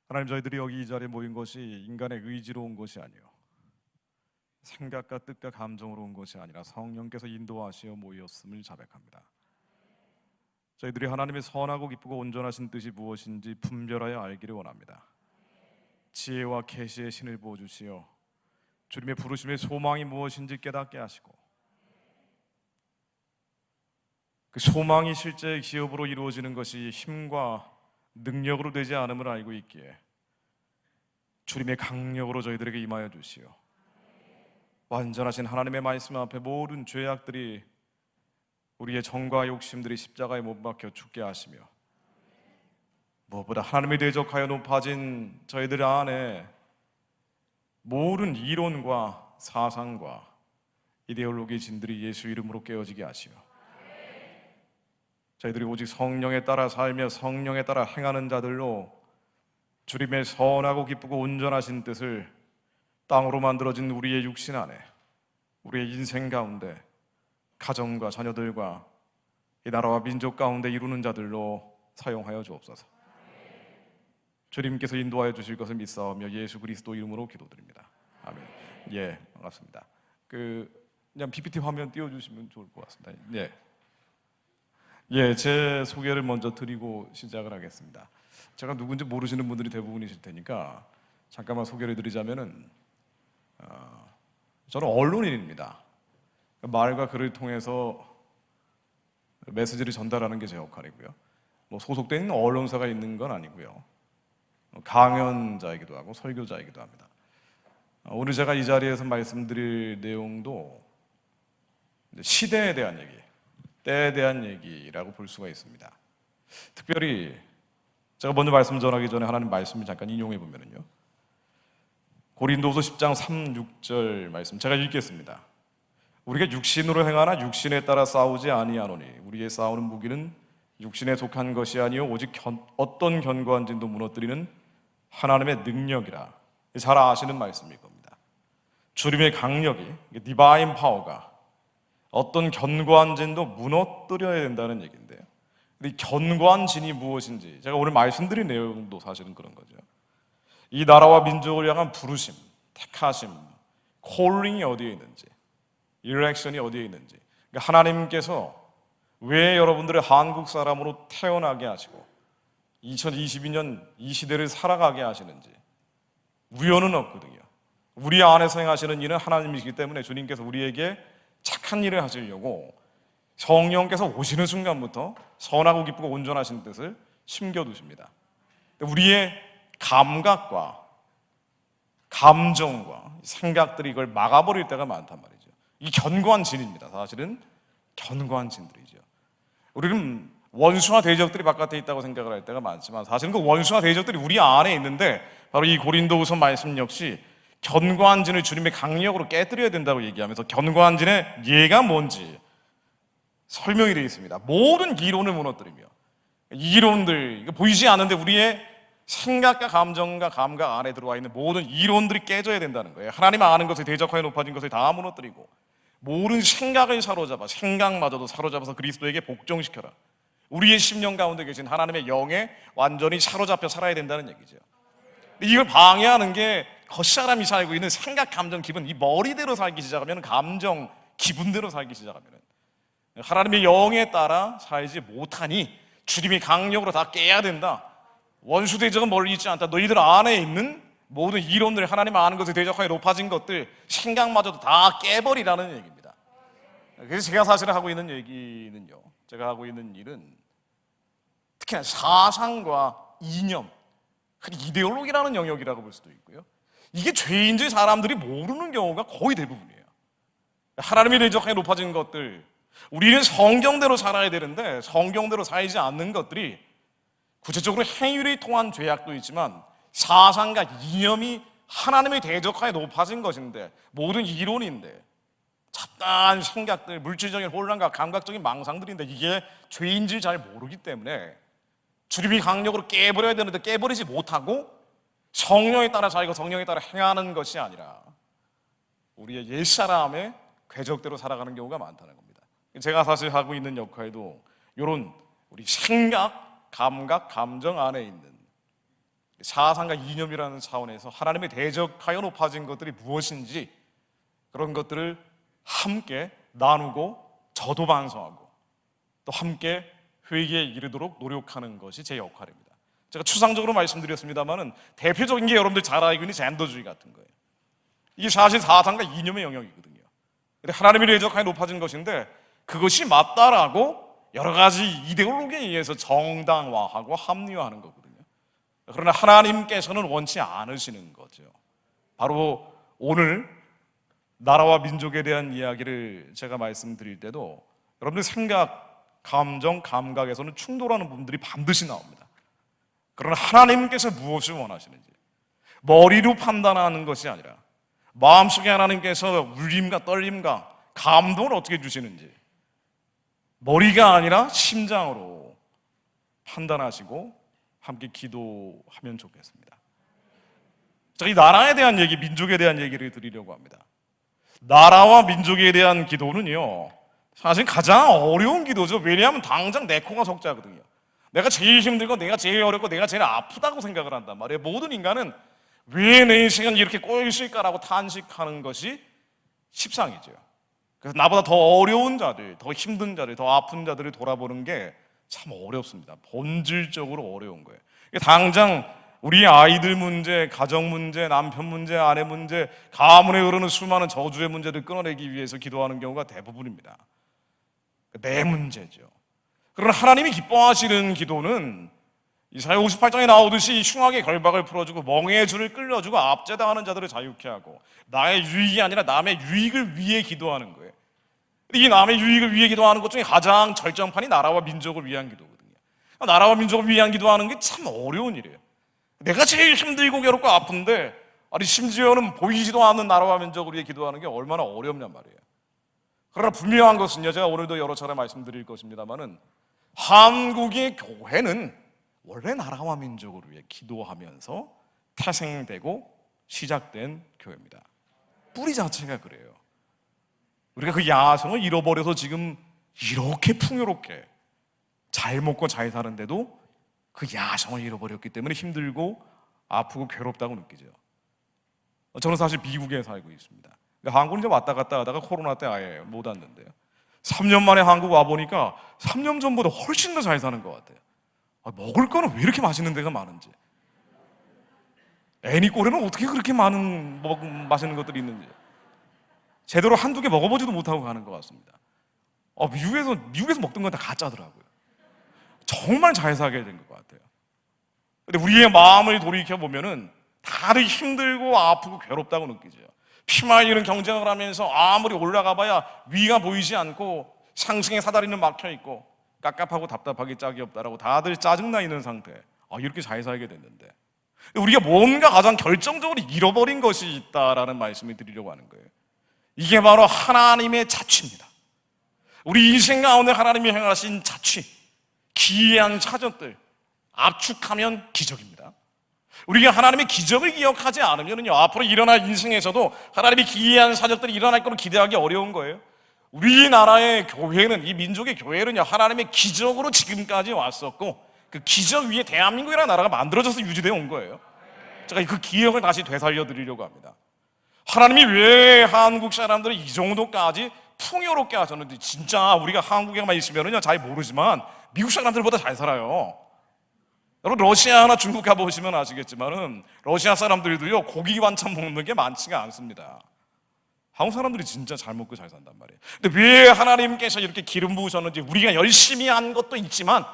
하나님, 저희들이 여기 이 자리에 모인 것이 인간의 의지로 온 것이 아니요 생각과 뜻과 감정으로 온 것이 아니라 성령께서 인도하시어 모였음을 자백합니다. 저희들이 하나님의 선하고 기쁘고 온전하신 뜻이 무엇인지 분별하여 알기를 원합니다. 지혜와 계시의 신을 부어주시어 주님의 부르심의 소망이 무엇인지 깨닫게 하시고, 그 소망이 실제 기업으로 이루어지는 것이 힘과 능력으로 되지 않음을 알고 있기에 주님의 강력으로 저희들에게 임하여 주시오. 완전하신 하나님의 말씀 앞에 모든 죄악들이, 우리의 정과 욕심들이 십자가에 못 박혀 죽게 하시며, 무엇보다 하나님에 대적하여 높아진 저희들 안에 모든 이론과 사상과 이데올로기 진들이 예수 이름으로 깨어지게 하시오. 저희들이 오직 성령에 따라 살며 성령에 따라 행하는 자들로 주님의 선하고 기쁘고 온전하신 뜻을 땅으로 만들어진 우리의 육신 안에, 우리의 인생 가운데, 가정과 자녀들과 이 나라와 민족 가운데 이루는 자들로 사용하여 주옵소서. 주님께서 인도하여 주실 것을 믿사오며 예수 그리스도 이름으로 기도드립니다. 아멘. 예, 반갑습니다. 그냥 PPT 화면 띄워주시면 좋을 것 같습니다. 제 소개를 먼저 드리고 시작을 하겠습니다. 제가 누군지 모르시는 분들이 대부분이실 테니까 잠깐만 소개를 드리자면은, 저는 언론인입니다. 말과 글을 통해서 메시지를 전달하는 게 제 역할이고요. 소속된 언론사가 있는 건 아니고요. 강연자이기도 하고 설교자이기도 합니다. 오늘 제가 이 자리에서 말씀드릴 내용도 시대에 대한 얘기, 때에 대한 얘기라고 볼 수가 있습니다. 특별히 제가 먼저 말씀 전하기 전에 하나님 말씀을 잠깐 인용해 보면요, 고린도후서 10장 3, 6절 말씀 제가 읽겠습니다. 우리가 육신으로 행하나 육신에 따라 싸우지 아니하노니 우리의 싸우는 무기는 육신에 속한 것이 아니요 오직 어떤 견고한 진도 무너뜨리는 하나님의 능력이라. 잘 아시는 말씀일 겁니다. 주님의 강력이, 디바인 파워가 어떤 견고한 진도 무너뜨려야 된다는 얘기인데요. 이 견고한 진이 무엇인지 제가 오늘 말씀드린 내용도 사실은 그런 거죠. 이 나라와 민족을 향한 부르심, 택하심, 콜링이 어디에 있는지, 일렉션이 어디에 있는지, 그러니까 하나님께서 왜 여러분들을 한국 사람으로 태어나게 하시고 2022년 이 시대를 살아가게 하시는지 우연은 없거든요. 우리 안에서 행하시는 일은 하나님이시기 때문에 주님께서 우리에게 착한 일을 하시려고 성령께서 오시는 순간부터 선하고 기쁘고 온전하신 뜻을 심겨두십니다. 우리의 감각과 감정과 생각들이 이걸 막아버릴 때가 많단 말이죠. 이 견고한 진입니다. 사실은 견고한 진들이죠. 우리는 원수와 대적들이 바깥에 있다고 생각을 할 때가 많지만 사실은 그 원수와 대적들이 우리 안에 있는데, 바로 이 고린도후서 말씀 역시 견고한 진을 주님의 강력으로 깨뜨려야 된다고 얘기하면서 견고한 진의 예가 뭔지 설명이 되어 있습니다. 모든 이론을 무너뜨리며, 이론들, 보이지 않는데 우리의 생각과 감정과 감각 안에 들어와 있는 모든 이론들이 깨져야 된다는 거예요. 하나님 아는 것에 대적하여 높아진 것을 다 무너뜨리고 모든 생각을 사로잡아, 생각마저도 사로잡아서 그리스도에게 복종시켜라. 우리의 심령 가운데 계신 하나님의 영에 완전히 사로잡혀 살아야 된다는 얘기죠. 이걸 방해하는 게 겉사람이 살고 있는 생각, 감정, 기분, 이 머리대로 살기 시작하면, 감정, 기분대로 살기 시작하면 하나님의 영에 따라 살지 못하니 주님이 강력으로 다 깨야 된다. 원수 대적은 멀리 있지 않다. 너희들 안에 있는 모든 이론들, 하나님 아는 것에 대적하여 높아진 것들, 생각마저도 다 깨버리라는 얘기입니다. 그래서 제가 사실 하고 있는 얘기는요, 제가 하고 있는 일은 특히나 사상과 이념, 이데올로기라는 영역이라고 볼 수도 있고요. 이게 죄인지 사람들이 모르는 경우가 거의 대부분이에요. 하나님이 대적하여 높아진 것들, 우리는 성경대로 살아야 되는데 성경대로 살지 않는 것들이 구체적으로 행위를 통한 죄악도 있지만 사상과 이념이 하나님의 대적하에 높아진 것인데, 모든 이론인데, 잡다한 생각들, 물질적인 혼란과 감각적인 망상들인데 이게 죄인지 잘 모르기 때문에 주님이 강력으로 깨버려야 되는데 깨버리지 못하고 성령에 따라 살고 성령에 따라 행하는 것이 아니라 우리의 옛사람의 궤적대로 살아가는 경우가 많다는 겁니다. 제가 사실 하고 있는 역할도 이런 우리 생각, 감각, 감정 안에 있는 사상과 이념이라는 차원에서 하나님의 대적하여 높아진 것들이 무엇인지 그런 것들을 함께 나누고 저도 반성하고 또 함께 회개에 이르도록 노력하는 것이 제 역할입니다. 제가 추상적으로 말씀드렸습니다만은 대표적인 게 여러분들 잘 알고 있는 젠더주의 같은 거예요. 이게 사실 사상과 이념의 영역이거든요. 근데 하나님의 대적하여 높아진 것인데 그것이 맞다라고 여러 가지 이데올로기에 의해서 정당화하고 합리화하는 거거든요. 그러나 하나님께서는 원치 않으시는 거죠. 바로 오늘 나라와 민족에 대한 이야기를 제가 말씀드릴 때도 여러분들 생각, 감정, 감각에서는 충돌하는 부분들이 반드시 나옵니다. 그러나 하나님께서 무엇을 원하시는지 머리로 판단하는 것이 아니라 마음속에 하나님께서 울림과 떨림과 감동을 어떻게 주시는지 머리가 아니라 심장으로 판단하시고 함께 기도하면 좋겠습니다. 자, 이 나라에 대한 얘기, 민족에 대한 얘기를 드리려고 합니다. 나라와 민족에 대한 기도는요, 사실 가장 어려운 기도죠. 왜냐하면 당장 내 코가 석자거든요. 내가 제일 힘들고 내가 제일 어렵고 내가 제일 아프다고 생각을 한단 말이에요. 모든 인간은 왜 내 인생은 이렇게 꼬여있을까라고 탄식하는 것이 십상이죠. 그래서 나보다 더 어려운 자들, 더 힘든 자들, 더 아픈 자들을 돌아보는 게 참 어렵습니다. 본질적으로 어려운 거예요. 당장 우리 아이들 문제, 가정 문제, 남편 문제, 아내 문제, 가문에 흐르는 수많은 저주의 문제를 끊어내기 위해서 기도하는 경우가 대부분입니다. 내 문제죠. 그러나 하나님이 기뻐하시는 기도는 이사야 58장에 나오듯이 흉악의 결박을 풀어주고 멍에의 줄을 끌려주고 압제당하는 자들을 자유케 하고 나의 유익이 아니라 남의 유익을 위해 기도하는 거예요. 이 남의 유익을 위해 기도하는 것 중에 가장 절정판이 나라와 민족을 위한 기도거든요. 나라와 민족을 위한 기도하는 게 참 어려운 일이에요. 내가 제일 힘들고 괴롭고 아픈데 아니 심지어는 보이지도 않는 나라와 민족을 위해 기도하는 게 얼마나 어렵냔 말이에요. 그러나 분명한 것은요, 제가 오늘도 여러 차례 말씀드릴 것입니다만은 한국의 교회는 원래 나라와 민족을 위해 기도하면서 태생되고 시작된 교회입니다. 뿌리 자체가 그래요. 우리가 그 야성을 잃어버려서 지금 이렇게 풍요롭게 잘 먹고 잘 사는데도 그 야성을 잃어버렸기 때문에 힘들고 아프고 괴롭다고 느끼죠. 저는 사실 미국에 살고 있습니다. 한국 이제 왔다 갔다 하다가 코로나 때 아예 못 왔는데요. 3년 만에 한국 와보니까 3년 전보다 훨씬 더 잘 사는 것 같아요. 먹을 거는 왜 이렇게 맛있는 데가 많은지, 애니꼴에는 어떻게 그렇게 많은 맛있는 것들이 있는지 제대로 한두 개 먹어보지도 못하고 가는 것 같습니다. 미국에서 먹던 건 다 가짜더라고요. 정말 잘 살게 된 것 같아요. 근데 우리의 마음을 돌이켜보면은 다들 힘들고 아프고 괴롭다고 느끼죠. 피말리는 경쟁을 하면서 아무리 올라가봐야 위가 보이지 않고 상승의 사다리는 막혀있고 깝깝하고 답답하기 짝이 없다라고 다들 짜증나 있는 상태. 이렇게 잘 살게 됐는데 우리가 뭔가 가장 결정적으로 잃어버린 것이 있다라는 말씀을 드리려고 하는 거예요. 이게 바로 하나님의 자취입니다. 우리 인생 가운데 하나님이 행하신 자취, 기이한 사정들 압축하면 기적입니다. 우리가 하나님의 기적을 기억하지 않으면요, 앞으로 일어날 인생에서도 하나님의 기이한 사정들이 일어날 거로 기대하기 어려운 거예요. 우리나라의 교회는, 이 민족의 교회는요, 하나님의 기적으로 지금까지 왔었고 그 기적 위에 대한민국이라는 나라가 만들어져서 유지되어 온 거예요. 제가 그 기억을 다시 되살려 드리려고 합니다. 하나님이 왜 한국 사람들을 이 정도까지 풍요롭게 하셨는지 진짜 우리가 한국에만 있으면요 잘 모르지만 미국 사람들보다 잘 살아요. 여러분 러시아나 중국 가보시면 아시겠지만은 러시아 사람들도요 고기 반찬 먹는 게 많지가 않습니다. 한국 사람들이 진짜 잘 먹고 잘 산단 말이에요. 근데 왜 하나님께서 이렇게 기름 부으셨는지 우리가 열심히 한 것도 있지만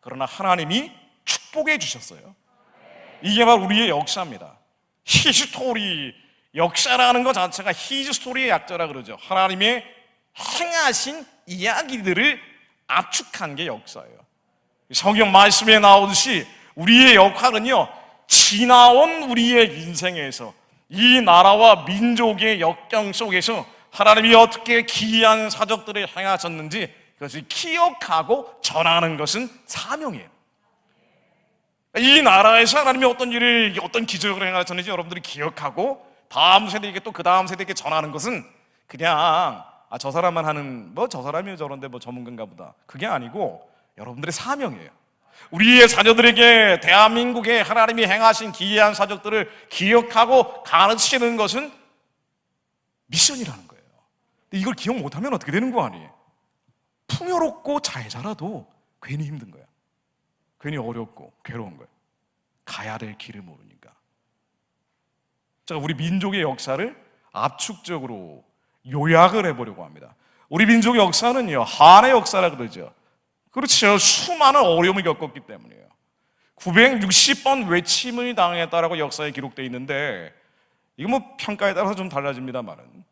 그러나 하나님이 축복해 주셨어요. 이게 바로 우리의 역사입니다. 히스토리, 역사라는 것 자체가 히스토리의 약자라 그러죠. 하나님의 행하신 이야기들을 압축한 게 역사예요. 성경 말씀에 나오듯이 우리의 역할은요, 지나온 우리의 인생에서 이 나라와 민족의 역경 속에서 하나님이 어떻게 기이한 사적들을 행하셨는지 그것을 기억하고 전하는 것은 사명이에요. 이 나라에서 하나님이 어떤 일을, 어떤 기적을 행하셨는지 여러분들이 기억하고 다음 세대에게 또 그 다음 세대에게 전하는 것은 그냥 저 사람만 하는 저 사람이 저런데 전문가인가 보다, 그게 아니고 여러분들의 사명이에요. 우리의 자녀들에게 대한민국에 하나님이 행하신 기이한 사적들을 기억하고 가르치는 것은 미션이라는 거예요. 근데 이걸 기억 못하면 어떻게 되는 거 아니에요? 풍요롭고 잘 자라도 괜히 힘든 거야. 괜히 어렵고 괴로운 거예요. 가야 될 길을 모르니까. 제가 우리 민족의 역사를 압축적으로 요약을 해보려고 합니다. 우리 민족의 역사는요, 한의 역사라 그러죠. 그렇죠. 수많은 어려움을 겪었기 때문이에요. 960번 외침을 당했다라고 역사에 기록되어 있는데, 이거 뭐 평가에 따라서 좀 달라집니다만은,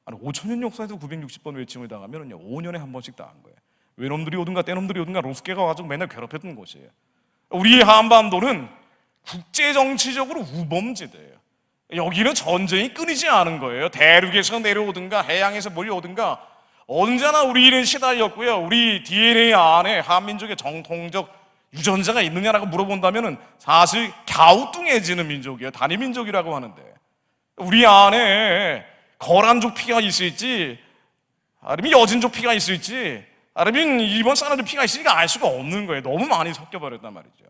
5천년 역사에서 960번 외침을 당하면요 5년에 한 번씩 당한 거예요. 외놈들이 오든가 떼놈들이 오든가 로스케가 와가지고 맨날 괴롭혔던 곳이에요. 우리 한반도는 국제정치적으로 우범지대예요. 여기는 전쟁이 끊이지 않은 거예요. 대륙에서 내려오든가 해양에서 몰려오든가 언제나 우리는 시달렸고요. 우리 DNA 안에 한민족의 정통적 유전자가 있느냐라고 물어본다면 사실 갸우뚱해지는 민족이에요. 단일민족이라고 하는데, 우리 안에 거란족 피가 있을지 아니면 여진족 피가 있을지 아니면 일본 사람들 피가 있으니까 알 수가 없는 거예요. 너무 많이 섞여버렸단 말이죠.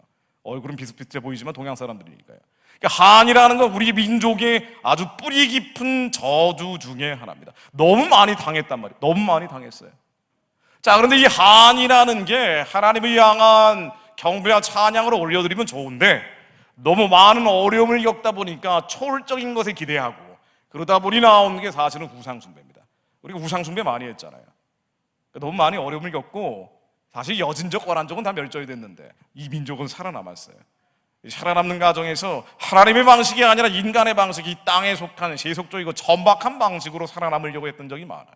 얼굴은 비슷비슷해 보이지만 동양 사람들이니까요. 그러니까 한이라는 건 우리 민족의 아주 뿌리 깊은 저주 중에 하나입니다. 너무 많이 당했단 말이에요. 너무 많이 당했어요. 자, 그런데 이 한이라는 게 하나님을 향한 경배와 찬양을 올려드리면 좋은데, 너무 많은 어려움을 겪다 보니까 초월적인 것에 기대하고 그러다 보니 나오는 게 사실은 우상숭배입니다. 우리가 우상숭배 많이 했잖아요. 너무 많이 어려움을 겪고 사실 여진족, 거란족은 다 멸절이 됐는데 이 민족은 살아남았어요. 살아남는 과정에서 하나님의 방식이 아니라 인간의 방식, 이 땅에 속한 세속적이고 천박한 방식으로 살아남으려고 했던 적이 많아요.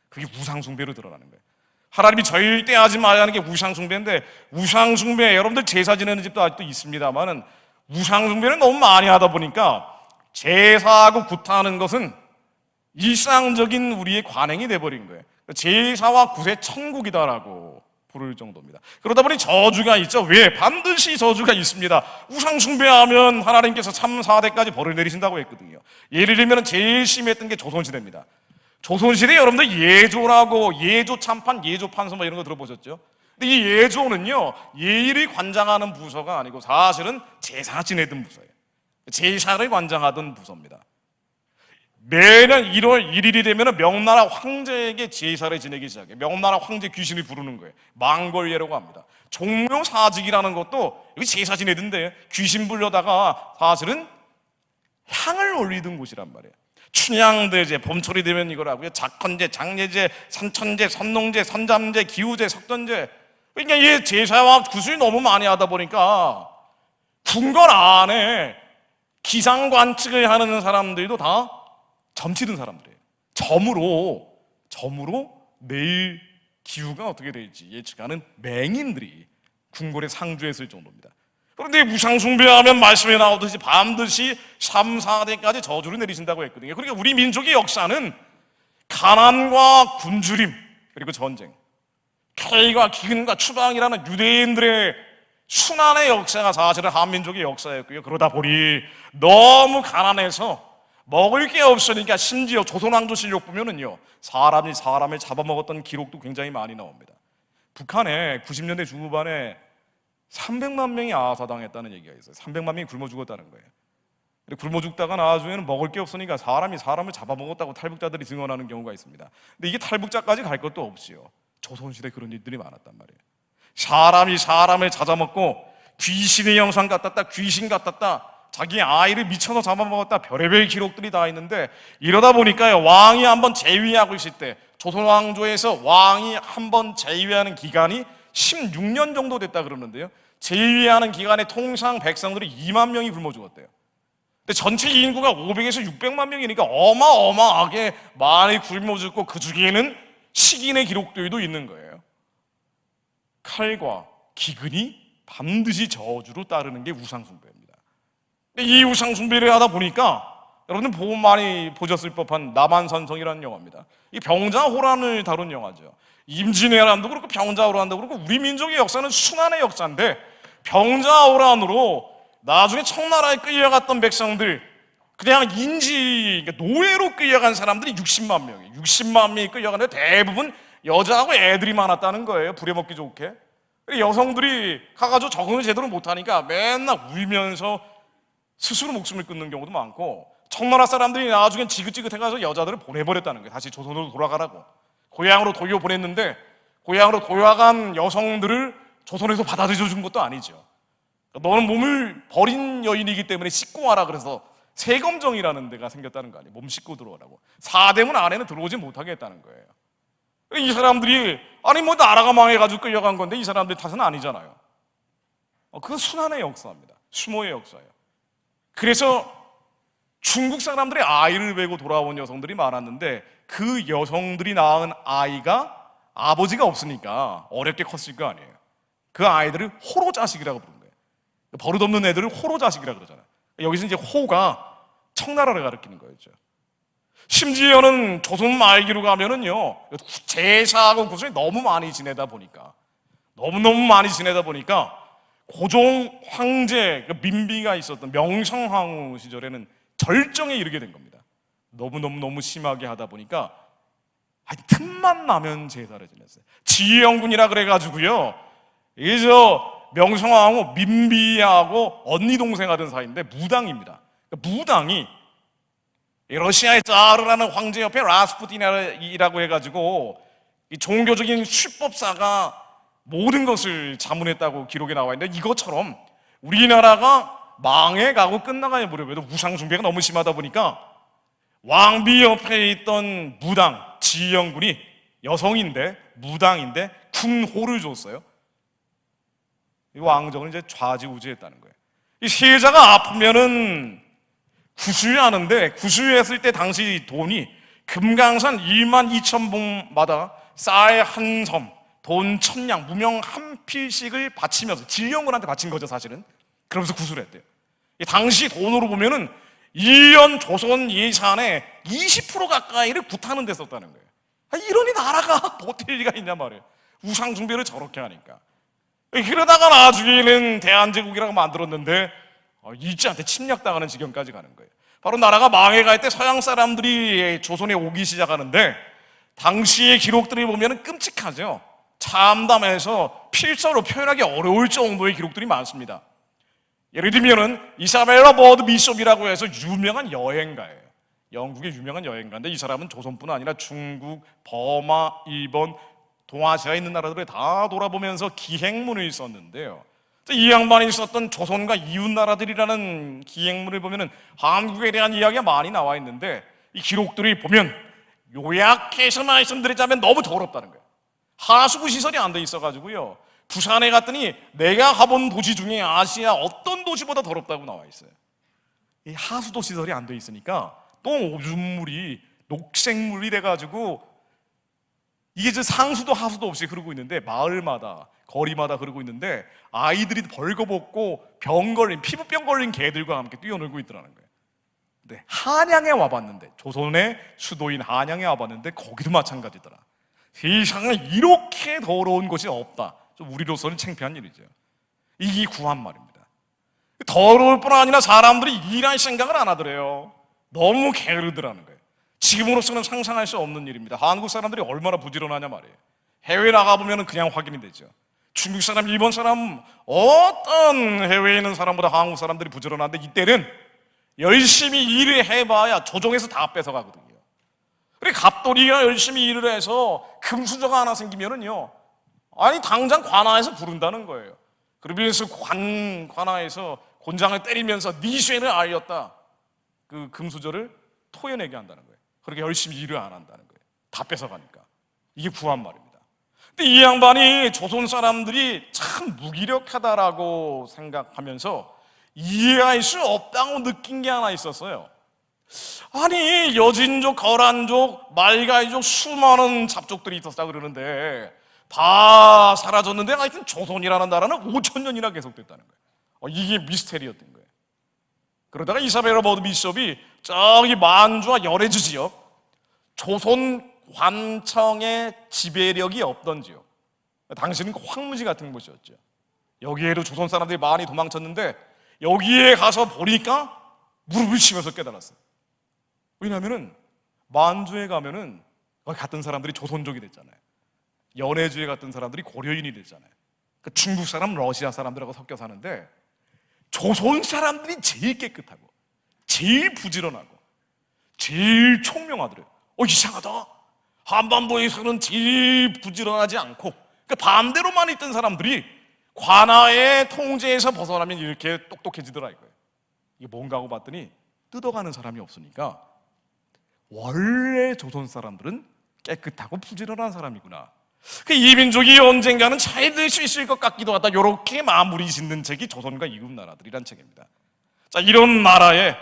그게 우상숭배로 드러나는 거예요. 하나님이 절대 하지 말아야 하는 게 우상숭배인데, 우상숭배, 여러분들 제사 지내는 집도 아직도 있습니다만은 우상숭배를 너무 많이 하다 보니까 제사하고 구타하는 것은 일상적인 우리의 관행이 돼버린 거예요. 제사와 굿의 천국이다라고 부를 정도입니다. 그러다 보니 저주가 있죠. 왜? 반드시 저주가 있습니다. 우상숭배하면 하나님께서 3, 4대까지 벌을 내리신다고 했거든요. 예를 들면 제일 심했던 게 조선시대입니다. 조선시대 여러분들 예조라고, 예조 참판, 예조 판서 뭐 이런 거 들어보셨죠? 근데 이 예조는요, 예의를 관장하는 부서가 아니고 사실은 제사 지내던 부서예요. 제사를 관장하던 부서입니다. 매년 1월 1일이 되면 명나라 황제에게 제사를 지내기 시작해요. 명나라 황제 귀신을 부르는 거예요. 망골예라고 합니다. 종묘사직이라는 것도 여기 제사 지내던데 귀신 불려다가 사실은 향을 올리던 곳이란 말이에요. 춘향대제, 봄철이 되면 이걸 하고요. 작헌제, 장례제, 산천제, 선농제, 선잠제, 기우제, 석전제. 그러니까 이 제사와 굿을 너무 많이 하다 보니까 궁궐 안에 기상관측을 하는 사람들도 다 점치던 사람들이에요. 점으로 내일 기후가 어떻게 될지 예측하는 맹인들이 궁궐에 상주했을 정도입니다. 그런데 우상숭배하면 말씀에 나오듯이 반드시 3, 4대까지 저주를 내리신다고 했거든요. 그러니까 우리 민족의 역사는 가난과 굶주림, 그리고 전쟁, 칼과 기근과 추방이라는 유대인들의 순환의 역사가 사실은 한민족의 역사였고요. 그러다 보니 너무 가난해서 먹을 게 없으니까 심지어 조선왕조실록 보면은요, 사람이 사람을 잡아먹었던 기록도 굉장히 많이 나옵니다. 북한에 90년대 중후반에 300만 명이 아사당했다는 얘기가 있어요. 300만 명이 굶어 죽었다는 거예요. 굶어 죽다가 나중에는 먹을 게 없으니까 사람이 사람을 잡아먹었다고 탈북자들이 증언하는 경우가 있습니다. 근데 이게 탈북자까지 갈 것도 없지요. 조선시대 그런 일들이 많았단 말이에요. 사람이 사람을 찾아먹고 귀신의 형상 같았다, 귀신 같았다, 자기 아이를 미쳐서 잡아먹었다, 별의별 기록들이 다 있는데, 이러다 보니까요, 왕이 한번 재위하고 있을 때, 조선왕조에서 왕이 한번 재위하는 기간이 16년 정도 됐다 그러는데요, 재위하는 기간에 통상 백성들이 2만 명이 굶어 죽었대요. 근데 전체 인구가 500에서 600만 명이니까 어마어마하게 많이 굶어 죽고, 그 중에는 식인의 기록들도 있는 거예요. 칼과 기근이 반드시 저주로 따르는 게 우상숭배입니다. 이 우상숭배를 하다 보니까 여러분들 보고 많이 보셨을 법한 남한산성이라는 영화입니다. 이 병자호란을 다룬 영화죠. 임진왜란도 그렇고 병자호란도 그렇고, 우리 민족의 역사는 순환의 역사인데, 병자호란으로 나중에 청나라에 끌려갔던 백성들, 그냥 그러니까 노예로 끌려간 사람들이 60만 명이에요. 60만 명이 끌려가는데 대부분 여자하고 애들이 많았다는 거예요. 부려먹기 좋게. 여성들이 가가지고 적응을 제대로 못하니까 맨날 울면서 스스로 목숨을 끊는 경우도 많고, 청나라 사람들이 나중엔 지긋지긋해가지고 여자들을 보내버렸다는 거예요. 다시 조선으로 돌아가라고. 고향으로 돌려보냈는데 고향으로 돌아간 여성들을 조선에서 받아들여 준 것도 아니죠. 너는 몸을 버린 여인이기 때문에 씻고 와라 그래서 세검정이라는 데가 생겼다는 거 아니에요. 몸 씻고 들어오라고. 사대문 안에는 들어오지 못하게 했다는 거예요. 이 사람들이 아니 뭐 나라가 망해가지고 끌려간 건데 이 사람들 탓은 아니잖아요. 그건 순환의 역사입니다. 수모의 역사예요. 그래서 중국 사람들이 아이를 베고 돌아온 여성들이 많았는데 그 여성들이 낳은 아이가 아버지가 없으니까 어렵게 컸을 거 아니에요. 그 아이들을 호로 자식이라고 부르는 거예요. 버릇없는 애들을 호로 자식이라고 그러잖아요. 여기서 이제 호가 청나라를 가리키는 거였죠. 심지어는 조선 말기로 가면은요, 제사하고 구슬이 너무 많이 지내다 보니까 고종 황제 민비가 있었던 명성황후 시절에는 절정에 이르게 된 겁니다. 너무 심하게 하다 보니까 틈만 나면 제사를 지냈어요. 지혜영군이라 그래가지고요, 이제 명성황후 민비하고 언니 동생 하던 사이인데 무당입니다. 무당이 러시아의 짜르라는 황제 옆에 라스푸틴이라고 해가지고 이 종교적인 수법사가 모든 것을 자문했다고 기록에 나와 있는데, 이것처럼 우리나라가 망해가고 끝나가는 무렵에도 우상 숭배가 너무 심하다 보니까 왕비 옆에 있던 무당 지영군이 여성인데 무당인데 군호를 줬어요. 이 왕정을 이제 좌지우지했다는 거예요. 이 세자가 아프면은 구수하는데, 구수했을 때 당시 돈이 금강산 12,000봉마다 쌀 한 섬, 돈 1,000냥, 무명 한 필씩을 바치면서 지영군한테 바친 거죠, 사실은. 그러면서 구수를 했대요. 당시 돈으로 보면은 1년 조선 예산의 20% 가까이를 구타는 데 썼다는 거예요. 이러니 나라가 버틸 리가 있냐 말이에요. 우상 숭배를 저렇게 하니까. 그러다가 나중에는 대한제국이라고 만들었는데 일제한테 침략당하는 지경까지 가는 거예요. 바로 나라가 망해갈 때 서양 사람들이 조선에 오기 시작하는데, 당시의 기록들을 보면 끔찍하죠. 참담해서 필서로 표현하기 어려울 정도의 기록들이 많습니다. 예를 들면은 이사벨라 버드 비숍이라고 해서 유명한 여행가예요. 영국의 유명한 여행가인데, 이 사람은 조선뿐 아니라 중국, 버마, 일본, 동아시아에 있는 나라들을 다 돌아보면서 기행문을 썼는데요, 이 양반이 썼던 조선과 이웃 나라들이라는 기행문을 보면은 한국에 대한 이야기가 많이 나와 있는데, 이 기록들을 보면 요약해서 말씀드리자면 너무 더럽다는 거예요. 하수구 시설이 안 돼 있어가지고요, 부산에 갔더니 내가 가본 도시 중에 아시아 어떤 도시보다 더럽다고 나와 있어요. 이 하수도 시설이 안 돼 있으니까 똥오줌물이 녹색물이 돼가지고 이게 이제 상수도 하수도 없이 흐르고 있는데, 마을마다 거리마다 흐르고 있는데 아이들이 벌거벗고 피부병 걸린 개들과 함께 뛰어놀고 있더라는 거예요. 근데 한양에 와봤는데, 조선의 수도인 한양에 와봤는데 거기도 마찬가지더라. 세상에 이렇게 더러운 곳이 없다. 좀 우리로서는 창피한 일이죠. 이게 구한 말입니다. 더러울 뿐 아니라 사람들이 일할 생각을 안 하더래요. 너무 게으르더라는 거예요. 지금으로서는 상상할 수 없는 일입니다. 한국 사람들이 얼마나 부지런하냐 말이에요. 해외 나가보면 그냥 확인이 되죠. 중국 사람, 일본 사람, 어떤 해외에 있는 사람보다 한국 사람들이 부지런한데, 이때는 열심히 일을 해봐야 조정에서 다 뺏어가거든요. 그래 갑돌이가 열심히 일을 해서 금수저가 하나 생기면은요, 아니 당장 관아에서 부른다는 거예요. 그러면서 관아에서 곤장을 때리면서 네 쇠를 알렸다, 그 금수저를 토해내게 한다는 거예요. 그렇게 열심히 일을 안 한다는 거예요. 다 뺏어가니까. 이게 구한 말입니다. 근데 이 양반이 조선 사람들이 참 무기력하다라고 생각하면서 이해할 수 없다고 느낀 게 하나 있었어요. 아니 여진족, 거란족, 말갈족 수많은 잡족들이 있었다고 그러는데 다 사라졌는데 하여튼 조선이라는 나라는 5,000년이나 계속됐다는 거예요. 이게 미스테리였던 거예요. 그러다가 이사벨라 버드 비숍이 저기 만주와 여레주 지역, 조선 관청의 지배력이 없던 지역, 당시는 황무지 같은 곳이었죠. 여기에도 조선 사람들이 많이 도망쳤는데 여기에 가서 보니까 무릎을 치면서 깨달았어요. 왜냐하면은 만주에 가면은 거기 갔던 사람들이 조선족이 됐잖아요. 연해주에 갔던 사람들이 고려인이 됐잖아요. 그 중국 사람, 러시아 사람들하고 섞여 사는데 조선 사람들이 제일 깨끗하고 제일 부지런하고 제일 총명하더래요. 이상하다. 한반도에서는 제일 부지런하지 않고 그 반대로만 있던 사람들이 관아의 통제에서 벗어나면 이렇게 똑똑해지더라 이거예요. 이게 뭔가 하고 봤더니 뜯어가는 사람이 없으니까 원래 조선 사람들은 깨끗하고 부지런한 사람이구나. 그 이민족이 언젠가는 잘 될 수 있을 것 같기도 하다. 이렇게 마무리 짓는 책이 조선과 이국 나라들이란 책입니다. 자, 이런 나라에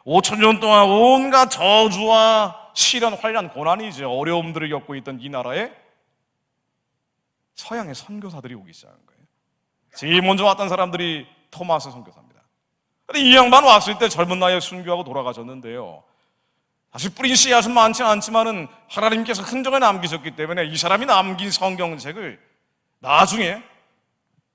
5,000년 동안 온갖 저주와 시련, 환란, 고난이죠. 어려움들을 겪고 있던 이 나라에 서양의 선교사들이 오기 시작한 거예요. 제일 먼저 왔던 사람들이 토마스 선교사입니다. 근데 이 양반 왔을 때 젊은 나이에 순교하고 돌아가셨는데요. 사실 뿌린 씨앗은 많지 않지만은 하나님께서 흔적을 남기셨기 때문에 이 사람이 남긴 성경책을 나중에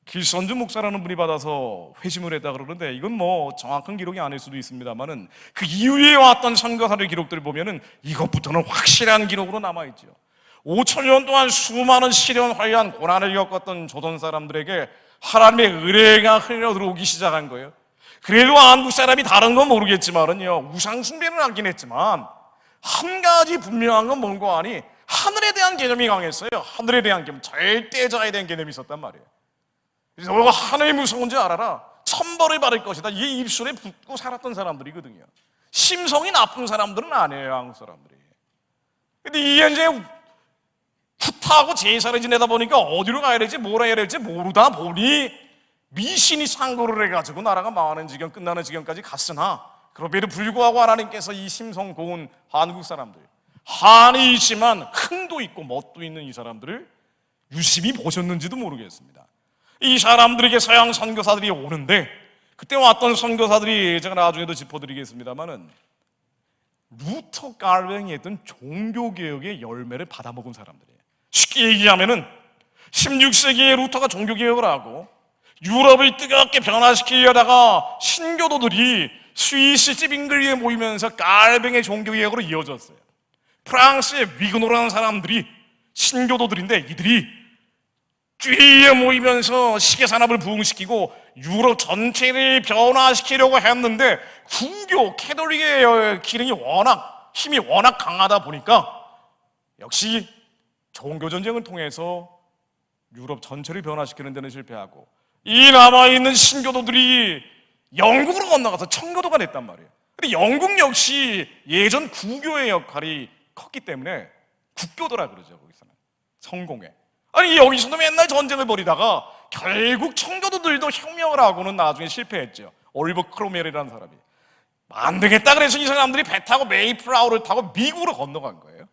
길선주 목사라는 분이 받아서 회심을 했다 그러는데 이건 뭐 정확한 기록이 아닐 수도 있습니다만은 그 이후에 왔던 선교사들 기록들을 보면은 이것부터는 확실한 기록으로 남아있죠. 5,000년 동안 수많은 시련, 환란, 고난을 겪었던 조선 사람들에게 하나님의 은혜가 흘러 들어오기 시작한 거예요. 그래도 한국 사람이 다른 건 모르겠지만은요, 우상 숭배는 하긴 했지만 한 가지 분명한 건 뭔가 하니 하늘에 대한 개념이 강했어요. 하늘에 대한 개념, 절대자에 대한 개념이 있었단 말이에요. 그래서 너가 하늘이 무서운지 알아라. 천벌을 받을 것이다. 이게 입술에 붙고 살았던 사람들이거든요. 심성이 나쁜 사람들은 아니에요, 한국 사람들이. 근데 이게 이제 후타하고 제사를 지내다 보니까 어디로 가야 될지 뭘 해야 될지 모르다 보니 미신이 상도를 해가지고 나라가 망하는 지경, 끝나는 지경까지 갔으나 그럼에도 불구하고 하나님께서 이 심성 고운 한국 사람들, 한이 있지만 흥도 있고 멋도 있는 이 사람들을 유심히 보셨는지도 모르겠습니다. 이 사람들에게 서양 선교사들이 오는데 그때 왔던 선교사들이 제가 나중에도 짚어드리겠습니다만은 루터 깔뱅이 했던 종교개혁의 열매를 받아먹은 사람들이에요. 쉽게 얘기하면은 16세기에 루터가 종교개혁을 하고 유럽을 뜨겁게 변화시키려다가 신교도들이 스위스 찌빙글리에 모이면서 깔뱅의 종교개혁으로 이어졌어요. 프랑스의 위그노라는 사람들이 신교도들인데 이들이 쥐에 모이면서 시계산업을 부흥시키고 유럽 전체를 변화시키려고 했는데 궁교, 캐톨릭의 기능이 힘이 워낙 강하다 보니까 역시 종교전쟁을 통해서 유럽 전체를 변화시키는 데는 실패하고 이 남아있는 신교도들이 영국으로 건너가서 청교도가 됐단 말이에요. 근데 영국 역시 예전 구교의 역할이 컸기 때문에 국교도라 그러죠. 거기서는 성공회. 아니 여기서도 맨날 전쟁을 벌이다가 결국 청교도들도 혁명을 하고는 나중에 실패했죠. 올리버 크로멜이라는 사람이 안 되겠다 그래서 이 사람들이 배 타고 메이플라워를 타고 미국으로 건너간 거예요.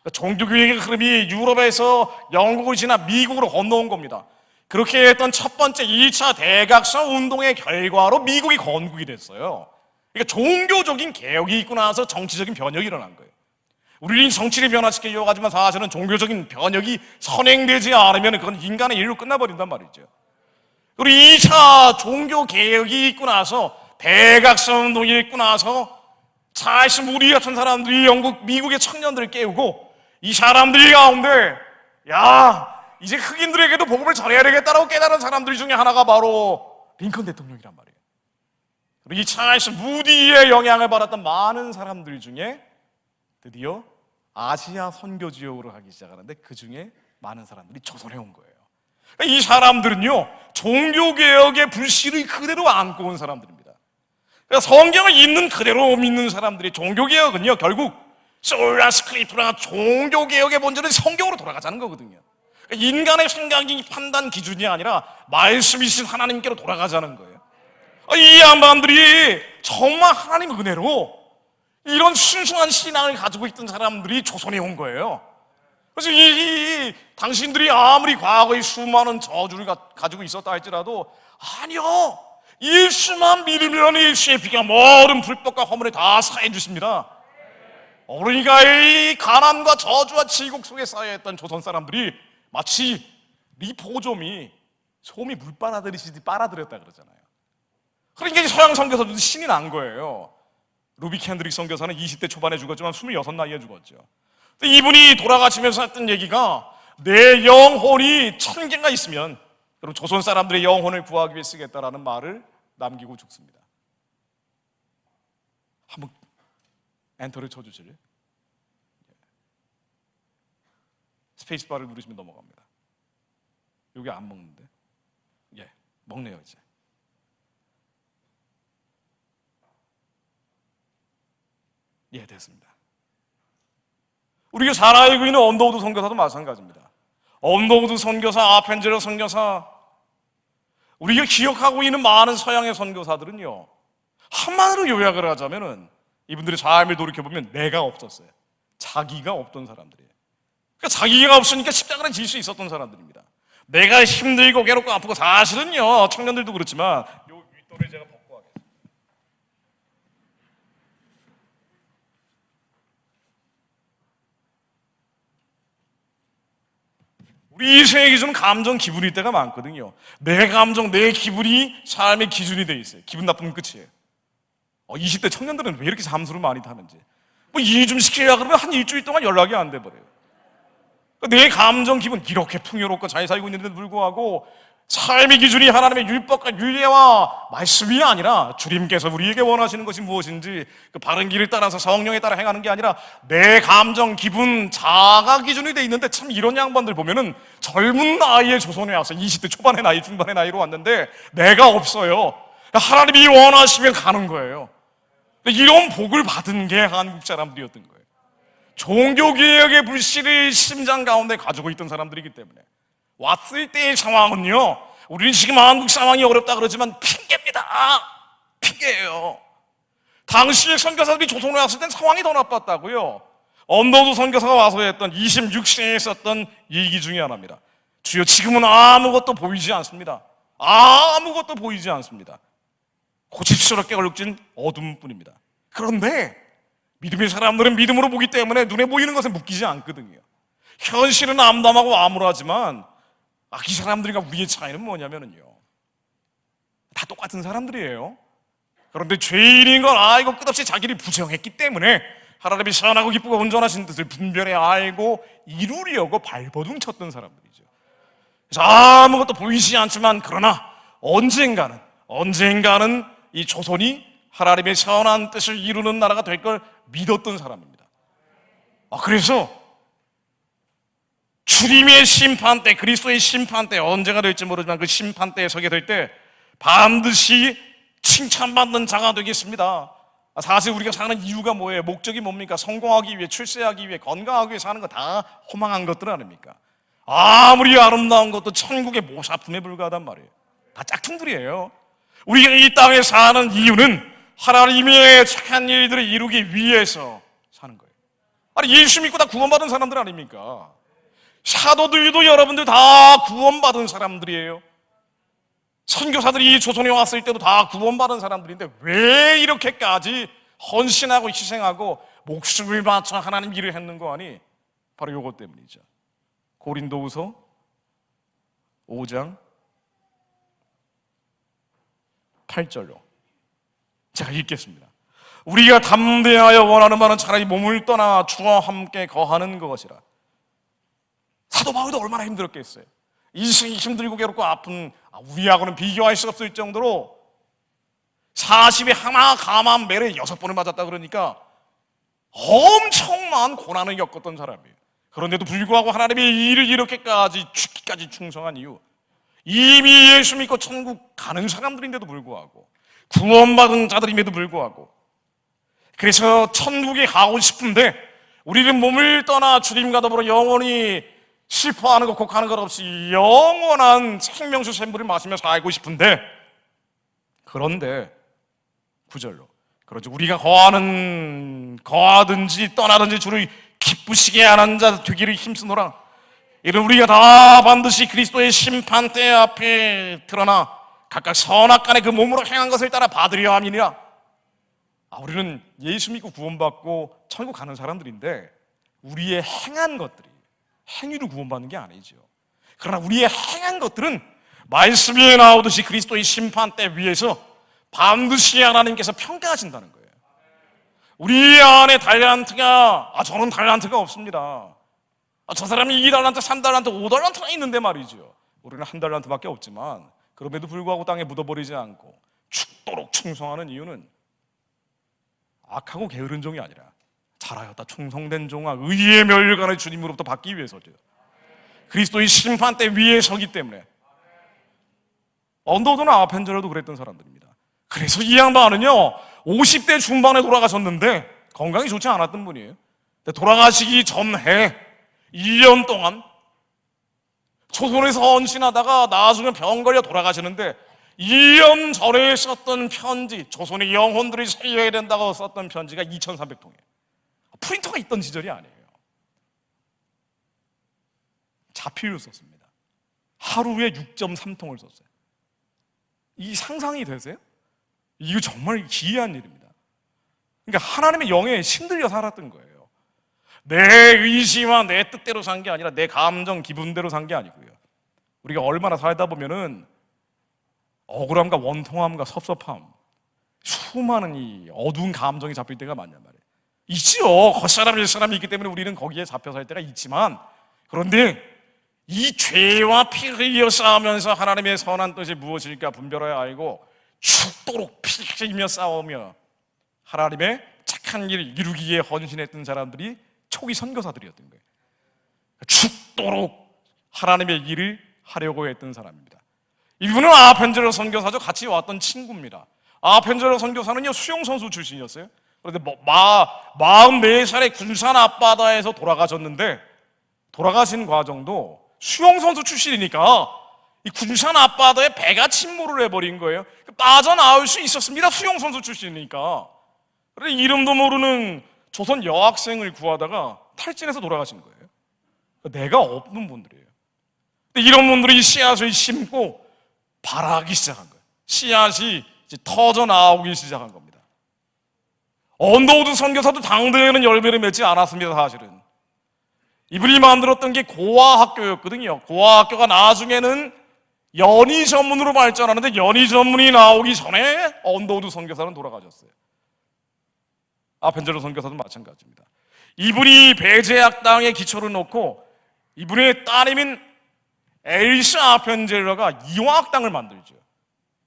그러니까 종교개혁의 흐름이 유럽에서 영국을 지나 미국으로 건너온 겁니다. 그렇게 했던 첫 번째 2차 대각성 운동의 결과로 미국이 건국이 됐어요. 그러니까 종교적인 개혁이 있고 나서 정치적인 변혁이 일어난 거예요. 우리는 정치를 변화시키려고 하지만 사실은 종교적인 변혁이 선행되지 않으면 그건 인간의 일로 끝나버린단 말이죠. 그리고 2차 종교개혁이 있고 나서 대각성 운동이 있고 나서 사실 우리 같은 사람들이 미국의 청년들을 깨우고 이 사람들 가운데 이제 흑인들에게도 복음을 전해야 되겠다라고 깨달은 사람들 중에 하나가 바로 링컨 대통령이란 말이에요. 그리고 이 찰스 무디의 영향을 받았던 많은 사람들 중에 드디어 아시아 선교 지역으로 가기 시작하는데 그 중에 많은 사람들이 조선에 온 거예요. 이 사람들은요 종교개혁의 불씨를 그대로 안고 온 사람들입니다. 그러니까 성경을 있는 그대로 믿는 사람들이 종교개혁은요 결국 솔라 스크립투라 종교개혁의 본질은 성경으로 돌아가자는 거거든요. 인간의 생각이 판단 기준이 아니라 말씀이신 하나님께로 돌아가자는 거예요. 이 양반들이 정말 하나님 은혜로 이런 순수한 신앙을 가지고 있던 사람들이 조선에 온 거예요. 그래서 당신들이 아무리 과거에 수많은 저주를 가지고 있었다 할지라도 아니요, 예수만 믿으면 예수의 피가 모든 불법과 허물을 다 사해 주십니다. 그러니까 이 가난과 저주와 질곡 속에 쌓여있던 조선 사람들이 마치 리포좀이 솜이 물 빨아들이시듯이 빨아들였다 그러잖아요. 그러니까 서양 선교사들도 신이 난 거예요. 루비 캔드릭 선교사는 20대 초반에 죽었지만 26 나이에 죽었죠. 이분이 돌아가시면서 했던 얘기가 내 영혼이 1000개가 있으면 그럼 조선 사람들의 영혼을 구하기 위해 쓰겠다라는 말을 남기고 죽습니다. 한번 엔터를 쳐주실래요? 스페이스바를 누르시면 넘어갑니다. 여기 안 먹는데? 예, 먹네요 이제. 예, 됐습니다. 우리가 잘 알고 있는 언더우드 선교사도 마찬가지입니다. 언더우드 선교사, 아펜젤러 선교사, 우리가 기억하고 있는 많은 서양의 선교사들은요, 한마디로 요약을 하자면은 이분들의 삶을 돌이켜보면 내가 없었어요. 자기가 없던 사람들이에요. 그러니까 자기가 없으니까 십자가를 질 수 있었던 사람들입니다. 내가 힘들고 괴롭고 아프고, 사실은요, 청년들도 그렇지만 요 윗도를 제가 벗고 하겠습니다. 우리 인생의 기준은 감정, 기분일 때가 많거든요. 내 감정, 내 기분이 삶의 기준이 돼 있어요. 기분 나쁘면 끝이에요. 20대 청년들은 왜 이렇게 잠수를 많이 타는지. 뭐 일 좀 시키려고 그러면 한 일주일 동안 연락이 안 돼 버려요. 내 감정, 기분 이렇게 풍요롭고 잘 살고 있는데도 불구하고 삶의 기준이 하나님의 율법과 율례와 말씀이 아니라 주님께서 우리에게 원하시는 것이 무엇인지 그 바른 길을 따라서 성령에 따라 행하는 게 아니라 내 감정, 기분, 자가 기준이 돼 있는데, 참 이런 양반들 보면은 젊은 나이에 조선에 와서 20대 초반의 나이, 중반의 나이로 왔는데 내가 없어요. 하나님이 원하시면 가는 거예요. 이런 복을 받은 게 한국 사람들이었던 거예요. 종교개혁의 불씨를 심장 가운데 가지고 있던 사람들이기 때문에 왔을 때의 상황은요, 우리는 지금 한국 상황이 어렵다 그러지만 핑계입니다. 핑계예요. 당시의 선교사들이 조선에 왔을 땐 상황이 더 나빴다고요. 언더우드 선교사가 와서 했던 26세에 썼던 얘기 중에 하나입니다. 주여, 지금은 아무것도 보이지 않습니다. 아무것도 보이지 않습니다. 고집스럽게 얼룩진 어둠뿐입니다. 그런데 믿음의 사람들은 믿음으로 보기 때문에 눈에 보이는 것에 묶이지 않거든요. 현실은 암담하고 암울하지만 이 사람들과 우리의 차이는 뭐냐면요, 다 똑같은 사람들이에요. 그런데 죄인인 걸 알고 끝없이 자기를 부정했기 때문에 하나님이 선하고 기쁘고 온전하신 뜻을 분별해 알고 이루려고 발버둥 쳤던 사람들이죠. 그래서 아무것도 보이지 않지만 그러나 언젠가는 이 조선이 하나님의 선한 뜻을 이루는 나라가 될 걸 믿었던 사람입니다. 그래서 주님의 심판 때, 그리스도의 심판 때, 언제가 될지 모르지만 그 심판 때에 서게 될 때 반드시 칭찬받는 자가 되겠습니다. 사실 우리가 사는 이유가 뭐예요? 목적이 뭡니까? 성공하기 위해, 출세하기 위해, 건강하기 위해 사는 거 다 허망한 것들 아닙니까? 아무리 아름다운 것도 천국의 모사품에 불과하단 말이에요. 다 짝퉁들이에요. 우리가 이 땅에 사는 이유는 하나님의 착한 일들을 이루기 위해서 사는 거예요. 예수 믿고 다 구원받은 사람들 아닙니까? 사도들도 여러분들 다 구원받은 사람들이에요. 선교사들이 조선에 왔을 때도 다 구원받은 사람들인데 왜 이렇게까지 헌신하고 희생하고 목숨을 바쳐 하나님 일을 했는 거 아니? 바로 요것 때문이죠. 고린도후서 5장 8절로 제가 읽겠습니다. 우리가 담대하여 원하는 바는 차라리 몸을 떠나 주와 함께 거하는 것이라. 사도 바울도 얼마나 힘들었겠어요. 인생이 힘들고 괴롭고 아픈, 우리하고는 비교할 수 없을 정도로 40에 하나 감한 매를 6번을 맞았다 그러니까 엄청난 고난을 겪었던 사람이에요. 그런데도 불구하고 하나님의 일을 이렇게까지 죽기까지 충성한 이유, 이미 예수 믿고 천국 가는 사람들인데도 불구하고, 구원받은 자들임에도 불구하고, 그래서 천국에 가고 싶은데 우리는 몸을 떠나 주님과 더불어 영원히 슬퍼하는 것, 곡하는 것 없이 영원한 생명수 샘물을 마시며 살고 싶은데, 그런데 9절로 그러죠. 우리가 거하든지 떠나든지 주를 기쁘시게 하는 자 되기를 힘쓰노라. 이는 우리가 다 반드시 그리스도의 심판대 앞에 드러나 각각 선악간에 그 몸으로 행한 것을 따라 받으려 함이니라. 우리는 예수 믿고 구원받고 천국 가는 사람들인데 우리의 행한 것들이 행위로 구원받는 게 아니죠. 그러나 우리의 행한 것들은 말씀에 나오듯이 그리스도의 심판대 위에서 반드시 하나님께서 평가하신다는 거예요. 우리 안에 달란트가, 저는 달란트가 없습니다. 저 사람이 2달란트, 3달란트, 5달란트나 있는데 말이죠. 우리는 1달란트밖에 없지만 그럼에도 불구하고 땅에 묻어버리지 않고 죽도록 충성하는 이유는 악하고 게으른 종이 아니라 잘하였다 충성된 종아 의의 멸관을 주님으로부터 받기 위해서죠. 그리스도의 심판대 위에 서기 때문에. 언더우드나 아펜젤러도 그랬던 사람들입니다. 그래서 이 양반은요 50대 중반에 돌아가셨는데 건강이 좋지 않았던 분이에요. 돌아가시기 전해 1년 동안 조선에서 헌신하다가 나중에 병 걸려 돌아가시는데 2년 전에 썼던 편지, 조선의 영혼들이 살려야 된다고 썼던 편지가 2,300통이에요. 프린터가 있던 시절이 아니에요. 자필로 썼습니다. 하루에 6.3통을 썼어요. 이 상상이 되세요? 이거 정말 기이한 일입니다. 그러니까 하나님의 영에 신들려 살았던 거예요. 내 의지와 내 뜻대로 산 게 아니라 내 감정, 기분대로 산 게 아니고요. 우리가 얼마나 살다 보면은 억울함과 원통함과 섭섭함, 수많은 이 어두운 감정이 잡힐 때가 많냔 말이에요. 있지요. 겉사람, 일사람이 있기 때문에 우리는 거기에 잡혀 살 때가 있지만, 그런데 이 죄와 피를 흘려 싸우면서 하나님의 선한 뜻이 무엇일까 분별하여 알고 죽도록 피 흘리며 싸우며 하나님의 착한 일 이루기에 헌신했던 사람들이 초기 선교사들이었던 거예요. 죽도록 하나님의 일을 하려고 했던 사람입니다. 이분은 아펜젤러 선교사죠. 같이 왔던 친구입니다. 아펜젤러 선교사는요 수영선수 출신이었어요. 그런데 44살에 군산 앞바다에서 돌아가셨는데 돌아가신 과정도 수영선수 출신이니까 이 군산 앞바다에 배가 침몰을 해버린 거예요. 빠져나올 수 있었습니다. 수영선수 출신이니까. 그런데 이름도 모르는 조선 여학생을 구하다가 탈진해서 돌아가신 거예요. 내가 없는 분들이에요. 근데 이런 분들이 씨앗을 심고 발하기 시작한 거예요. 씨앗이 이제 터져 나오기 시작한 겁니다. 언더우드 선교사도 당대에는 열매를 맺지 않았습니다. 사실은 이분이 만들었던 게 고아학교였거든요. 고아학교가 나중에는 연희 전문으로 발전하는데 연희 전문이 나오기 전에 언더우드 선교사는 돌아가셨어요. 아펜젤러 선교사도 마찬가지입니다. 이분이 배제학당에 기초를 놓고 이분의 따님인 엘시 아펜젤러가 이화학당을 만들죠.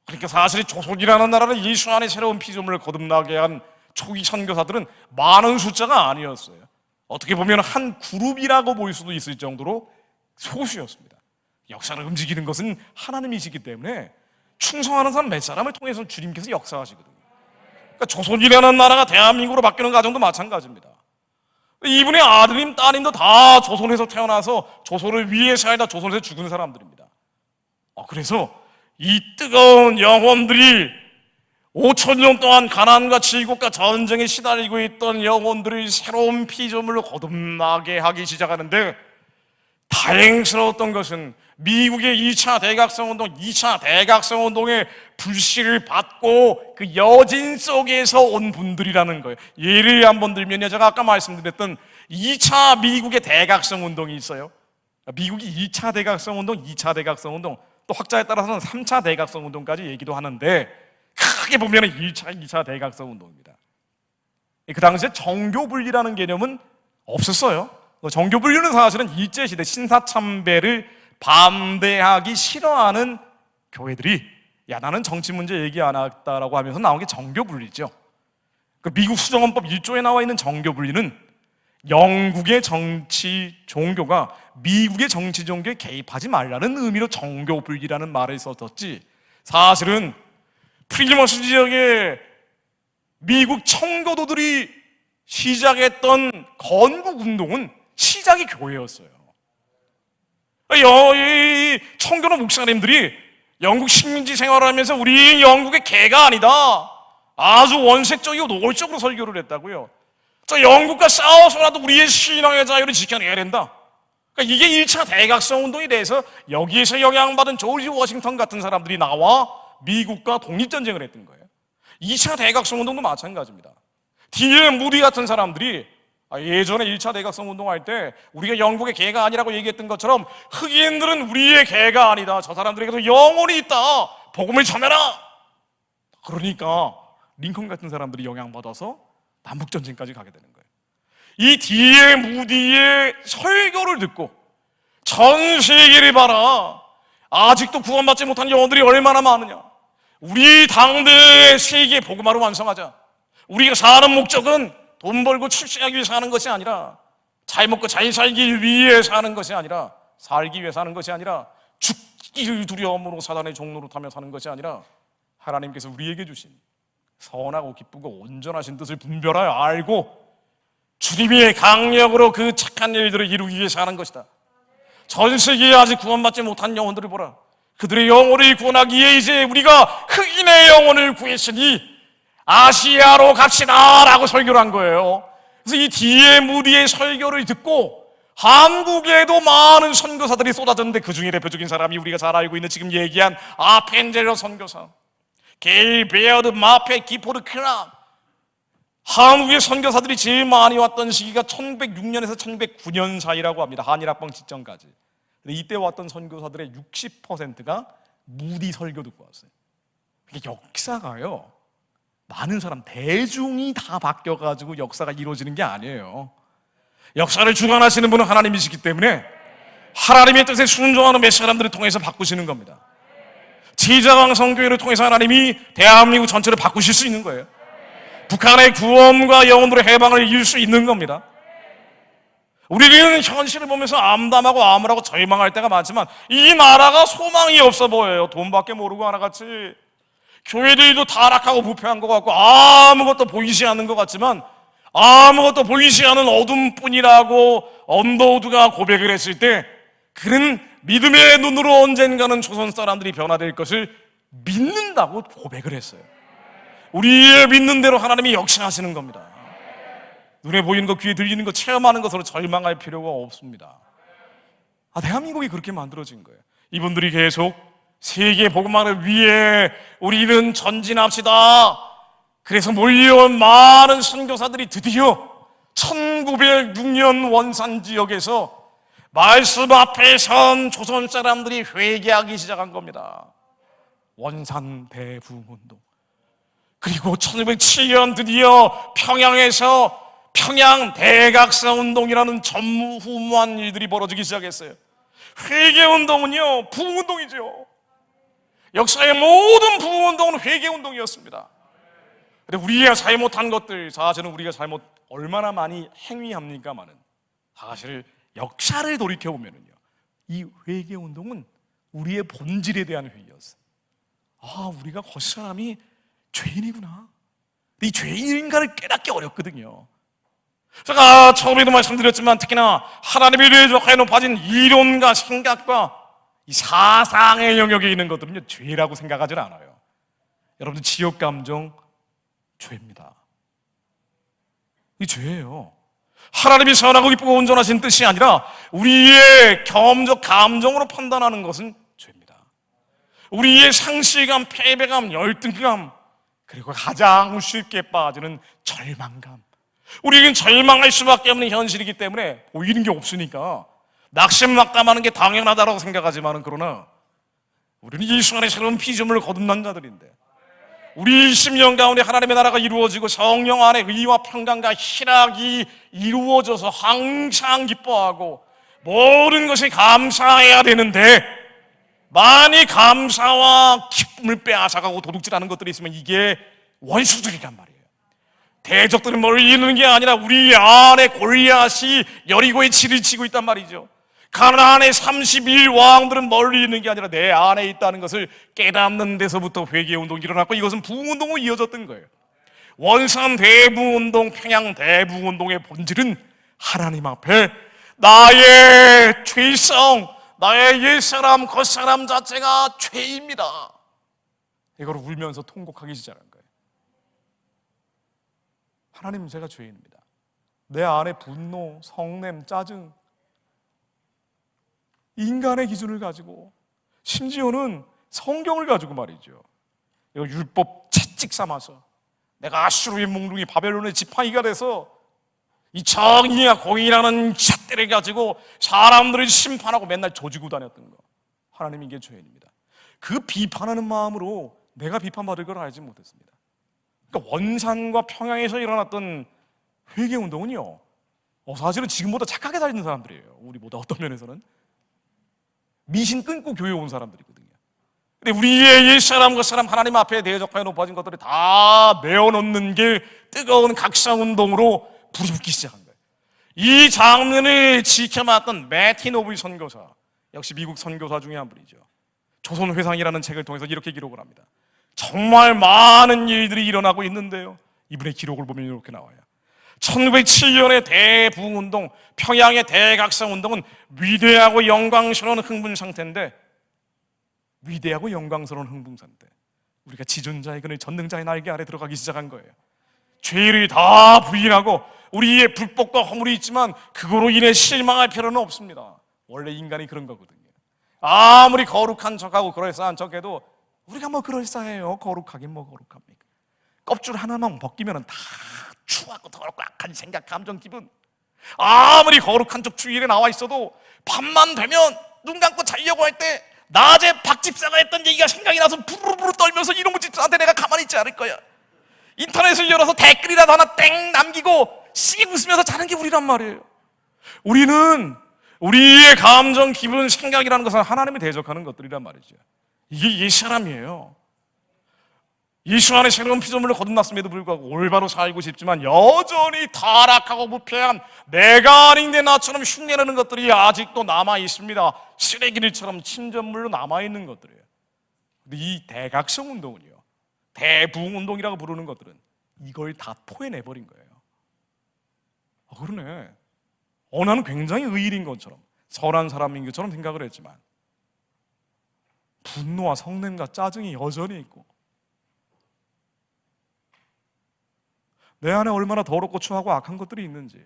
그러니까 사실 조선이라는 나라는 예수 안에 새로운 피조물을 거듭나게 한 초기 선교사들은 많은 숫자가 아니었어요. 어떻게 보면 한 그룹이라고 볼 수도 있을 정도로 소수였습니다. 역사를 움직이는 것은 하나님이시기 때문에 충성하는 사람 몇 사람을 통해서 주님께서 역사하시거든요. 그러니까 조선이라는 나라가 대한민국으로 바뀌는 과정도 마찬가지입니다. 이분의 아드님, 따님도 다 조선에서 태어나서 조선을 위해 살다 조선에서 죽은 사람들입니다. 그래서 이 뜨거운 영혼들이 5,000년 동안 가난과 질곡과 전쟁에 시달리고 있던 영혼들을 새로운 피조물로 거듭나게 하기 시작하는데 다행스러웠던 것은 미국의 2차 대각성운동, 2차 대각성운동의 불씨를 받고 그 여진 속에서 온 분들이라는 거예요. 예를 한번 들면요, 제가 아까 말씀드렸던 2차 미국의 대각성운동이 있어요. 미국이 2차 대각성운동, 2차 대각성운동, 또 학자에 따라서는 3차 대각성운동까지 얘기도 하는데 크게 보면 1차, 2차 대각성운동입니다. 그 당시에 정교분리라는 개념은 없었어요. 정교분리는 사실은 일제시대 신사참배를 반대하기 싫어하는 교회들이 야 나는 정치 문제 얘기 안 했다라고 하면서 나온 게 정교분리죠. 그 미국 수정헌법 1조에 나와 있는 정교분리는 영국의 정치 종교가 미국의 정치 종교에 개입하지 말라는 의미로 정교분리라는 말을 썼었지 사실은 프리머스 지역의 미국 청교도들이 시작했던 건국운동은 시작이 교회였어요. 이 청교도 목사님들이 영국 식민지 생활을 하면서 우리 영국의 개가 아니다, 아주 원색적이고 노골적으로 설교를 했다고요. 저 영국과 싸워서라도 우리의 신앙의 자유를 지켜내야 된다. 그러니까 이게 1차 대각성운동에 대해서 여기에서 영향받은 조지 워싱턴 같은 사람들이 나와 미국과 독립전쟁을 했던 거예요. 2차 대각성운동도 마찬가지입니다. D.L. 무디 같은 사람들이 예전에 1차 대각성운동 할 때 우리가 영국의 개가 아니라고 얘기했던 것처럼 흑인들은 우리의 개가 아니다, 저 사람들에게도 영혼이 있다, 복음을 전해라. 그러니까 링컨 같은 사람들이 영향받아서 남북전쟁까지 가게 되는 거예요. 이 D.L. 무디의 설교를 듣고 전 세계를 봐라, 아직도 구원받지 못한 영혼들이 얼마나 많으냐, 우리 당대의 세계 복음화를 완성하자. 우리가 사는 목적은 돈 벌고 출세하기 위해 사는 것이 아니라, 잘 먹고 잘 살기 위해 사는 것이 아니라, 살기 위해 사는 것이 아니라, 죽기를 두려움으로 사단의 종로로 타며 사는 것이 아니라, 하나님께서 우리에게 주신 선하고 기쁘고 온전하신 뜻을 분별하여 알고 주님의 강력으로 그 착한 일들을 이루기 위해 사는 것이다. 전 세계에 아직 구원받지 못한 영혼들을 보라. 그들의 영혼을 구원하기 위해 이제 우리가 흑인의 영혼을 구했으니 아시아로 갑시다 라고 설교를 한 거예요. 그래서 이 D.L. 무디의 설교를 듣고 한국에도 많은 선교사들이 쏟아졌는데, 그 중에 대표적인 사람이 우리가 잘 알고 있는 지금 얘기한 아펜젤러 선교사, 게일 베어드, 마페, 기포르, 크람. 한국의 선교사들이 제일 많이 왔던 시기가 1906년에서 1909년 사이라고 합니다. 한일합방 직전까지. 근데 이때 왔던 선교사들의 60%가 무디 설교 듣고 왔어요. 이게 역사가요, 많은 사람, 대중이 다 바뀌어가지고 역사가 이루어지는 게 아니에요. 역사를 주관하시는 분은 하나님이시기 때문에 하나님의 뜻에 순종하는 몇 사람들을 통해서 바꾸시는 겁니다. 제자강 성교회를 통해서 하나님이 대한민국 전체를 바꾸실 수 있는 거예요. 북한의 구원과 영혼으로 해방을 이룰 수 있는 겁니다. 우리는 현실을 보면서 암담하고 암울하고 절망할 때가 많지만 이 나라가 소망이 없어 보여요. 돈밖에 모르고 하나같이. 교회들도 타락하고 부패한 것 같고 아무것도 보이지 않는 것 같지만, 아무것도 보이지 않은 어둠뿐이라고 언더우드가 고백을 했을 때, 그는 믿음의 눈으로 언젠가는 조선 사람들이 변화될 것을 믿는다고 고백을 했어요. 우리의 믿는 대로 하나님이 역사하시는 겁니다. 눈에 보이는 것, 귀에 들리는 것, 체험하는 것으로 절망할 필요가 없습니다. 대한민국이 그렇게 만들어진 거예요. 이분들이 계속 세계 복음화를 위해 우리는 전진합시다. 그래서 몰려온 많은 선교사들이 드디어 1906년 원산 지역에서 말씀 앞에 선 조선 사람들이 회개하기 시작한 겁니다. 원산 대부흥운동. 그리고 1907년 드디어 평양에서 평양 대각사 운동이라는 전무후무한 일들이 벌어지기 시작했어요. 회개운동은요, 부흥운동이죠. 역사의 모든 부흥운동은 회개운동이었습니다. 근데 우리가 잘못한 것들, 사실은 우리가 잘못 얼마나 많이 행위합니까마는, 사실 역사를 돌이켜보면요, 이 회개운동은 우리의 본질에 대한 회개였어요. 우리가 겉사람이 죄인이구나, 이 죄인인가를 깨닫기 어렵거든요. 제가 처음에도 말씀드렸지만, 특히나 하나님에 대해 높아진 이론과 생각과 이 사상의 영역에 있는 것들은요, 죄라고 생각하지 않아요. 여러분들, 지역감정 죄입니다. 이 죄예요. 하나님이 선하고 기쁘고 온전하신 뜻이 아니라 우리의 경험적 감정으로 판단하는 것은 죄입니다. 우리의 상실감, 패배감, 열등감, 그리고 가장 쉽게 빠지는 절망감. 우리는 절망할 수밖에 없는 현실이기 때문에 보이는 게 없으니까 낙심낙담하는 게 당연하다고 생각하지만, 그러나 우리는 예수 안에 새로운 피조물을 거듭난 자들인데, 우리 심령 가운데 하나님의 나라가 이루어지고 성령 안에 의와 평강과 희락이 이루어져서 항상 기뻐하고 모든 것에 감사해야 되는데, 많이 감사와 기쁨을 빼앗아가고 도둑질하는 것들이 있으면 이게 원수들이란 말이에요. 대적들은 멀리 있는 게 아니라 우리 안에 골리앗이 여리고에 치를 치고 있단 말이죠. 가나안의 31왕들은 멀리 있는 게 아니라 내 안에 있다는 것을 깨닫는 데서부터 회개운동이 일어났고, 이것은 부흥운동으로 이어졌던 거예요. 원산 대부흥운동, 평양 대부흥운동의 본질은 하나님 앞에 나의 죄성, 나의 옛사람, 겉사람 자체가 죄입니다, 이걸 울면서 통곡하기 시작한 거예요. 하나님, 제가 죄인입니다. 내 안에 분노, 성냄, 짜증, 인간의 기준을 가지고, 심지어는 성경을 가지고 말이죠, 이거 율법 채찍 삼아서 내가 아수르의 몽둥이 바벨론의 지팡이가 돼서 이 정의와 공의라는 잣대를 가지고 사람들을 심판하고 맨날 조지고 다녔던 거, 하나님, 이게 죄인입니다. 그 비판하는 마음으로 내가 비판받을 걸 알지 못했습니다. 그러니까 원산과 평양에서 일어났던 회개운동은요, 사실은 지금보다 착하게 살는 사람들이에요. 우리보다 어떤 면에서는 미신 끊고 교회 온 사람들이거든요. 근데 우리의 옛 사람 그 사람 하나님 앞에 대적하여 높아진 것들을 다 내어놓는 게 뜨거운 각성운동으로 불이 붙기 시작한 거예요. 이 장면을 지켜봤던 매티 노블 선교사, 역시 미국 선교사 중에 한 분이죠. 조선회상이라는 책을 통해서 이렇게 기록을 합니다. 정말 많은 일들이 일어나고 있는데요, 이분의 기록을 보면 이렇게 나와요. 1907년의 대부흥운동, 평양의 대각성운동은 위대하고 영광스러운 흥분 상태인데, 위대하고 영광스러운 흥분 상태, 우리가 지존자의 그늘 전능자의 날개 아래 들어가기 시작한 거예요. 죄를 다 부인하고 우리의 불법과 허물이 있지만 그거로 인해 실망할 필요는 없습니다. 원래 인간이 그런 거거든요. 아무리 거룩한 척하고 그럴싸한 척해도 우리가 뭐 그럴싸해요. 거룩하긴 뭐 거룩합니까? 껍질 하나만 벗기면 다 추하고 더럽고 악한 생각, 감정, 기분. 아무리 거룩한 척 주일에 나와 있어도 밤만 되면 눈 감고 자려고 할 때 낮에 박 집사가 했던 얘기가 생각이 나서 부르르 떨면서 이놈의 집사한테 내가 가만히 있지 않을 거야. 인터넷을 열어서 댓글이라도 하나 땡 남기고 씩 웃으면서 자는 게 우리란 말이에요. 우리는 우리의 감정, 기분, 생각이라는 것은 하나님을 대적하는 것들이란 말이죠. 이게 옛 사람이에요. 예수 안에 새로운 피조물을 거듭났음에도 불구하고 올바로 살고 싶지만 여전히 타락하고 부패한 내가 아닌 내 나처럼 흉내내는 것들이 아직도 남아 있습니다. 쓰레기들처럼 침전물로 남아 있는 것들이에요. 근데 이 대각성 운동은요, 대부흥 운동이라고 부르는 것들은 이걸 다 토해내버린 거예요. 그러네. 나는 굉장히 의인인 것처럼, 선한 사람인 것처럼 생각을 했지만 분노와 성냄과 짜증이 여전히 있고, 내 안에 얼마나 더럽고 추하고 악한 것들이 있는지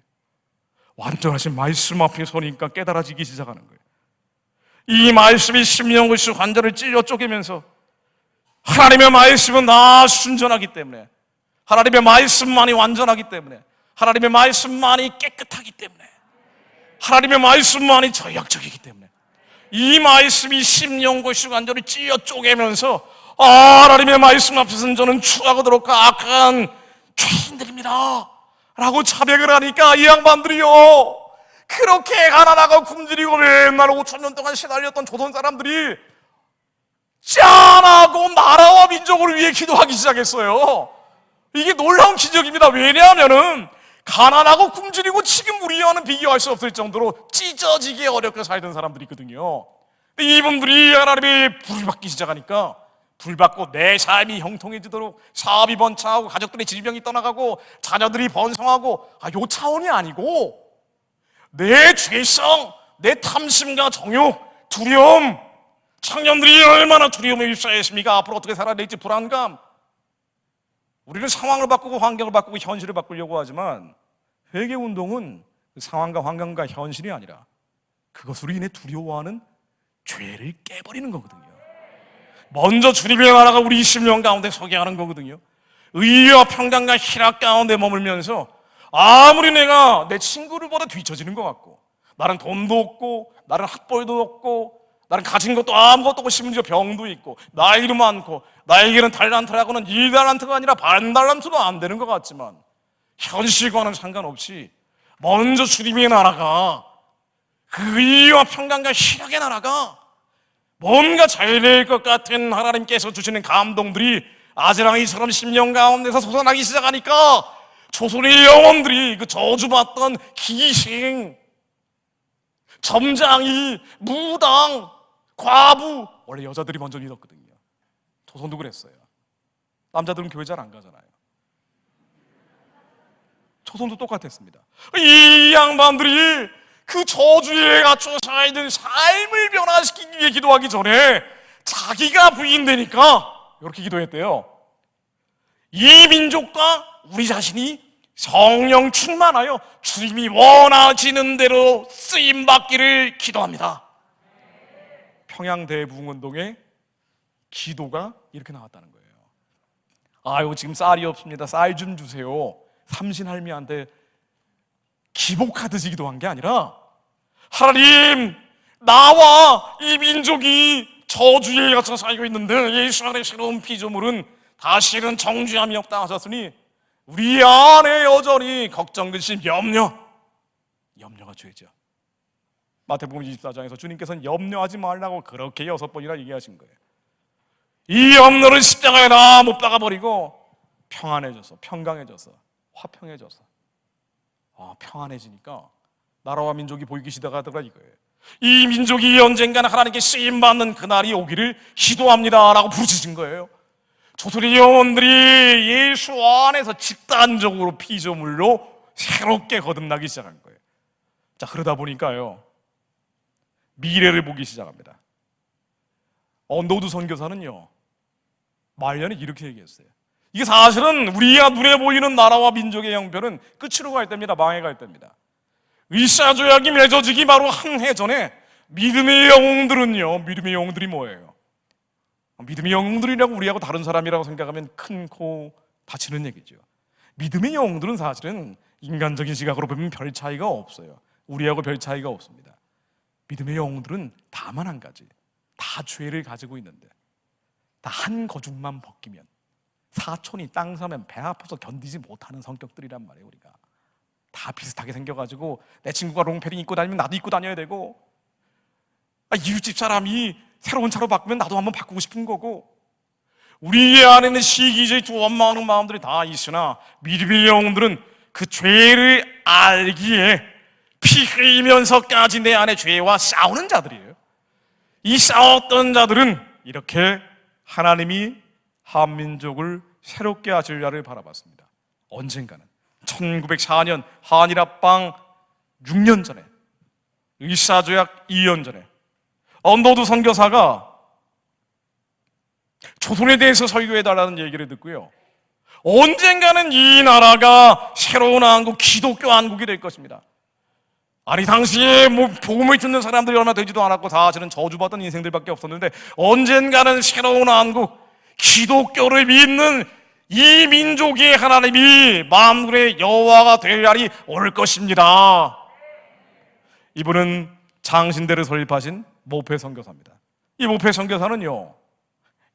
완전하신 말씀 앞에 서니까 깨달아지기 시작하는 거예요. 이 말씀이 심령을수 관절을 찔러 쪼개면서 하나님의 말씀은 나 순전하기 때문에, 하나님의 말씀만이 완전하기 때문에, 하나님의 말씀만이 깨끗하기 때문에, 하나님의 말씀만이 전략적이기 때문에 이 말씀이 심령골수 관절을 찔러 쪼개면서 하나님의 말씀 앞에서는 저는 추하고 더럽고 악한 죄인들입니다 라고 자백을 하니까 이 양반들이요, 그렇게 가난하고 굶주리고 맨날 5,000년 동안 시달렸던 조선 사람들이 짠하고 나라와 민족을 위해 기도하기 시작했어요. 이게 놀라운 기적입니다. 왜냐하면은 가난하고 굶주리고 지금 우리와는 비교할 수 없을 정도로 찢어지게 어렵게 살던 사람들이 있거든요. 근데 이분들이 하나님의 불을 받기 시작하니까, 불 받고 내 삶이 형통해지도록 사업이 번창하고 가족들의 질병이 떠나가고 자녀들이 번성하고, 요 차원이 아니고 내 죄성, 내 탐심과 정욕, 두려움, 청년들이 얼마나 두려움에 휩싸였습니까? 앞으로 어떻게 살아야 될지 불안감. 우리는 상황을 바꾸고 환경을 바꾸고 현실을 바꾸려고 하지만 회개운동은 상황과 환경과 현실이 아니라 그것으로 인해 두려워하는 죄를 깨버리는 거거든요. 먼저 주님의 나라가 우리 심령 가운데 서게 하는 거거든요. 의와 평강과 희락 가운데 머물면서 아무리 내가 내 친구들보다 뒤처지는 것 같고, 나는 돈도 없고 나는 학벌도 없고 나는 가진 것도 아무것도 없고 심지어 병도 있고 나이도 많고 나에게는 달란트라고는 1달란트가 아니라 반달란트도 안 되는 것 같지만 현실과는 상관없이 먼저 주님의 나라가, 그 의와 평강과 희락의 나라가 뭔가 잘 될 것 같은 하나님께서 주시는 감동들이 아즈랑이처럼 심령 가운데서 솟아나기 시작하니까 조선의 영혼들이 그 저주받던 기생, 점장이, 무당, 과부, 원래 여자들이 먼저 믿었거든요. 조선도 그랬어요. 남자들은 교회 잘 안 가잖아요. 조선도 똑같았습니다. 이 양반들이 그 저주에 갇혀 살던 삶을 변화시키기 위해 기도하기 전에 자기가 부인되니까 이렇게 기도했대요. 이 민족과 우리 자신이 성령 충만하여 주님이 원하시는 대로 쓰임받기를 기도합니다. 평양 대부흥운동의 기도가 이렇게 나왔다는 거예요. 아유, 지금 쌀이 없습니다. 쌀 좀 주세요. 삼신할미한테 기복하듯이 기도한 게 아니라, 하나님, 나와 이 민족이 저주에 갇혀 살고 있는데 예수 안에 새로운 피조물은 다시는 정죄함이 없다 하셨으니 우리 안에 여전히 걱정, 근심, 염려, 염려가 죄죠. 마태복음 24장에서 주님께서는 염려하지 말라고 그렇게 6번이나 얘기하신 거예요. 이 염려를 십자가에 다 못 박아버리고 평안해져서, 평강해져서, 화평해져서, 평안해지니까 나라와 민족이 보이기 시작하더라 이거예요. 이 민족이 언젠가는 하나님께 쓰임받는 그날이 오기를 기도합니다라고 부르짖은 거예요. 조선의 영혼들이 예수 안에서 집단적으로 피조물로 새롭게 거듭나기 시작한 거예요. 자, 그러다 보니까요, 미래를 보기 시작합니다. 언더우드 선교사는요, 말년에 이렇게 얘기했어요. 이게 사실은 우리가 눈에 보이는 나라와 민족의 형편은 끝으로 갈 때입니다. 망해 갈 때입니다. 의사조약이 맺어지기 바로 한 해 전에 믿음의 영웅들은요, 믿음의 영웅들이 뭐예요? 믿음의 영웅들이라고 우리하고 다른 사람이라고 생각하면 큰 코 다치는 얘기죠. 믿음의 영웅들은 사실은 인간적인 시각으로 보면 별 차이가 없어요. 우리하고 별 차이가 없습니다. 믿음의 영웅들은 다만 한 가지, 다 죄를 가지고 있는데 다 한 거죽만 벗기면, 사촌이 땅 사면 배 아파서 견디지 못하는 성격들이란 말이에요. 우리가 다 비슷하게 생겨가지고 내 친구가 롱패딩 입고 다니면 나도 입고 다녀야 되고, 이웃집 사람이 새로운 차로 바꾸면 나도 한번 바꾸고 싶은 거고, 우리 안에는 시기적인 원망하는 마음들이 다 있으나 믿음의 영웅들은 그 죄를 알기에 피 흘리면서까지 내 안에 죄와 싸우는 자들이에요. 이 싸웠던 자들은 이렇게 하나님이 한민족을 새롭게 하실 날을 바라봤습니다. 언젠가는 1904년 한일합방 6년 전에, 의사조약 2년 전에 언더우드 선교사가 조선에 대해서 설교해달라는 얘기를 듣고요, 언젠가는 이 나라가 새로운 한국, 기독교 한국이 될 것입니다. 아니, 당시에 복음을 듣는 사람들이 얼마 되지도 않았고 사실은 저주받던 인생들밖에 없었는데, 언젠가는 새로운 한국, 기독교를 믿는 이 민족의 하나님이 만군의 여호와가 될 날이 올 것입니다. 이분은 장신대를 설립하신 모페 선교사입니다. 이 모페 선교사는요,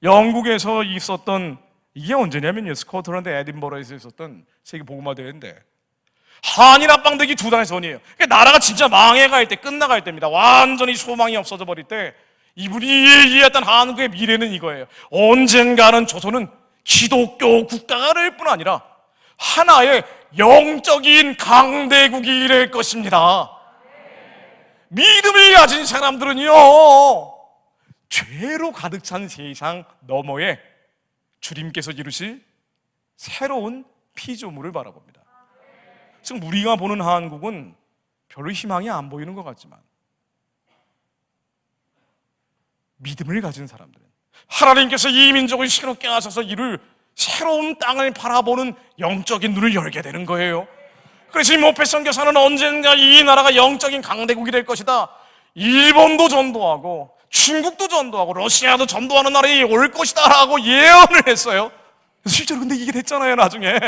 영국에서 있었던, 이게 언제냐면요, 스코틀랜드 에딘버러에서 있었던 세계 복음화 대회인데, 한일합방 되기 2달 전이에요. 그러니까 나라가 진짜 망해갈 때, 끝나갈 때입니다. 완전히 소망이 없어져 버릴 때 이분이 얘기했던 한국의 미래는 이거예요. 언젠가는 조선은 기독교 국가가 될 뿐 아니라 하나의 영적인 강대국이 될 것입니다. 믿음을 가진 사람들은요, 죄로 가득 찬 세상 너머에 주님께서 이루실 새로운 피조물을 바라봅니다. 지금 우리가 보는 한국은 별로 희망이 안 보이는 것 같지만, 믿음을 가진 사람들은 하나님께서 이 민족을 새롭게 하셔서 이룰 새로운 땅을 바라보는 영적인 눈을 열게 되는 거예요. 그래서 이 모페 선교사는 언젠가 이 나라가 영적인 강대국이 될 것이다, 일본도 전도하고 중국도 전도하고 러시아도 전도하는 날이 올 것이다 라고 예언을 했어요. 실제로 근데 이게 됐잖아요. 나중에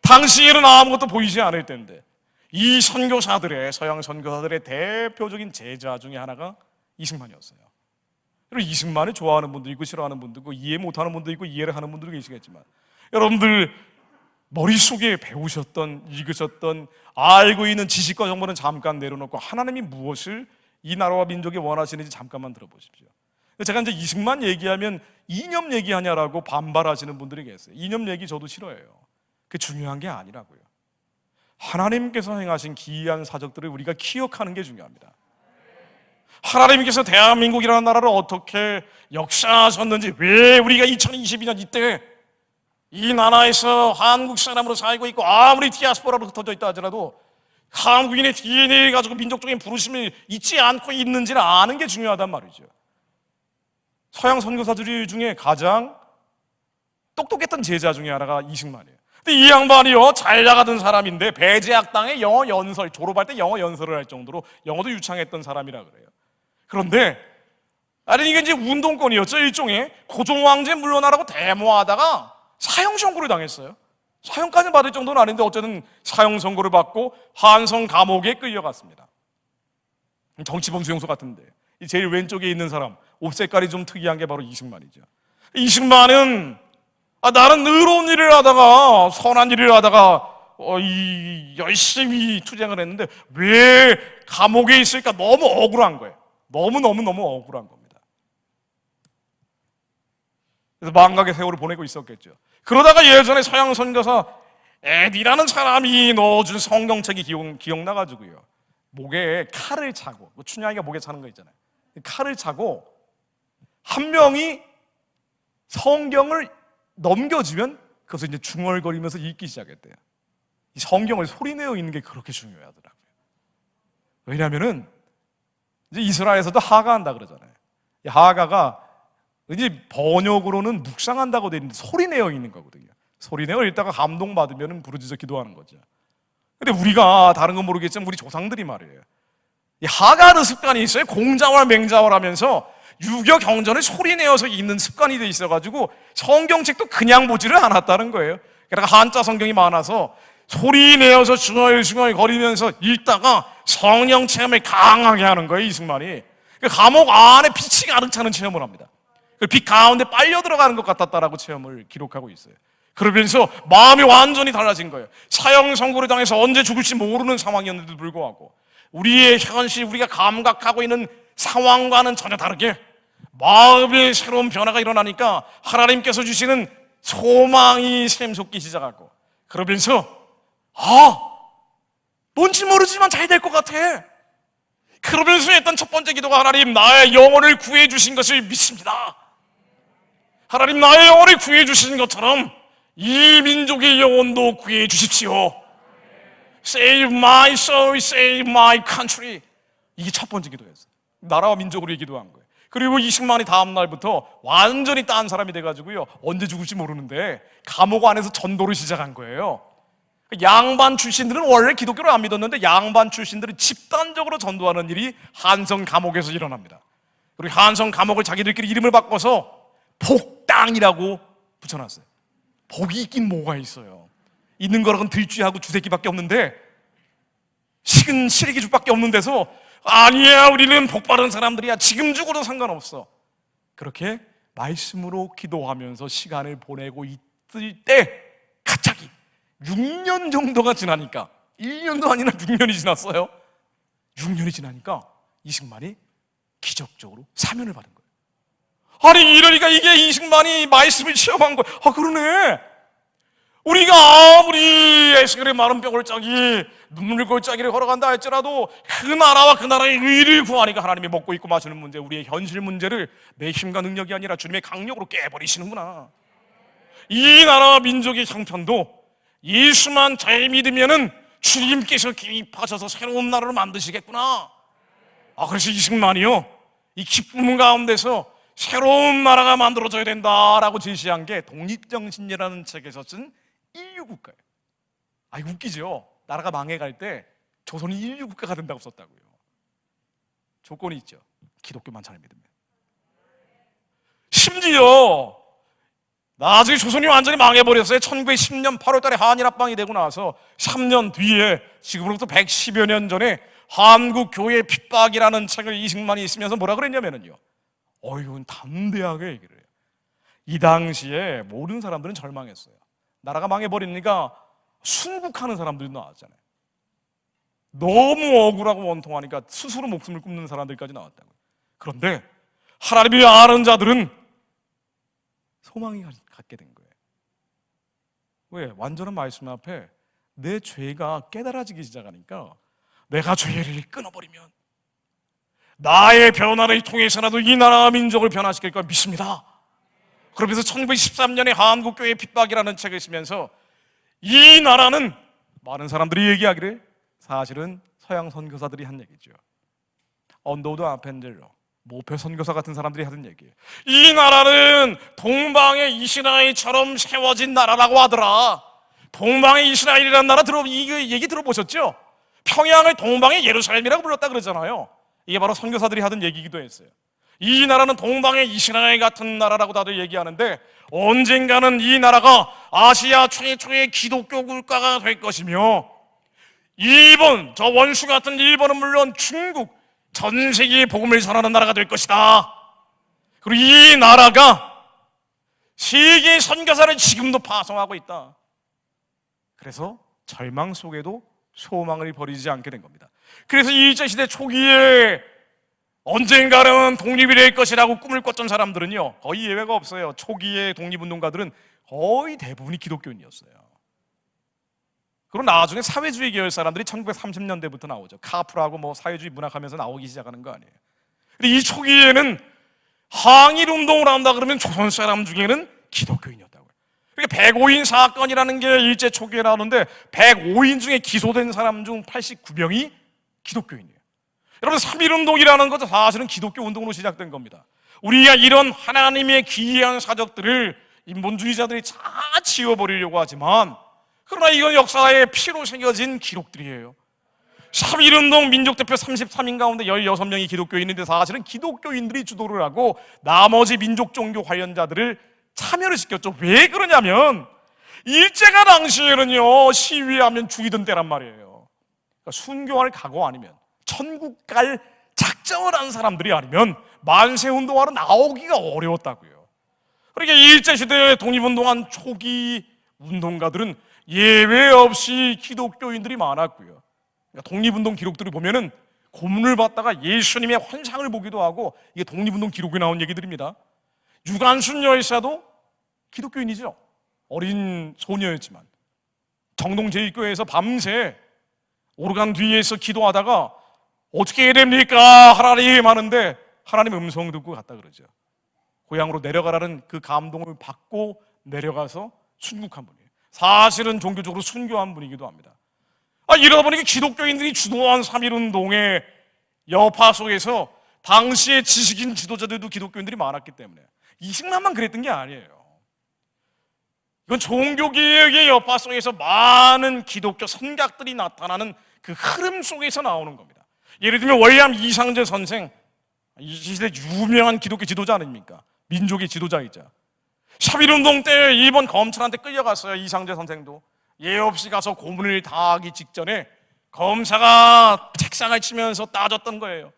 당시에는 아무것도 보이지 않을 때인데, 이 선교사들의, 서양 선교사들의 대표적인 제자 중에 하나가 이승만이었어요. 여러분, 이승만을 좋아하는 분도 있고 싫어하는 분도 있고 이해 못하는 분도 있고 이해를 하는 분들도 계시겠지만, 여러분들 머릿속에 배우셨던, 읽으셨던, 알고 있는 지식과 정보는 잠깐 내려놓고 하나님이 무엇을 이 나라와 민족이 원하시는지 잠깐만 들어보십시오. 제가 이제 이승만 얘기하면 이념 얘기하냐라고 반발하시는 분들이 계세요. 이념 얘기 저도 싫어해요. 그게 중요한 게 아니라고요. 하나님께서 행하신 기이한 사적들을 우리가 기억하는 게 중요합니다. 하나님께서 대한민국이라는 나라를 어떻게 역사하셨는지, 왜 우리가 2022년 이때 이 나라에서 한국 사람으로 살고 있고, 아무리 디아스포라로 흩어져 있다 하더라도 한국인의 DNA를 가지고 민족적인 부르심을 잊지 않고 있는지를 아는 게 중요하단 말이죠. 서양 선교사들 중에 가장 똑똑했던 제자 중에 하나가 이승만이에요. 근데 이 양반이요, 잘 나가던 사람인데 배제학당에 영어 연설, 졸업할 때 영어 연설을 할 정도로 영어도 유창했던 사람이라 그래요. 그런데 이게 이제 운동권이었죠. 일종의 고종황제 물러나라고 데모하다가 사형 선고를 당했어요. 사형까지 받을 정도는 아닌데 어쨌든 사형 선고를 받고 한성 감옥에 끌려갔습니다. 정치범 수용소 같은데 제일 왼쪽에 있는 사람, 옷 색깔이 좀 특이한 게 바로 이승만이죠. 이승만은 나는 의로운 일을 하다가, 선한 일을 하다가 열심히 투쟁을 했는데 왜 감옥에 있을까 너무 억울한 거예요. 너무 억울한 겁니다. 그래서 망각의 세월을 보내고 있었겠죠. 그러다가 예전에 서양 선교사 에디라는 사람이 넣어준 성경책이 기억나가지고요, 목에 칼을 차고, 춘향이가 목에 차는 거 있잖아요, 칼을 차고 한 명이 성경을 넘겨주면 그것을 이제 중얼거리면서 읽기 시작했대요. 이 성경을 소리내어 읽는 게 그렇게 중요하더라고요. 왜냐하면은 이제 이스라엘에서도 하가한다 그러잖아요. 이 하가가 이제 번역으로는 묵상한다고 되어 있는데 소리내어 읽는 거거든요. 소리내어 읽다가 감동받으면 부르짖어 기도하는 거죠. 근데 우리가 다른 건 모르겠지만 우리 조상들이 말이에요, 이 하가하는 습관이 있어요. 공자와 맹자와 하면서 유교 경전을 소리내어서 읽는 습관이 돼 있어가지고 성경책도 그냥 보지를 않았다는 거예요. 그러니까 한자 성경이 많아서 소리내어서 중얼중얼 거리면서 읽다가 성령 체험을 강하게 하는 거예요, 이승만이. 감옥 안에 빛이 가득 차는 체험을 합니다. 빛 가운데 빨려 들어가는 것 같았다라고 체험을 기록하고 있어요. 그러면서 마음이 완전히 달라진 거예요. 사형 선고를 당해서 언제 죽을지 모르는 상황이었는데도 불구하고 우리의 현실, 우리가 감각하고 있는 상황과는 전혀 다르게 마음의 새로운 변화가 일어나니까 하나님께서 주시는 소망이 샘솟기 시작하고, 그러면서 뭔지 모르지만 잘 될 것 같아. 그러면서 했던 첫 번째 기도가, 하나님 나의 영혼을 구해 주신 것을 믿습니다. 하나님 나의 영혼을 구해 주신 것처럼 이 민족의 영혼도 구해 주십시오. Save my soul, save my country. 이게 첫 번째 기도였어요. 나라와 민족으로 기도한 거예요. 그리고 이승만이 다음 날부터 완전히 딴 사람이 돼가지고요, 언제 죽을지 모르는데 감옥 안에서 전도를 시작한 거예요. 양반 출신들은 원래 기독교를 안 믿었는데 양반 출신들은 집단적으로 전도하는 일이 한성 감옥에서 일어납니다. 그리고 한성 감옥을 자기들끼리 이름을 바꿔서 복당이라고 붙여놨어요. 복이 있긴 뭐가 있어요. 있는 거랑은 들쥐하고 주새끼밖에 없는데, 식은 시래기죽밖에 없는 데서 아니야 우리는 복 받은 사람들이야, 지금 죽어도 상관없어, 그렇게 말씀으로 기도하면서 시간을 보내고 있을 때 갑자기 6년 정도가 지나니까, 1년도 아니라 6년이 지났어요. 6년이 지나니까 이승만이 기적적으로 사면을 받은 거예요. 아니 이러니까 이게 이승만이 말씀을 체험한 거예요. 그러네, 우리가 아무리 에스겔의 마른 뼈골짜기, 눈물 골짜기를 걸어간다 할지라도 그 나라와 그 나라의 의를 구하니까 하나님이 먹고 입고 마시는 문제, 우리의 현실 문제를 내 힘과 능력이 아니라 주님의 강력으로 깨버리시는구나. 이 나라와 민족의 형편도 예수만 잘 믿으면은 주님께서 개입하셔서 새로운 나라를 만드시겠구나. 그래서 이승만이요, 이 기쁨 가운데서 새로운 나라가 만들어져야 된다라고 제시한 게 독립정신이라는 책에서 쓴 인류국가예요. 웃기죠? 나라가 망해갈 때 조선이 인류국가가 된다고 썼다고요. 조건이 있죠. 기독교만 잘 믿으면. 심지어 나중에 조선이 완전히 망해버렸어요. 1910년 8월 달에 한일합방이 되고 나서 3년 뒤에, 지금으로부터 110여 년 전에 한국교회 핍박이라는 책을 이승만이 쓰면서 뭐라 그랬냐면요, 이건 담대하게 얘기를 해요. 이 당시에 모든 사람들은 절망했어요. 나라가 망해버리니까 순국하는 사람들도 나왔잖아요. 너무 억울하고 원통하니까 스스로 목숨을 끊는 사람들까지 나왔다고요. 그런데 하나님이 아는 자들은 소망이 갖게 된 거예요. 왜? 완전한 말씀 앞에 내 죄가 깨달아지기 시작하니까 내가 죄를 끊어버리면 나의 변화를 통해서라도 이 나라와 민족을 변화시킬 걸 믿습니다. 그러면서 1913년에 한국교회 핍박이라는 책을 쓰면서 이 나라는, 많은 사람들이 얘기하기를 사실은 서양 선교사들이 한 얘기죠. 언더우드 아펜젤러, 모페 선교사 같은 사람들이 하던 얘기예요. 이 나라는 동방의 이스라엘처럼 세워진 나라라고 하더라. 동방의 이스라엘이라는 나라 이 얘기 들어보셨죠? 평양을 동방의 예루살렘이라고 불렀다 그러잖아요. 이게 바로 선교사들이 하던 얘기이기도 했어요. 이 나라는 동방의 이스라엘 같은 나라라고 다들 얘기하는데, 언젠가는 이 나라가 아시아 최초의 기독교 국가가 될 것이며, 일본, 저 원수 같은 일본은 물론 중국, 전 세계에 복음을 전하는 나라가 될 것이다. 그리고 이 나라가 세계 선교사를 지금도 파송하고 있다. 그래서 절망 속에도 소망을 버리지 않게 된 겁니다. 그래서 일제시대 초기에 언젠가는 독립이 될 것이라고 꿈을 꿨던 사람들은요, 거의 예외가 없어요. 초기의 독립운동가들은 거의 대부분이 기독교인이었어요. 그리고 나중에 사회주의 계열 사람들이 1930년대부터 나오죠. 카프라고 뭐 사회주의 문학하면서 나오기 시작하는 거 아니에요. 근데 이 초기에는 항일운동을 한다 그러면 조선 사람 중에는 기독교인이었다고요. 그러니까 105인 사건이라는 게 일제 초기에 나오는데 105인 중에 기소된 사람 중 89명이 기독교인이에요. 여러분, 3.1운동이라는 것도 사실은 기독교 운동으로 시작된 겁니다. 우리가 이런 하나님의 기이한 사적들을 인본주의자들이 다 지워버리려고 하지만, 그러나 이건 역사의 피로 새겨진 기록들이에요. 3.1운동 민족대표 33인 가운데 16명이 기독교인인데 사실은 기독교인들이 주도를 하고 나머지 민족 종교 관련자들을 참여를 시켰죠. 왜 그러냐면 일제가 당시에는요, 시위하면 죽이던 때란 말이에요. 그러니까 순교할 각오 아니면, 천국 갈 작정을 한 사람들이 아니면 만세운동하러 나오기가 어려웠다고요. 그러니까 일제시대에 독립운동한 초기 운동가들은 예외 없이 기독교인들이 많았고요. 그러니까 독립운동 기록들을 보면은 고문을 받다가 예수님의 환상을 보기도 하고, 이게 독립운동 기록에 나온 얘기들입니다. 유관순 여사도 기독교인이죠. 어린 소녀였지만 정동제일교회에서 밤새 오르간 뒤에서 기도하다가 어떻게 해야 됩니까? 하나님 하는데 하나님 음성 듣고 갔다 그러죠. 고향으로 내려가라는 그 감동을 받고 내려가서 순국한 분이에요. 사실은 종교적으로 순교한 분이기도 합니다. 이러다 보니까 기독교인들이 주도한 3.1운동의 여파 속에서 당시의 지식인 지도자들도 기독교인들이 많았기 때문에 이승만만 그랬던 게 아니에요. 이건 종교개혁의 여파 속에서 많은 기독교 선각들이 나타나는 그 흐름 속에서 나오는 겁니다. 예를 들면 월남 이상재 선생, 이 시대 유명한 기독교 지도자 아닙니까? 민족의 지도자이자 3.1운동 때 일본 검찰한테 끌려갔어요. 이상재 선생도 예 없이 가서 고문을 당하기 직전에 검사가 책상을 치면서 따졌던 거예요.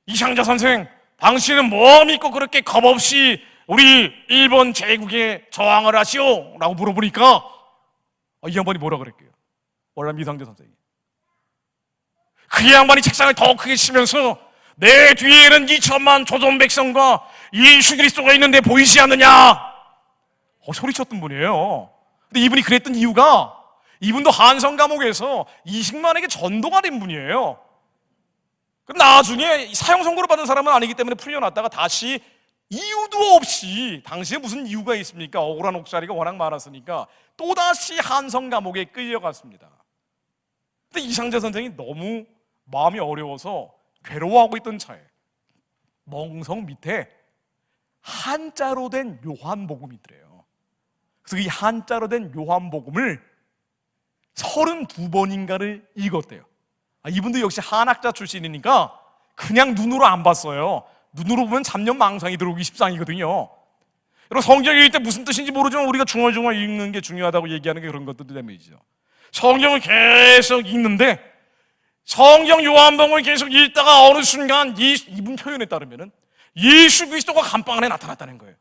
이상재 선생, 당신은 뭐 믿고 그렇게 겁없이 우리 일본 제국에 저항을 하시오? 라고 물어보니까 이 양반이 뭐라 그랬게요? 월남 이상재 선생이 그 양반이 책상을 더 크게 치면서 내 뒤에는 2천만 조선 백성과 예수 그리스도가 있는데 보이지 않느냐? 소리쳤던 분이에요. 근데 이분이 그랬던 이유가, 이분도 한성 감옥에서 이승만에게 전도가 된 분이에요. 그럼 나중에 사형 선고를 받은 사람은 아니기 때문에 풀려났다가 다시 이유도 없이, 당시에 무슨 이유가 있습니까? 억울한 옥살이가 워낙 많았으니까 또다시 한성 감옥에 끌려갔습니다. 근데 이상재 선생이 너무 마음이 어려워서 괴로워하고 있던 차에 멍성 밑에 한자로 된 요한복음이 있더래요. 그래서 이 한자로 된 요한복음을 32번인가를 읽었대요. 이분도 역시 한학자 출신이니까 그냥 눈으로 안 봤어요. 눈으로 보면 잡념망상이 들어오기 십상이거든요. 여러분, 성경 읽을 때 무슨 뜻인지 모르지만 우리가 중얼중얼 읽는 게 중요하다고 얘기하는 게 그런 것들 때문이죠. 성경을 계속 읽는데 성경 요한복음을 계속 읽다가 어느 순간 이분 표현에 따르면 예수 그리스도가 감방 안에 나타났다는 거예요.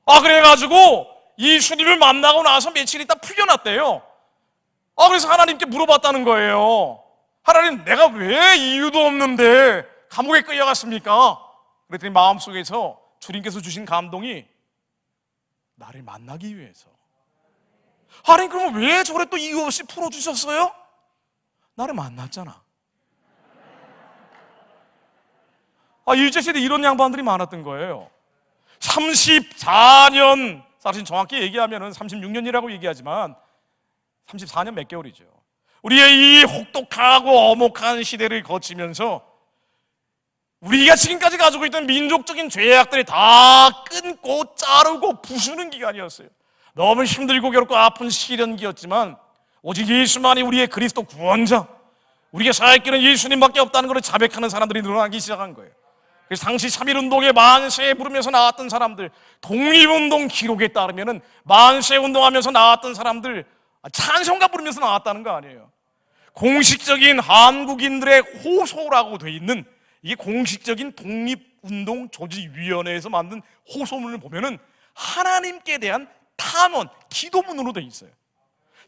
그래가지고 예수님을 만나고 나서 며칠 있다 풀려났대요. 그래서 하나님께 물어봤다는 거예요. 하나님, 내가 왜 이유도 없는데 감옥에 끌려갔습니까? 그랬더니 마음속에서 주님께서 주신 감동이 나를 만나기 위해서. 하나님, 그러면 왜 저래 또 이유 없이 풀어주셨어요? 나를 만났잖아. 일제시대 이런 양반들이 많았던 거예요. 34년, 사실 정확히 얘기하면 36년이라고 얘기하지만 34년 몇 개월이죠. 우리의 이 혹독하고 엄혹한 시대를 거치면서 우리가 지금까지 가지고 있던 민족적인 죄악들이 다 끊고 자르고 부수는 기간이었어요. 너무 힘들고 괴롭고 아픈 시련기였지만 오직 예수만이 우리의 그리스도 구원자, 우리가 살 길은 예수님밖에 없다는 것을 자백하는 사람들이 늘어나기 시작한 거예요. 그래서 당시 3.1운동에 만세 부르면서 나왔던 사람들, 독립운동 기록에 따르면 만세운동하면서 나왔던 사람들 찬송가 부르면서 나왔다는 거 아니에요. 공식적인 한국인들의 호소라고 돼 있는, 이게 공식적인 독립운동 조직위원회에서 만든 호소문을 보면은 하나님께 대한 탄원, 기도문으로 돼 있어요.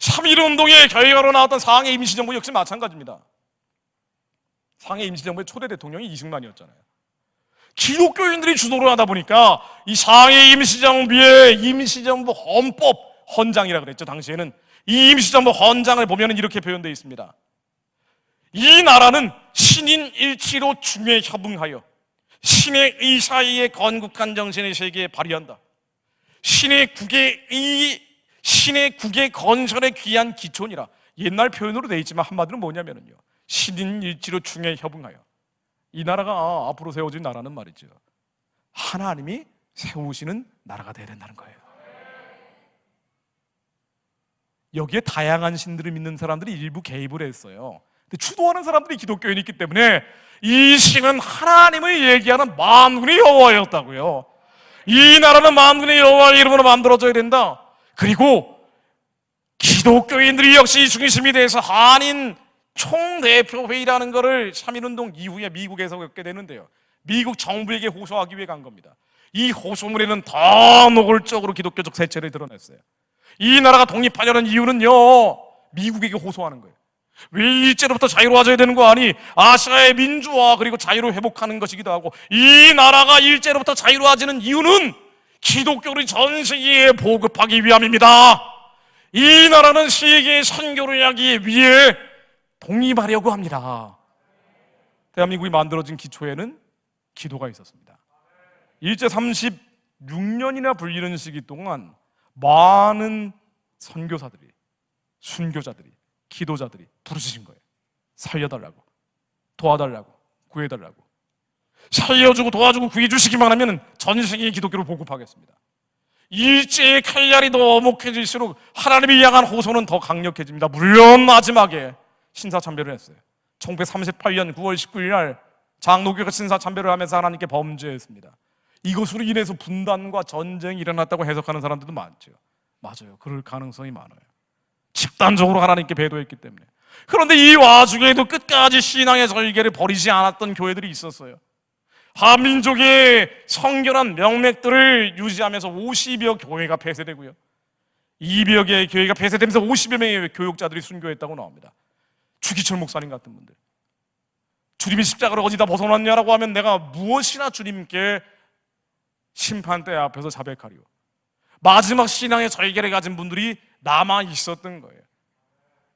3.1운동의 결과로 나왔던 상해 임시정부 역시 마찬가지입니다. 상해 임시정부의 초대 대통령이 이승만이었잖아요. 기독교인들이 주도를 하다 보니까 이 상해 임시정부의 임시정부 헌법 헌장이라 그랬죠. 당시에는 이 임시정부 헌장을 보면 이렇게 표현되어 있습니다. 이 나라는 신인 일치로 중에 협응하여 신의 의사의 건국한 정신의 세계에 발휘한다. 신의 국의 건설에 귀한 기초니라. 옛날 표현으로 되어 있지만 한마디로 뭐냐면요, 신인 일치로 중에 협응하여, 이 나라가 앞으로 세워진 나라는 말이죠, 하나님이 세우시는 나라가 되어야 된다는 거예요. 여기에 다양한 신들을 믿는 사람들이 일부 개입을 했어요. 근데 주도하는 사람들이 기독교인이 있기 때문에 이 신은 하나님을 얘기하는 만군의 여호와였다고요. 이 나라는 만군의 여호와의 이름으로 만들어져야 된다. 그리고 기독교인들이 역시 중심이 돼서 한인 총대표회의라는 것을 3.1운동 이후에 미국에서 겪게 되는데요, 미국 정부에게 호소하기 위해 간 겁니다. 이 호소문에는 더 노골적으로 기독교적 세체를 드러냈어요. 이 나라가 독립하려는 이유는요, 미국에게 호소하는 거예요. 왜 일제로부터 자유로워져야 되는 거 아니? 아시아의 민주화 그리고 자유를 회복하는 것이기도 하고, 이 나라가 일제로부터 자유로워지는 이유는 기독교를 전 세계에 보급하기 위함입니다. 이 나라는 세계의 선교를 하기 위해 독립하려고 합니다. 대한민국이 만들어진 기초에는 기도가 있었습니다. 일제 36년이나 불리는 시기 동안 많은 선교사들이, 순교자들이, 기도자들이 부르짖은 거예요. 살려달라고, 도와달라고, 구해달라고. 살려주고 도와주고 구해주시기만 하면 전 세계의 기독교를 보급하겠습니다. 일제의 칼날이 더 엄혹해질수록 하나님을 향한 호소는 더 강력해집니다. 물론 마지막에 신사참배를 했어요. 1938년 9월 19일 날 장로교가 신사참배를 하면서 하나님께 범죄했습니다. 이것으로 인해서 분단과 전쟁이 일어났다고 해석하는 사람들도 많죠. 맞아요. 그럴 가능성이 많아요. 집단적으로 하나님께 배도했기 때문에. 그런데 이 와중에도 끝까지 신앙의 절개를 버리지 않았던 교회들이 있었어요. 한민족의 성결한 명맥들을 유지하면서 50여 교회가 폐쇄되고요, 200여 개의 교회가 폐쇄되면서 50여 명의 교육자들이 순교했다고 나옵니다. 주기철 목사님 같은 분들, 주님이 십자가를 어디다 벗어놨냐라고 하면 내가 무엇이나 주님께 심판대 앞에서 자백하리요. 마지막 신앙의 절개를 가진 분들이 남아 있었던 거예요.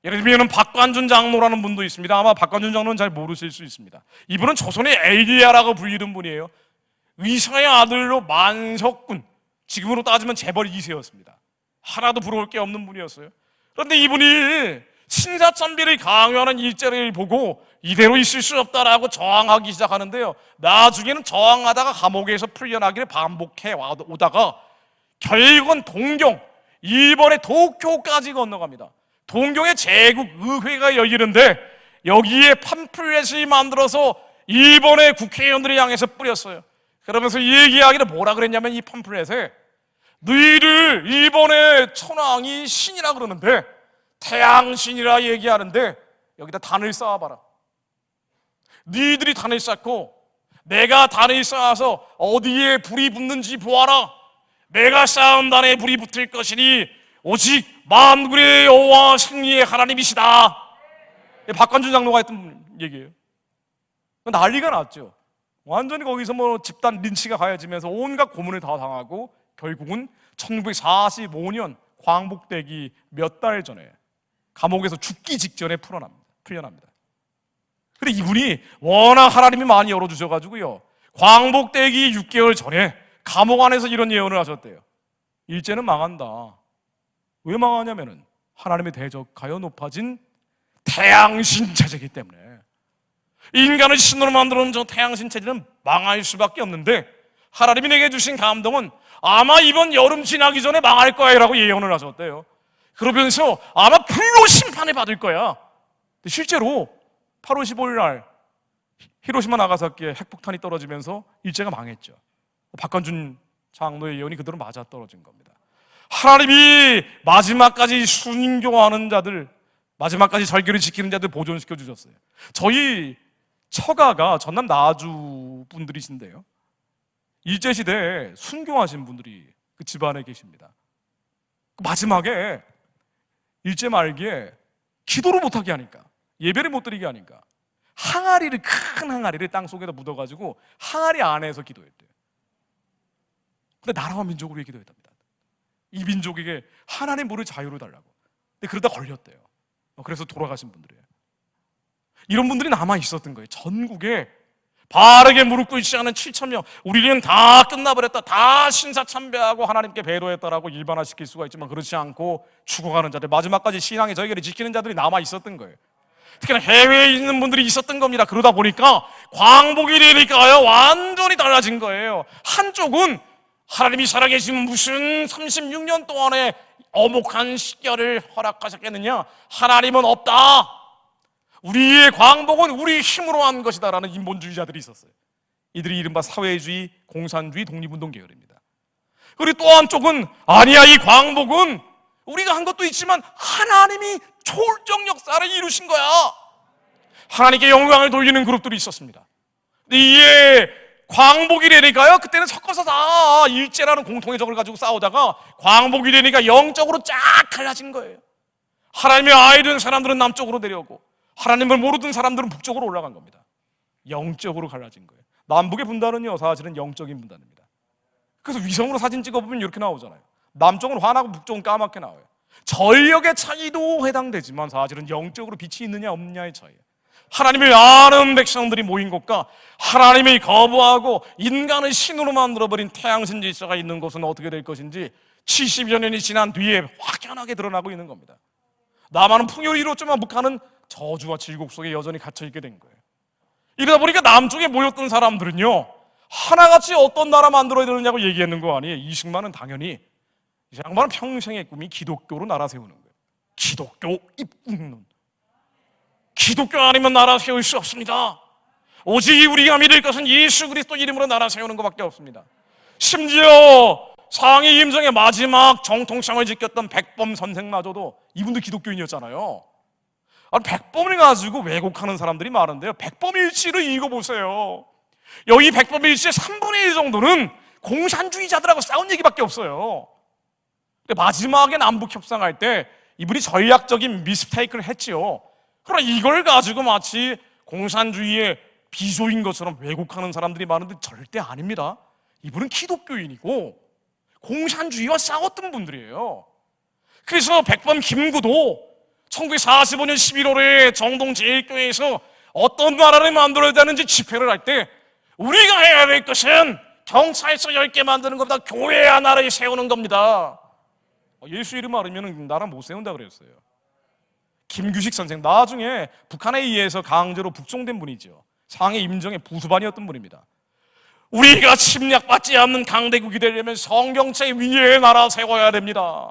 예를 들면 박관준 장로라는 분도 있습니다. 아마 박관준 장로는 잘 모르실 수 있습니다. 이분은 조선의 엘리야라고 불리는 분이에요. 의사의 아들로 만석군, 지금으로 따지면 재벌 2세였습니다. 하나도 부러울 게 없는 분이었어요. 그런데 이분이 신사참배를 강요하는 일제를 보고 이대로 있을 수 없다라고 저항하기 시작하는데요, 나중에는 저항하다가 감옥에서 풀려나기를 반복해 오다가 결국은 동경, 일본의 도쿄까지 건너갑니다. 동경의 제국의회가 열리는데 여기에 팜플렛을 만들어서 일본의 국회의원들을 향해서 뿌렸어요. 그러면서 얘기하기를 뭐라 그랬냐면, 이 팜플렛에 너희를 일본의 천황이 신이라 그러는데 태양신이라 얘기하는데 여기다 단을 쌓아봐라. 너희들이 단을 쌓고 내가 단을 쌓아서 어디에 불이 붙는지 보아라. 내가 쌓은 단에 불이 붙을 것이니 오직 만군의 여호와 승리의 하나님이시다. 박관준 장로가 했던 얘기예요. 난리가 났죠. 완전히 거기서 뭐 집단 린치가 가해지면서 온갖 고문을 다 당하고 결국은 1945년 광복되기 몇 달 전에 감옥에서 죽기 직전에 풀려납니다. 근데 이분이 워낙 하나님이 많이 열어주셔가지고요, 광복되기 6개월 전에 감옥 안에서 이런 예언을 하셨대요. 일제는 망한다. 왜 망하냐면은 하나님의 대적하여 높아진 태양신 체제이기 때문에. 인간을 신으로 만들어 놓은 저 태양신 체제는 망할 수밖에 없는데, 하나님이 내게 주신 감동은 아마 이번 여름 지나기 전에 망할 거야 라고 예언을 하셨대요. 그러면서 아마 불로 심판을 받을 거야. 근데 실제로 8월 15일 날 히로시마 나가사키에 핵폭탄이 떨어지면서 일제가 망했죠. 박관준 장로의 예언이 그대로 맞아떨어진 겁니다. 하나님이 마지막까지 순교하는 자들, 마지막까지 절개를 지키는 자들 보존시켜 주셨어요. 저희 처가가 전남 나주 분들이신데요, 일제시대에 순교하신 분들이 그 집안에 계십니다. 마지막에 일제 말기에 기도를 못하게 하니까, 예배를 못 드리게 하니까 항아리를, 큰 항아리를 땅속에다 묻어가지고 항아리 안에서 기도했대요. 근데 나라와 민족을 위해 기도했답니다. 이 민족에게 하나님 물을 자유로 달라고. 근데 그러다 걸렸대요. 그래서 돌아가신 분들이에요. 이런 분들이 남아 있었던 거예요. 전국에 바르게 무릎 꿇지 않은 7,000명, 우리는 다 끝나버렸다, 다 신사참배하고 하나님께 배도했다라고 일반화시킬 수가 있지만 그렇지 않고 죽어가는 자들, 마지막까지 신앙의 절개를 지키는 자들이 남아 있었던 거예요. 특히나 해외에 있는 분들이 있었던 겁니다. 그러다 보니까 광복이 되니까요, 완전히 달라진 거예요. 한쪽은 하나님이 살아계신 무슨 36년 동안의 어목한 시결을 허락하셨겠느냐, 하나님은 없다, 우리의 광복은 우리 힘으로 한 것이다라는 인본주의자들이 있었어요. 이들이 이른바 사회주의, 공산주의, 독립운동 계열입니다. 그리고 또 한쪽은 아니야, 이 광복은 우리가 한 것도 있지만 하나님이 초월적 역사를 이루신 거야, 하나님께 영광을 돌리는 그룹들이 있었습니다. 근데 이게 광복이 되니까요, 그때는 섞어서 다 일제라는 공통의 적을 가지고 싸우다가 광복이 되니까 영적으로 쫙 갈라진 거예요. 하나님의 아이 된 사람들은 남쪽으로 내려오고 하나님을 모르던 사람들은 북쪽으로 올라간 겁니다. 영적으로 갈라진 거예요. 남북의 분단은요, 사실은 영적인 분단입니다. 그래서 위성으로 사진 찍어보면 이렇게 나오잖아요. 남쪽은 환하고 북쪽은 까맣게 나와요. 전력의 차이도 해당되지만 사실은 영적으로 빛이 있느냐 없느냐의 차이예요. 하나님을 아는 백성들이 모인 곳과 하나님을 거부하고 인간을 신으로 만들어버린 태양신 질서가 있는 곳은 어떻게 될 것인지 70여 년이 지난 뒤에 확연하게 드러나고 있는 겁니다. 남한은 풍요를 이뤘지만 북한은 저주와 질곡 속에 여전히 갇혀있게 된 거예요. 이러다 보니까 남쪽에 모였던 사람들은요, 하나같이 어떤 나라 만들어야 되느냐고 얘기했는 거 아니에요. 이승만은 당연히, 이 양반은 평생의 꿈이 기독교로 나라 세우는 거예요. 기독교 입국론, 기독교 아니면 나라 세울 수 없습니다. 오직 우리가 믿을 것은 예수 그리스도 이름으로 나라 세우는 것밖에 없습니다. 심지어 상해 임정의 마지막 정통성을 지켰던 백범 선생마저도 이분도 기독교인이었잖아요. 백범을 가지고 왜곡하는 사람들이 많은데요, 백범일지를 읽어보세요. 여기 백범일지의 3분의 1 정도는 공산주의자들하고 싸운 얘기밖에 없어요. 근데 마지막에 남북 협상할 때 이분이 전략적인 미스테이크를 했지요. 그러나 이걸 가지고 마치 공산주의의 비조인 것처럼 왜곡하는 사람들이 많은데 절대 아닙니다. 이분은 기독교인이고 공산주의와 싸웠던 분들이에요. 그래서 백범 김구도 1945년 11월에 정동 제1교회에서 어떤 나라를 만들어야 되는지 집회를 할 때 우리가 해야 될 것은 경찰서 10개 만드는 것보다 교회야 나라를 세우는 겁니다. 예수 이름 알으면 나라 못 세운다 그랬어요. 김규식 선생, 나중에 북한에 의해서 강제로 북송된 분이죠. 상해 임정의 부수반이었던 분입니다. 우리가 침략받지 않는 강대국이 되려면 성경책 위에 나라 세워야 됩니다.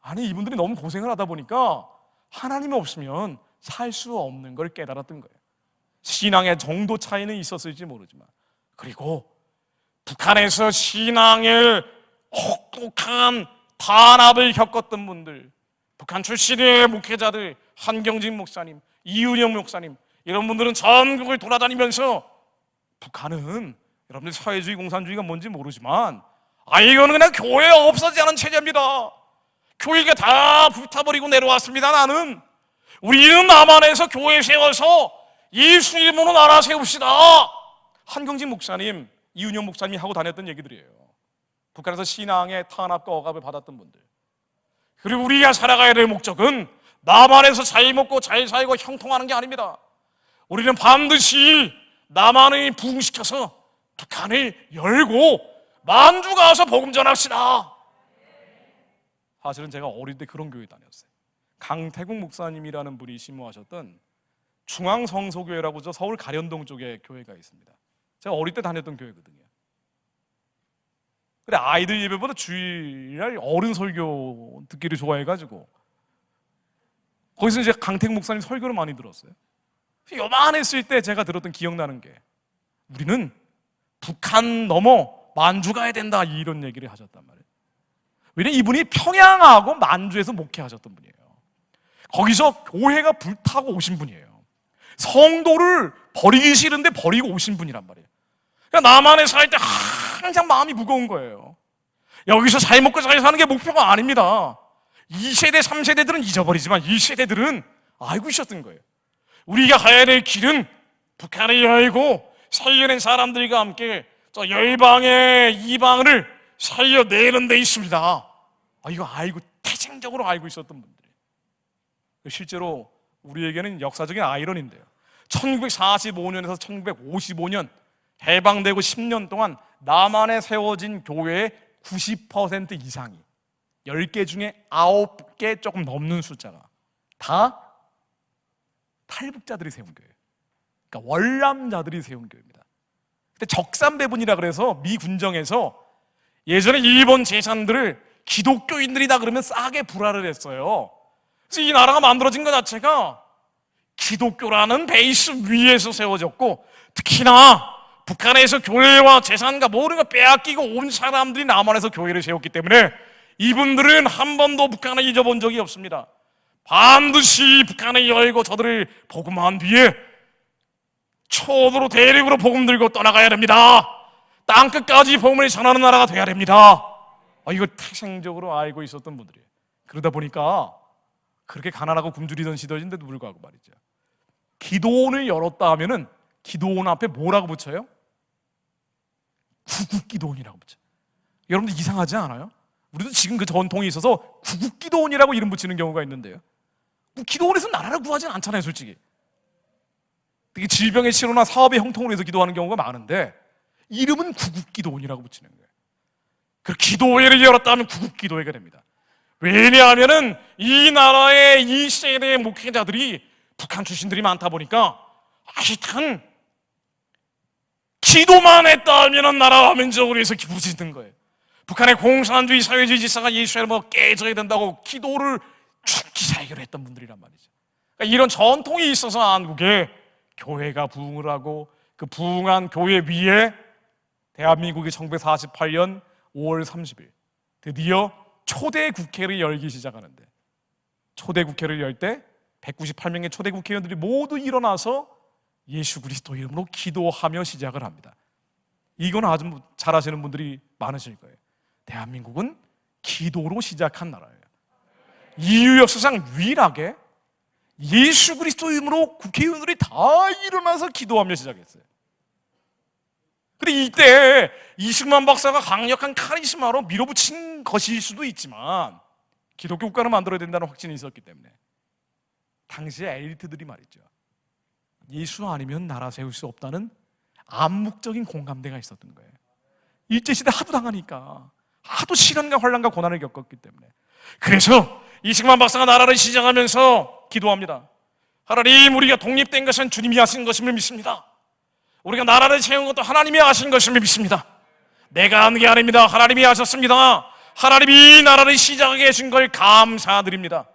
아니, 이분들이 너무 고생을 하다 보니까 하나님이 없으면 살 수 없는 걸 깨달았던 거예요. 신앙의 정도 차이는 있었을지 모르지만, 그리고 북한에서 신앙의 혹독한 탄압을 겪었던 분들, 북한 출신의 목회자들, 한경진 목사님, 이윤영 목사님, 이런 분들은 전국을 돌아다니면서 북한은 여러분들 사회주의 공산주의가 뭔지 모르지만 이거는 그냥 교회 없어지지 않은 체제입니다. 교회가 다 불타버리고 내려왔습니다. 나는 우리는 남한에서 교회 세워서 예수 이름으로 나라 세웁시다. 한경진 목사님, 이윤영 목사님이 하고 다녔던 얘기들이에요. 북한에서 신앙의 탄압과 억압을 받았던 분들. 그리고 우리가 살아가야 될 목적은 남한에서 잘 먹고 잘 살고 형통하는 게 아닙니다. 우리는 반드시 남한을 부흥시켜서 북한을 열고 만주 가서 복음 전합시다. 사실은 제가 어릴 때 그런 교회 다녔어요. 강태국 목사님이라는 분이 심무하셨던 중앙성소교회라고 저 서울 가련동 쪽에 교회가 있습니다. 제가 어릴 때 다녔던 교회거든요. 근데 아이들 예배보다 주일날 어른 설교 듣기를 좋아해가지고 거기서 이제 강태국 목사님 설교를 많이 들었어요. 요만했을 때 제가 들었던 기억나는 게, 우리는 북한 넘어 만주 가야 된다, 이런 얘기를 하셨단 말이에요. 왜냐면 이분이 평양하고 만주에서 목회하셨던 분이에요. 거기서 교회가 불타고 오신 분이에요. 성도를 버리기 싫은데 버리고 오신 분이란 말이에요. 그러니까 남한에 살 때 항상 마음이 무거운 거예요. 여기서 잘 먹고 잘 사는 게 목표가 아닙니다. 2세대, 3세대들은 잊어버리지만 1세대들은 알고 있었던 거예요. 우리가 가야 될 길은 북한을 열고 살려낸 사람들과 함께 저 열방의 이방을 살려내는 데 있습니다. 이거 알고, 태생적으로 알고 있었던 분들이에요. 실제로 우리에게는 역사적인 아이러니인데요, 1945년에서 1955년 해방되고 10년 동안 남한에 세워진 교회의 90% 이상이 10개 중에 9개 조금 넘는 숫자가 다 탈북자들이 세운 교회예요. 그러니까 월남자들이 세운 교회입니다. 그때 적산배분이라 그래서 미 군정에서 예전에 일본 재산들을 기독교인들이다 그러면 싸게 불화를 했어요. 그래서 이 나라가 만들어진 것 자체가 기독교라는 베이스 위에서 세워졌고, 특히나 북한에서 교회와 재산과 모든 걸 빼앗기고 온 사람들이 남한에서 교회를 세웠기 때문에 이분들은 한 번도 북한을 잊어본 적이 없습니다. 반드시 북한을 열고 저들을 복음한 뒤에 초도로 대륙으로 복음 들고 떠나가야 됩니다. 땅끝까지 복음을 전하는 나라가 돼야 됩니다. 이거 태생적으로 알고 있었던 분들이에요. 그러다 보니까 그렇게 가난하고 굶주리던 시절인데도 불구하고 말이죠, 기도원을 열었다 하면은 기도원 앞에 뭐라고 붙여요? 구국기도원이라고 붙여요. 여러분들 이상하지 않아요? 우리도 지금 그 전통이 있어서 구국기도원이라고 이름 붙이는 경우가 있는데요, 기도원에서 나라를 구하진 않잖아요, 솔직히. 되게 질병의 치료나 사업의 형통을 위해서 기도하는 경우가 많은데 이름은 구국기도원이라고 붙이는 거예요. 그 기도회를 열었다 하면 구국기도회가 됩니다. 왜냐하면은 이 나라의 2세대의 목회자들이 북한 출신들이 많다 보니까 하여튼 기도만 했다 하면은 나라와 민족을 위해서 부르짖는 거예요. 북한의 공산주의 사회주의 지사가 예수의 이름으로 깨져야 된다고 기도를 죽기 살기로 했던 분들이란 말이죠. 그러니까 이런 전통이 있어서 한국에 교회가 부흥을 하고, 그 부흥한 교회 위에 대한민국이 1948년 5월 30일 드디어 초대 국회를 열기 시작하는데, 초대 국회를 열 때 198명의 초대 국회의원들이 모두 일어나서 예수 그리스도 이름으로 기도하며 시작을 합니다. 이건 아주 잘 아시는 분들이 많으실 거예요. 대한민국은 기도로 시작한 나라예요. 인류 역사상 유일하게 예수 그리스도 이름으로 국회의원들이 다 일어나서 기도하며 시작했어요. 그런데 이때 이승만 박사가 강력한 카리스마로 밀어붙인 것일 수도 있지만 기독교 국가를 만들어야 된다는 확신이 있었기 때문에 당시의 엘리트들이 말이죠, 예수 아니면 나라 세울 수 없다는 암묵적인 공감대가 있었던 거예요. 일제시대 하도 당하니까, 하도 시련과 환난과 고난을 겪었기 때문에. 그래서 이승만 박사가 나라를 시작하면서 기도합니다. 하나님, 우리가 독립된 것은 주님이 하신 것임을 믿습니다. 우리가 나라를 세운 것도 하나님이 하신 것임을 믿습니다. 내가 하는 게 아닙니다. 하나님이 하셨습니다. 하나님이 나라를 시작하게 해준 걸 감사드립니다.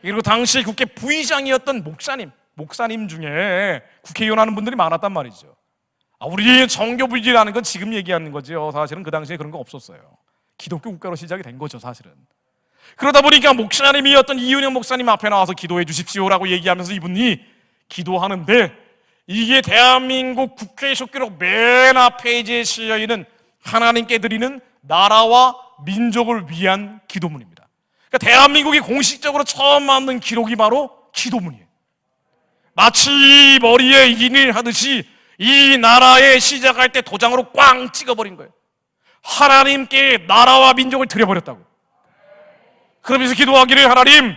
그리고 당시 국회 부의장이었던 목사님 중에 국회의원 하는 분들이 많았단 말이죠. 우리 정교부지라는 건 지금 얘기하는 거죠. 사실은 그 당시에 그런 거 없었어요. 기독교 국가로 시작이 된 거죠, 사실은. 그러다 보니까 목사님이었던 이윤영 목사님 앞에 나와서 기도해 주십시오라고 얘기하면서 이분이 기도하는데, 이게 대한민국 국회 속기록 맨 앞페이지에 실려있는 하나님께 드리는 나라와 민족을 위한 기도문입니다. 그러니까 대한민국이 공식적으로 처음 만든 기록이 바로 기도문이에요. 마치 머리에 인을 하듯이 이 나라에 시작할 때 도장으로 꽝 찍어버린 거예요. 하나님께 나라와 민족을 드려버렸다고. 그러면서 기도하기를, 하나님,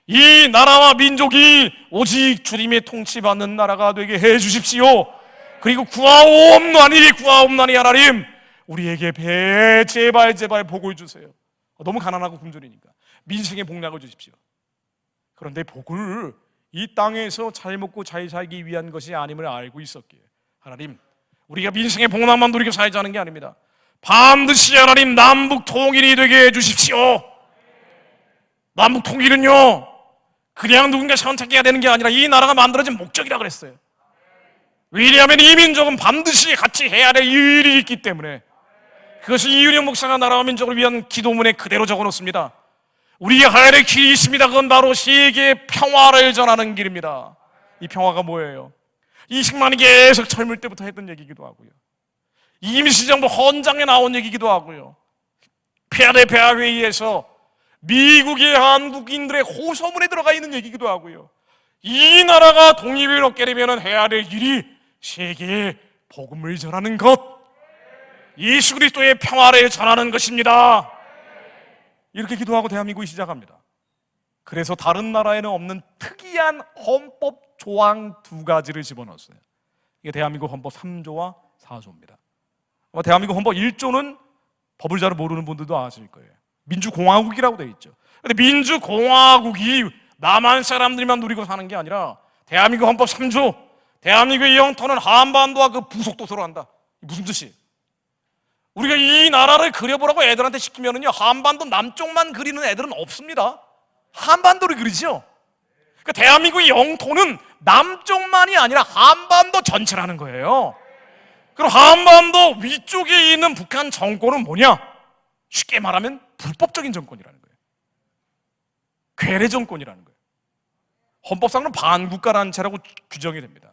이 나라와 민족이 오직 주님의 통치받는 나라가 되게 해주십시오. 그리고 구하옵나니 하나님, 우리에게 제발 복을 주세요. 너무 가난하고 굶주리니까 민생의 복락을 주십시오. 그런데 복을 이 땅에서 잘 먹고 잘 살기 위한 것이 아님을 알고 있었기에, 하나님, 우리가 민생의 복락만 누리고 살자는 게 아닙니다. 반드시 하나님 남북 통일이 되게 해주십시오. 남북 통일은요, 그냥 누군가 선택해야 되는 게 아니라 이 나라가 만들어진 목적이라 그랬어요. 왜냐하면 이 민족은 반드시 같이 해야 될 일이 있기 때문에. 그것을 이윤영 목사가 나라와 민족을 위한 기도문에 그대로 적어놓습니다. 우리가 가야 될 길이 있습니다. 그건 바로 세계의 평화를 전하는 길입니다. 이 평화가 뭐예요? 이승만이 계속 젊을 때부터 했던 얘기기도 하고요, 임시정부 헌장에 나온 얘기기도 하고요, 폐하대 폐하회의에서 미국의 한국인들의 호소문에 들어가 있는 얘기기도 하고요. 이 나라가 독립을 얻게 되면 해야 될 일이 세계에 복음을 전하는 것, 예수 그리스도의 평화를 전하는 것입니다. 이렇게 기도하고 대한민국이 시작합니다. 그래서 다른 나라에는 없는 특이한 헌법 조항 2가지를 집어넣었어요. 이게 대한민국 헌법 3조와 4조입니다. 대한민국 헌법 1조는 법을 잘 모르는 분들도 아실 거예요. 민주공화국이라고 되어 있죠. 근데 민주공화국이 남한 사람들만 누리고 사는 게 아니라 대한민국 헌법 3조, 대한민국의 영토는 한반도와 그 부속도서로 한다. 무슨 뜻이에요? 우리가 이 나라를 그려보라고 애들한테 시키면은요, 한반도 남쪽만 그리는 애들은 없습니다. 한반도를 그리죠. 그러니까 대한민국의 영토는 남쪽만이 아니라 한반도 전체라는 거예요. 그럼 한반도 위쪽에 있는 북한 정권은 뭐냐? 쉽게 말하면 불법적인 정권이라는 거예요. 괴뢰 정권이라는 거예요. 헌법상으로는 반국가라는 채라고 규정이 됩니다.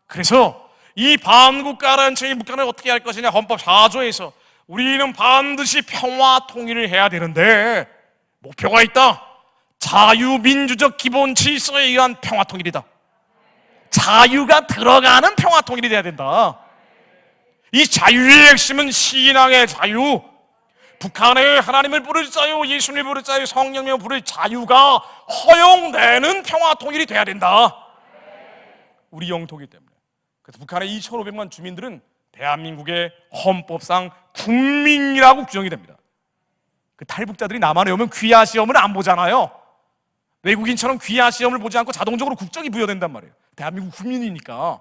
그래서 이 반국가라는 채의 북한을 어떻게 할 것이냐? 헌법 4조에서 우리는 반드시 평화 통일을 해야 되는데 목표가 있다. 자유민주적 기본 질서에 의한 평화 통일이다. 자유가 들어가는 평화 통일이 돼야 된다. 이 자유의 핵심은 신앙의 자유, 북한의 하나님을 부를 자유, 예수님을 부를 자유, 성령님을 부를 자유가 허용되는 평화 통일이 돼야 된다. 우리 영토이기 때문에. 그래서 북한의 2,500만 주민들은 대한민국의 헌법상 국민이라고 규정이 됩니다. 그 탈북자들이 남한에 오면 귀화 시험을 안 보잖아요. 외국인처럼 귀화 시험을 보지 않고 자동적으로 국적이 부여된단 말이에요. 대한민국 국민이니까.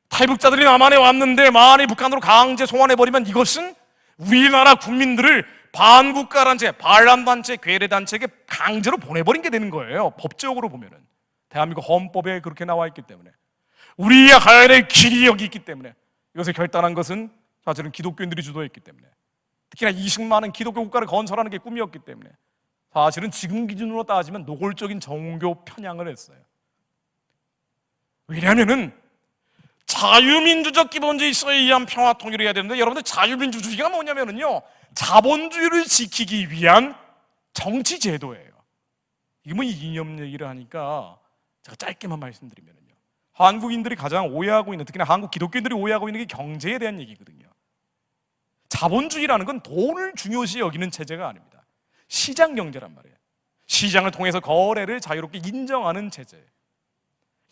탈북자들이 남한에 왔는데 만일 북한으로 강제 송환해버리면 이것은 우리나라 국민들을 반국가란 채, 반란단체, 괴뢰단체에게 강제로 보내버린 게 되는 거예요. 법적으로 보면은. 대한민국 헌법에 그렇게 나와 있기 때문에. 우리의 가야 될 길이 여기 있기 때문에. 이것을 결단한 것은 사실은 기독교인들이 주도했기 때문에. 특히나 20만은 기독교 국가를 건설하는 게 꿈이었기 때문에. 사실은 지금 기준으로 따지면 노골적인 정교 편향을 했어요. 왜냐하면은 자유민주적 기본질서에 의한 평화 통일을 해야 되는데, 여러분들 자유민주주의가 뭐냐면은요, 자본주의를 지키기 위한 정치 제도예요. 이게 뭐 이념 얘기를 하니까 제가 짧게만 말씀드리면은요, 한국인들이 가장 오해하고 있는, 특히나 한국 기독교인들이 오해하고 있는 게 경제에 대한 얘기거든요. 자본주의라는 건 돈을 중요시 여기는 체제가 아닙니다. 시장 경제란 말이에요. 시장을 통해서 거래를 자유롭게 인정하는 체제.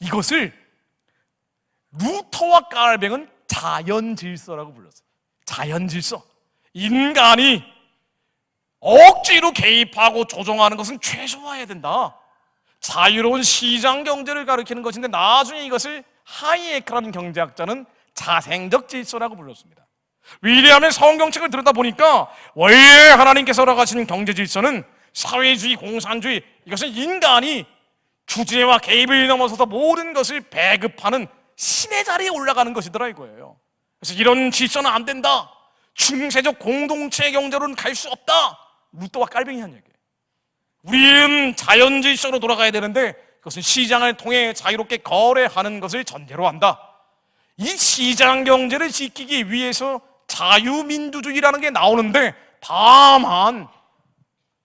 이것을 루터와 깔뱅은 자연질서라고 불렀어요. 자연질서. 인간이 억지로 개입하고 조종하는 것은 최소화해야 된다. 자유로운 시장 경제를 가리키는 것인데, 나중에 이것을 하이에크라는 경제학자는 자생적 질서라고 불렀습니다. 왜냐하면 성경책을 들여다보니까 원래 하나님께서 허락하시는 경제 질서는 사회주의, 공산주의, 이것은 인간이 주체와 개입을 넘어서서 모든 것을 배급하는 신의 자리에 올라가는 것이더라 이거예요. 그래서 이런 질서는 안 된다. 중세적 공동체 경제로는 갈 수 없다. 루터와 깔뱅이 한 얘기예요. 우리는 자연 질서로 돌아가야 되는데, 그것은 시장을 통해 자유롭게 거래하는 것을 전제로 한다. 이 시장 경제를 지키기 위해서 자유민주주의라는 게 나오는데, 다만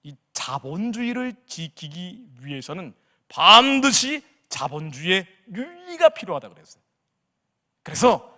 이 자본주의를 지키기 위해서는 반드시 자본주의의 윤리가 필요하다 그랬어요. 그래서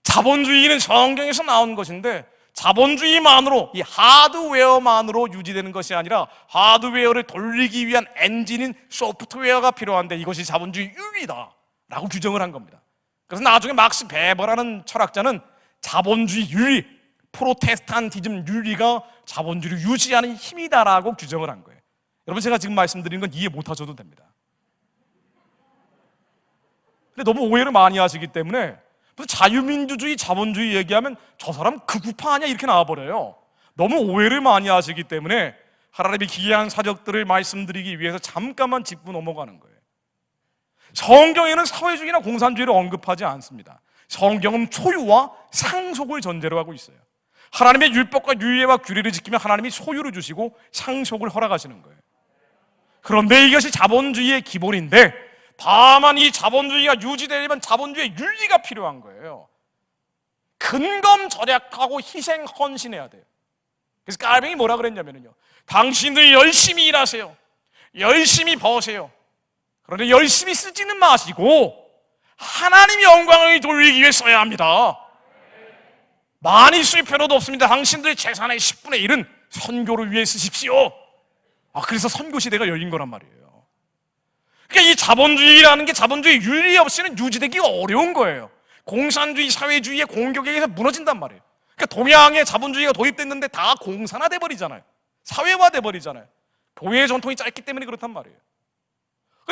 자본주의는 성경에서 나온 것인데, 자본주의만으로, 이 하드웨어만으로 유지되는 것이 아니라 하드웨어를 돌리기 위한 엔진인 소프트웨어가 필요한데, 이것이 자본주의 윤리다 라고 규정을 한 겁니다. 그래서 나중에 막스 베버라는 철학자는 자본주의 윤리, 프로테스탄티즘 윤리가 자본주의를 유지하는 힘이다라고 규정을 한 거예요. 여러분, 제가 지금 말씀드리는 건 이해 못 하셔도 됩니다. 근데 너무 오해를 많이 하시기 때문에 자유민주주의, 자본주의 얘기하면 저 사람 극우파 아니야 이렇게 나와버려요. 너무 오해를 많이 하시기 때문에 하나님의 기이한 사적들을 말씀드리기 위해서 잠깐만 짚고 넘어가는 거예요. 성경에는 사회주의나 공산주의를 언급하지 않습니다. 성경은 소유와 상속을 전제로 하고 있어요. 하나님의 율법과 유예와 규례를 지키면 하나님이 소유를 주시고 상속을 허락하시는 거예요. 그런데 이것이 자본주의의 기본인데, 다만 이 자본주의가 유지되려면 자본주의의 윤리가 필요한 거예요. 근검 절약하고 희생 헌신해야 돼요. 그래서 깔뱅이 뭐라 그랬냐면요, 당신들 열심히 일하세요, 열심히 버세요. 그런데 열심히 쓰지는 마시고 하나님 영광을 돌리기 위해 써야 합니다. 많이 쓸 필요도 없습니다. 당신들의 재산의 10분의 1은 선교를 위해 쓰십시오. 그래서 선교 시대가 열린 거란 말이에요. 그러니까 이 자본주의라는 게 자본주의 윤리 없이는 유지되기가 어려운 거예요. 공산주의, 사회주의의 공격에 의해서 무너진단 말이에요. 그러니까 동양에 자본주의가 도입됐는데 다 공산화돼 버리잖아요. 사회화돼 버리잖아요. 교회의 전통이 짧기 때문에 그렇단 말이에요.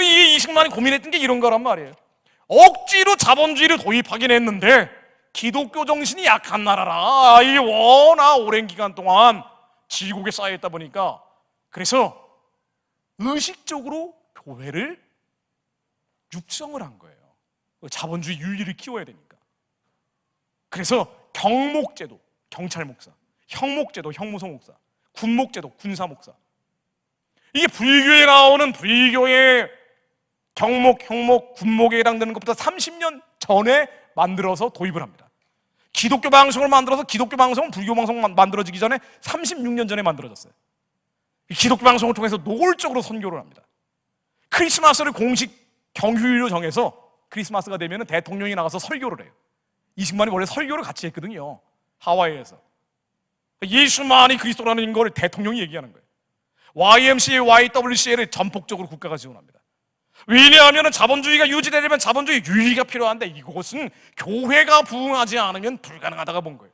이 이승만이 고민했던 게 이런 거란 말이에요. 억지로 자본주의를 도입하긴 했는데 기독교 정신이 약한 나라라 이 워낙 오랜 기간 동안 지국에 쌓여있다 보니까, 그래서 의식적으로 교회를 육성을 한 거예요. 자본주의 윤리를 키워야 되니까. 그래서 경목제도, 경찰 목사, 형목제도, 형무소 목사, 군목제도, 군사 목사, 이게 불교에 나오는 불교의 경목, 형목, 군목에 해당되는 것보다 30년 전에 만들어서 도입을 합니다. 기독교 방송을 만들어서, 기독교 방송은 불교 방송 만들어지기 전에 36년 전에 만들어졌어요. 기독교 방송을 통해서 노골적으로 선교를 합니다. 크리스마스를 공식 경휴일로 정해서 크리스마스가 되면 대통령이 나가서 설교를 해요. 이승만이 원래 설교를 같이 했거든요, 하와이에서. 예수만이 그리스도라는 걸 대통령이 얘기하는 거예요. YMCA, YWCA를 전폭적으로 국가가 지원합니다. 왜냐하면 자본주의가 유지되려면 자본주의 윤리가 필요한데 이것은 교회가 부응하지 않으면 불가능하다가 본 거예요.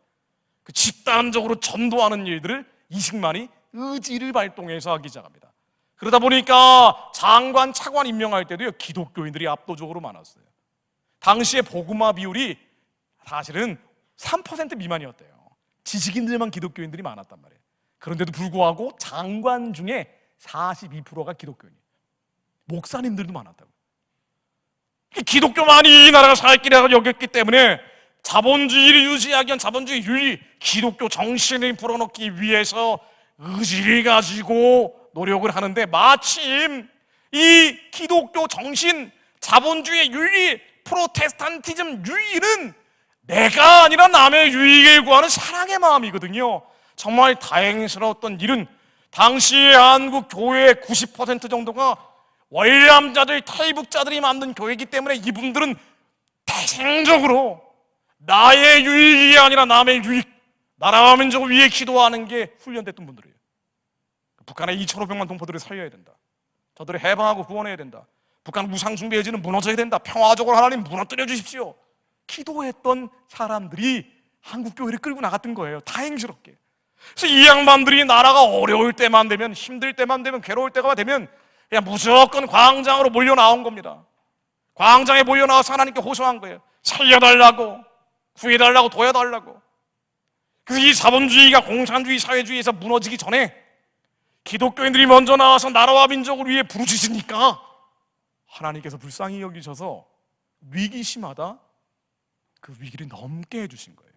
그 집단적으로 전도하는 일들을 이승만이 의지를 발동해서 하기 시작합니다. 그러다 보니까 장관, 차관 임명할 때도요, 기독교인들이 압도적으로 많았어요. 당시에 복음화 비율이 사실은 3% 미만이었대요. 지식인들만 기독교인들이 많았단 말이에요. 그런데도 불구하고 장관 중에 42%가 기독교인이에요. 목사님들도 많았다고. 기독교만이 이 나라가 살 길이라고 여겼기 때문에 자본주의를 유지하기 위한 자본주의 윤리, 기독교 정신을 불어넣기 위해서 의지를 가지고 노력을 하는데, 마침 이 기독교 정신, 자본주의 윤리, 프로테스탄티즘 윤리는 내가 아니라 남의 유익을 구하는 사랑의 마음이거든요. 정말 다행스러웠던 일은 당시 한국 교회의 90% 정도가 월남자들, 탈북자들이 만든 교회이기 때문에 이분들은 대생적으로 나의 유익이 아니라 남의 유익, 나라와 민족을 위해 기도하는 게 훈련됐던 분들이에요. 북한의 2,500만 동포들을 살려야 된다, 저들을 해방하고 구원해야 된다, 북한 무상숭배의지는 무너져야 된다, 평화적으로 하나님 무너뜨려 주십시오, 기도했던 사람들이 한국 교회를 끌고 나갔던 거예요, 다행스럽게. 그래서 이 양반들이 나라가 어려울 때만 되면, 힘들 때만 되면, 괴로울 때가 되면 그냥 무조건 광장으로 몰려 나온 겁니다. 광장에 몰려 나와서 하나님께 호소한 거예요. 살려달라고, 구해달라고, 도와달라고. 그래서 이 자본주의가 공산주의, 사회주의에서 무너지기 전에 기독교인들이 먼저 나와서 나라와 민족을 위해 부르짖으니까 하나님께서 불쌍히 여기셔서 위기시마다 그 위기를 넘게 해주신 거예요.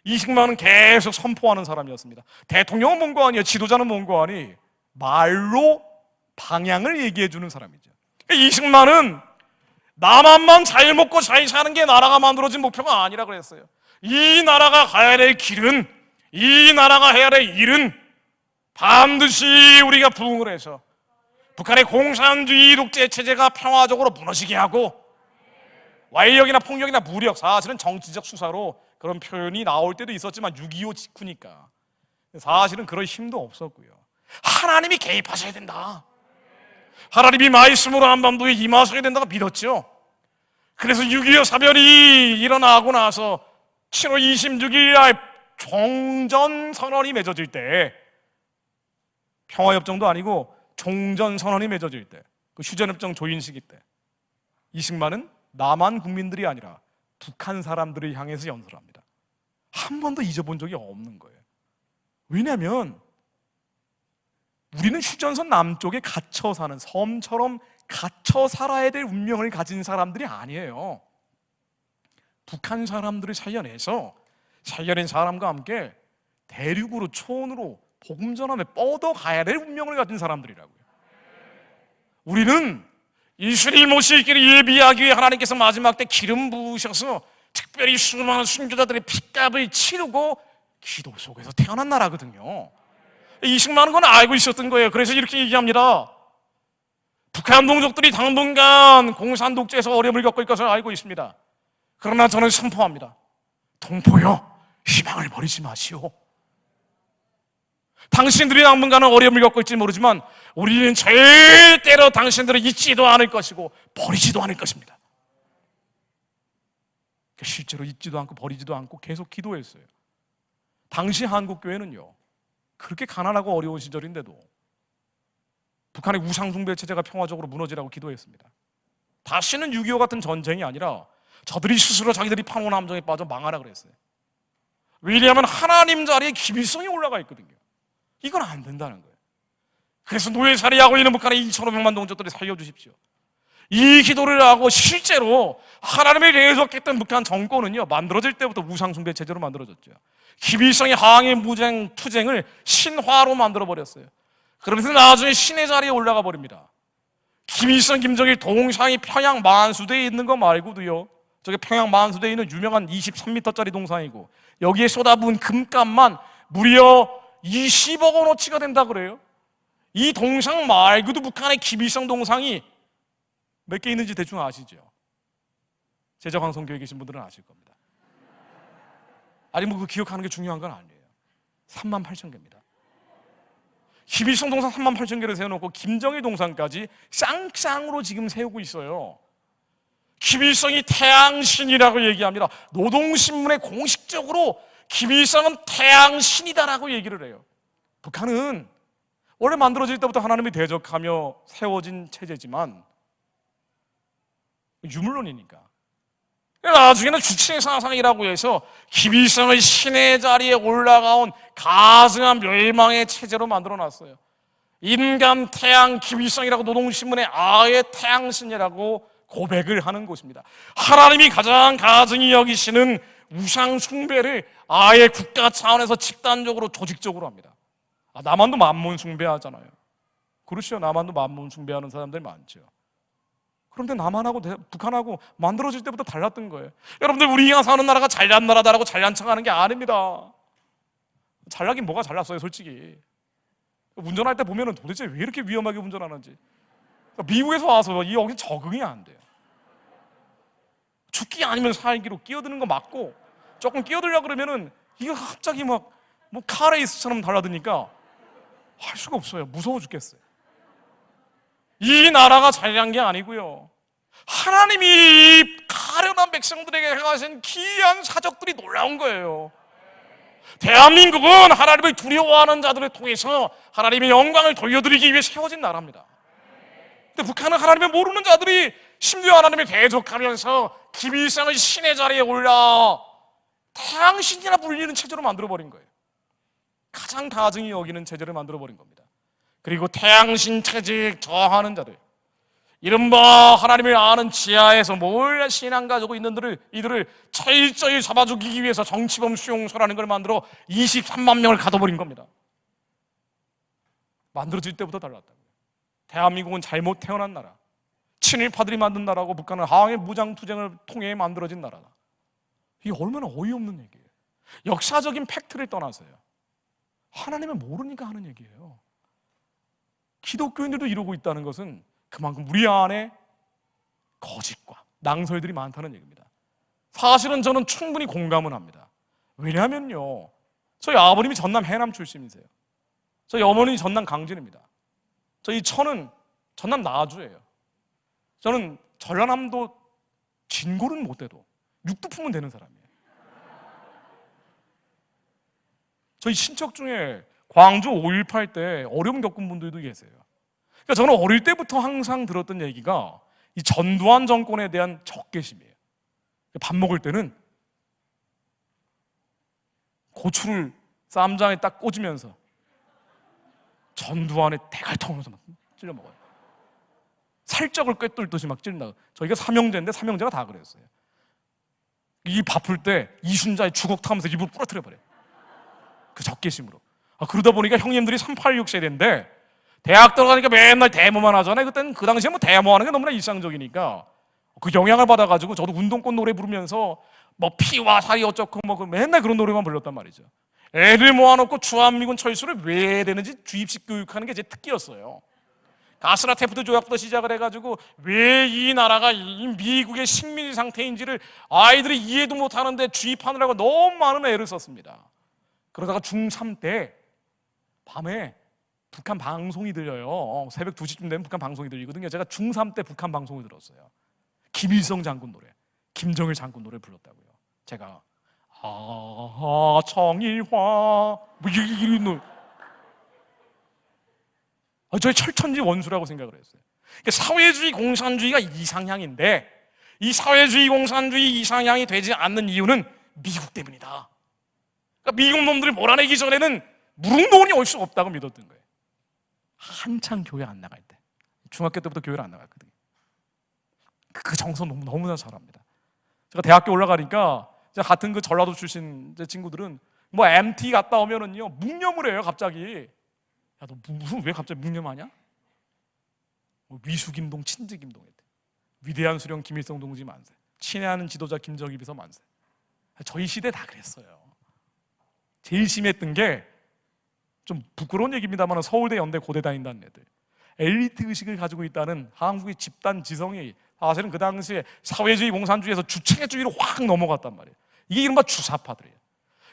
이승만은 계속 선포하는 사람이었습니다. 대통령은 뭔가 아니에요. 지도자는 뭔가 아니, 말로 방향을 얘기해 주는 사람이죠. 이승만은 나만만 잘 먹고 잘 사는 게 나라가 만들어진 목표가 아니라 그랬어요. 이 나라가 가야 될 길은, 이 나라가 해야 될 일은 반드시 우리가 부응을 해서 북한의 공산주의 독재 체제가 평화적으로 무너지게 하고, 완력이나 폭력이나 무력, 사실은 정치적 수사로 그런 표현이 나올 때도 있었지만 6.25 직후니까 사실은 그럴 힘도 없었고요. 하나님이 개입하셔야 된다, 하나님이 말씀으로 한반도에 임하셔야 된다고 믿었죠. 그래서 6.25 사변이 일어나고 나서 7월 26일 날 종전선언이 맺어질 때, 평화협정도 아니고 종전선언이 맺어질 때, 그 휴전협정 조인 시기 때 이승만은 남한 국민들이 아니라 북한 사람들을 향해서 연설합니다. 한 번도 잊어본 적이 없는 거예요. 왜냐하면 우리는 휴전선 남쪽에 갇혀 사는, 섬처럼 갇혀 살아야 될 운명을 가진 사람들이 아니에요. 북한 사람들을 살려내서 살려낸 사람과 함께 대륙으로, 초원으로 복음 전함에 뻗어가야 될 운명을 가진 사람들이라고요. 우리는 예수님 오실 길을 예비하기 위해 하나님께서 마지막 때 기름 부으셔서 특별히 수많은 순교자들의 핏값을 치르고 기도 속에서 태어난 나라거든요. 20만 건 알고 있었던 거예요. 그래서 이렇게 얘기합니다. 북한 동족들이 당분간 공산 독재에서 어려움을 겪을 것을 알고 있습니다. 그러나 저는 선포합니다. 동포여, 희망을 버리지 마시오. 당신들이 당분간은 어려움을 겪을지 모르지만 우리는 절대로 당신들을 잊지도 않을 것이고 버리지도 않을 것입니다. 실제로 잊지도 않고 버리지도 않고 계속 기도했어요. 당시 한국교회는요, 그렇게 가난하고 어려운 시절인데도 북한의 우상숭배 체제가 평화적으로 무너지라고 기도했습니다. 다시는 6.25 같은 전쟁이 아니라 저들이 스스로 자기들이 파놓은 함정에 빠져 망하라 그랬어요. 왜냐하면 하나님 자리에 기비성이 올라가 있거든요. 이건 안 된다는 거예요. 그래서 노예살이하고 있는 북한의 2,500만 동족들이 살려주십시오. 이 기도를 하고 실제로 하나님의 계속했던 북한 정권은요, 만들어질 때부터 우상숭배 체제로 만들어졌죠. 기비성의 항해 무장 투쟁을 신화로 만들어버렸어요. 그러면서 나중에 신의 자리에 올라가 버립니다. 김일성, 김정일 동상이 평양 만수대에 있는 거 말고도요, 저게 평양 만수대에 있는 유명한 23m짜리 동상이고 여기에 쏟아부은 금값만 무려 20억 원어치가 된다 그래요. 이 동상 말고도 북한의 김일성 동상이 몇 개 있는지 대충 아시죠? 제자광성교에 계신 분들은 아실 겁니다. 아니 뭐 그 기억하는 게 중요한 건 아니에요. 38,000개입니다. 김일성 동상 38,000개를 세워놓고 김정일 동상까지 쌍쌍으로 지금 세우고 있어요. 김일성이 태양신이라고 얘기합니다. 노동신문에 공식적으로 김일성은 태양신이다라고 얘기를 해요. 북한은 원래 만들어질 때부터 하나님이 대적하며 세워진 체제지만 유물론이니까 나중에는 주체의 사상이라고 해서 김일성을 신의 자리에 올라가온 가증한 멸망의 체제로 만들어놨어요. 인간 태양 김일성이라고 노동신문에 아예 태양신이라고 고백을 하는 곳입니다. 하나님이 가장 가증히 여기시는 우상 숭배를 아예 국가 차원에서 집단적으로 조직적으로 합니다. 남한도 만몬 숭배하잖아요. 그렇죠. 남한도 만몬 숭배하는 사람들 많죠. 그런데 남한하고 북한하고 만들어질 때부터 달랐던 거예요. 여러분들, 우리가 사는 나라가 잘난 나라다라고 잘난 척하는 게 아닙니다. 잘나긴 뭐가 잘났어요, 솔직히. 운전할 때 보면은 도대체 왜 이렇게 위험하게 운전하는지. 미국에서 와서 여기 적응이 안 돼요. 죽기 아니면 살기로 끼어드는 거 맞고 조금 끼어들려 그러면은 이거 갑자기 막 뭐 카레이스처럼 달라드니까 할 수가 없어요. 무서워 죽겠어요. 이 나라가 잘난 게 아니고요, 하나님이 가련한 백성들에게 행하신 기이한 사적들이 놀라운 거예요. 대한민국은 하나님을 두려워하는 자들을 통해서 하나님의 영광을 돌려드리기 위해 세워진 나라입니다. 근데 북한은 하나님을 모르는 자들이 심지어 하나님을 대적하면서 김일성을 신의 자리에 올라 태양신이라 불리는 체제로 만들어버린 거예요. 가장 가증히 여기는 체제를 만들어버린 겁니다. 그리고 태양신 체제에 저항하는 자들, 이른바 하나님을 아는 지하에서 몰래 신앙 가지고 있는 이들을 철저히 잡아 죽이기 위해서 정치범 수용소라는 걸 만들어 23만 명을 가둬버린 겁니다. 만들어질 때부터 달랐다고요. 대한민국은 잘못 태어난 나라, 친일파들이 만든 나라고 북한은 항해 무장투쟁을 통해 만들어진 나라다. 이게 얼마나 어이없는 얘기예요. 역사적인 팩트를 떠나서요, 하나님을 모르니까 하는 얘기예요. 기독교인들도 이러고 있다는 것은 그만큼 우리 안에 거짓과 낭설들이 많다는 얘기입니다. 사실은 저는 충분히 공감은 합니다. 왜냐하면요, 저희 아버님이 전남 해남 출신이세요. 저희 어머님이 전남 강진입니다. 저희 처는 전남 나주예요. 저는 전라남도 진골은 못 돼도 육두 품은 되는 사람이에요. 저희 친척 중에 광주 5.18 때 어려움 겪은 분들도 계세요. 그러니까 저는 어릴 때부터 항상 들었던 얘기가 이 전두환 정권에 대한 적개심이에요. 밥 먹을 때는 고추를 쌈장에 딱 꽂으면서 전두환의 대갈통으로 막 찔러 먹어요. 살적을 꿰뚫듯이 막 찔린다. 저희가 삼형제인데 삼형제가 다 그랬어요. 이 바쁠 때 이순자의 주걱 타면서 입을 부러뜨려 버려요. 그 적개심으로. 그러다 보니까 형님들이 386 세대인데 대학 들어가니까 맨날 데모만 하잖아요. 그때는 그 당시에 뭐 데모하는 게 너무나 일상적이니까 그 영향을 받아가지고 저도 운동권 노래 부르면서 뭐 피와 살이 어쩌고 뭐 맨날 그런 노래만 불렀단 말이죠. 애를 모아놓고 주한미군 철수를 왜 해야 되는지 주입식 교육하는 게 제 특기였어요. 가스라테프트 조약부터 시작을 해가지고 왜 이 나라가 이 미국의 식민지 상태인지를 아이들이 이해도 못하는데 주입하느라고 너무 많은 애를 썼습니다. 그러다가 중3 때 밤에 북한 방송이 들려요. 새벽 2시쯤 되면 북한 방송이 들리거든요. 제가 중3 때 북한 방송을 들었어요. 김일성 장군 노래, 김정일 장군 노래 불렀다고요. 제가 청일화 뭐 이런 노래. 저희 철천지 원수라고 생각을 했어요. 그러니까 사회주의 공산주의가 이상향인데 이 사회주의 공산주의 이상향이 되지 않는 이유는 미국 때문이다. 그러니까 미국 놈들을 몰아내기 전에는 무릉도원이 올 수 없다고 믿었던 거예요. 한창 교회 안 나갈 때, 중학교 때부터 교회를 안 나갔거든요. 그 정서 너무나 잘합니다. 제가 대학교 올라가니까 제가 같은 그 전라도 출신 제 친구들은 뭐 MT 갔다 오면은요 묵념을 해요. 갑자기 야, 너 무슨 왜 갑자기 묵념하냐? 뭐 위수김동 친득김동 했대. 위대한 수령 김일성 동지 만세, 친애하는 지도자 김정일 비서 만세. 저희 시대 다 그랬어요. 제일 심했던 게 좀 부끄러운 얘기입니다만 서울대 연대 고대 다닌다는 애들, 엘리트 의식을 가지고 있다는 한국의 집단 지성이 사실은 그 당시에 사회주의 공산주의에서 주체주의로 확 넘어갔단 말이에요. 이게 이른바 주사파들이에요.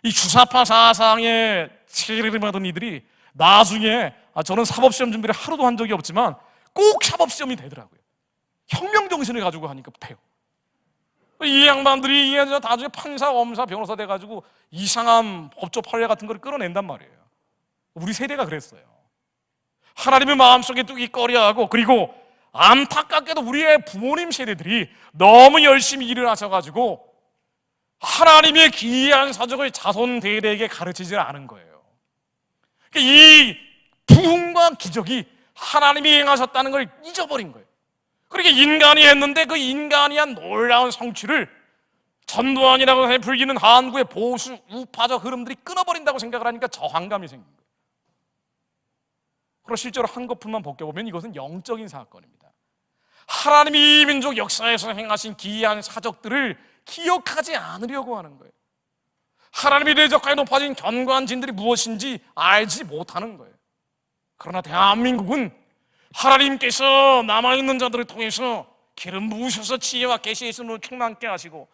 이 주사파 사상에 세례를 받은 이들이 나중에 저는 사법시험 준비를 하루도 한 적이 없지만 꼭 사법시험이 되더라고요. 혁명 정신을 가지고 하니까 돼요. 이 양반들이 나중에 판사, 검사, 변호사 돼가지고 이상한 법조 판례 같은 걸 끌어낸단 말이에요. 우리 세대가 그랬어요. 하나님의 마음속에 뚜기꺼리하고, 그리고 안타깝게도 우리의 부모님 세대들이 너무 열심히 일을 하셔가지고 하나님의 기이한 사적을 자손 대대에게 가르치지 않은 거예요. 이 부흥과 기적이 하나님이 행하셨다는 걸 잊어버린 거예요. 그렇게 인간이 했는데 그 인간이 한 놀라운 성취를 전두환이라고 불리는 한국의 보수 우파적 흐름들이 끊어버린다고 생각을 하니까 저항감이 생긴 거예요. 그리고 실제로 한꺼풀만 벗겨보면 이것은 영적인 사건입니다. 하나님이 이 민족 역사에서 행하신 기이한 사적들을 기억하지 않으려고 하는 거예요. 하나님의 대적하에 높아진 견고한진들이 무엇인지 알지 못하는 거예요. 그러나 대한민국은 하나님께서 남아있는 자들을 통해서 기름 부으셔서 지혜와 계시의 손으로 충만케 하시고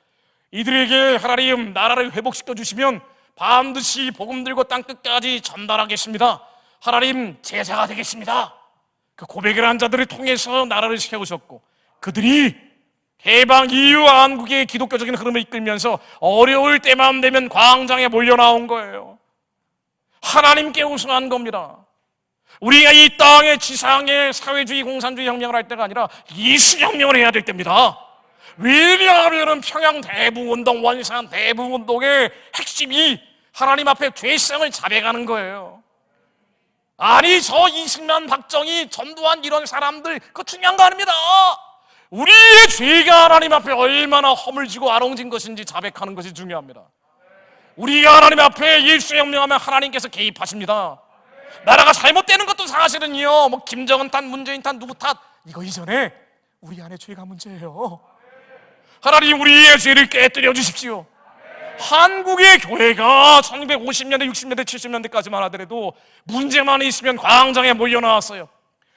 이들에게 하나님 나라를 회복시켜 주시면 반드시 복음 들고 땅 끝까지 전달하겠습니다. 하나님 제자가 되겠습니다. 그 고백을 한 자들을 통해서 나라를 세우셨고 그들이 해방 이후 한국의 기독교적인 흐름을 이끌면서 어려울 때만 되면 광장에 몰려 나온 거예요. 하나님께 우승한 겁니다. 우리가 이 땅의 지상의 사회주의 공산주의 혁명을 할 때가 아니라 이수혁명을 해야 될 때입니다. 왜냐하면 평양 대부운동, 원산 대부운동의 핵심이 하나님 앞에 죄성을 자백하는 거예요. 아니 저 이승만, 박정희, 전두환 이런 사람들 그거 중요한 거 아닙니다. 우리의 죄가 하나님 앞에 얼마나 허물지고 아롱진 것인지 자백하는 것이 중요합니다. 우리가 하나님 앞에 일수혁명하면 하나님께서 개입하십니다. 나라가 잘못되는 것도 사실은요 뭐 김정은 탓, 문재인 탓, 누구 탓 이거 이전에 우리 안에 죄가 문제예요. 하나님 우리의 죄를 깨뜨려 주십시오. 한국의 교회가 1950년대, 60년대, 70년대까지만 하더라도 문제만 있으면 광장에 몰려 나왔어요.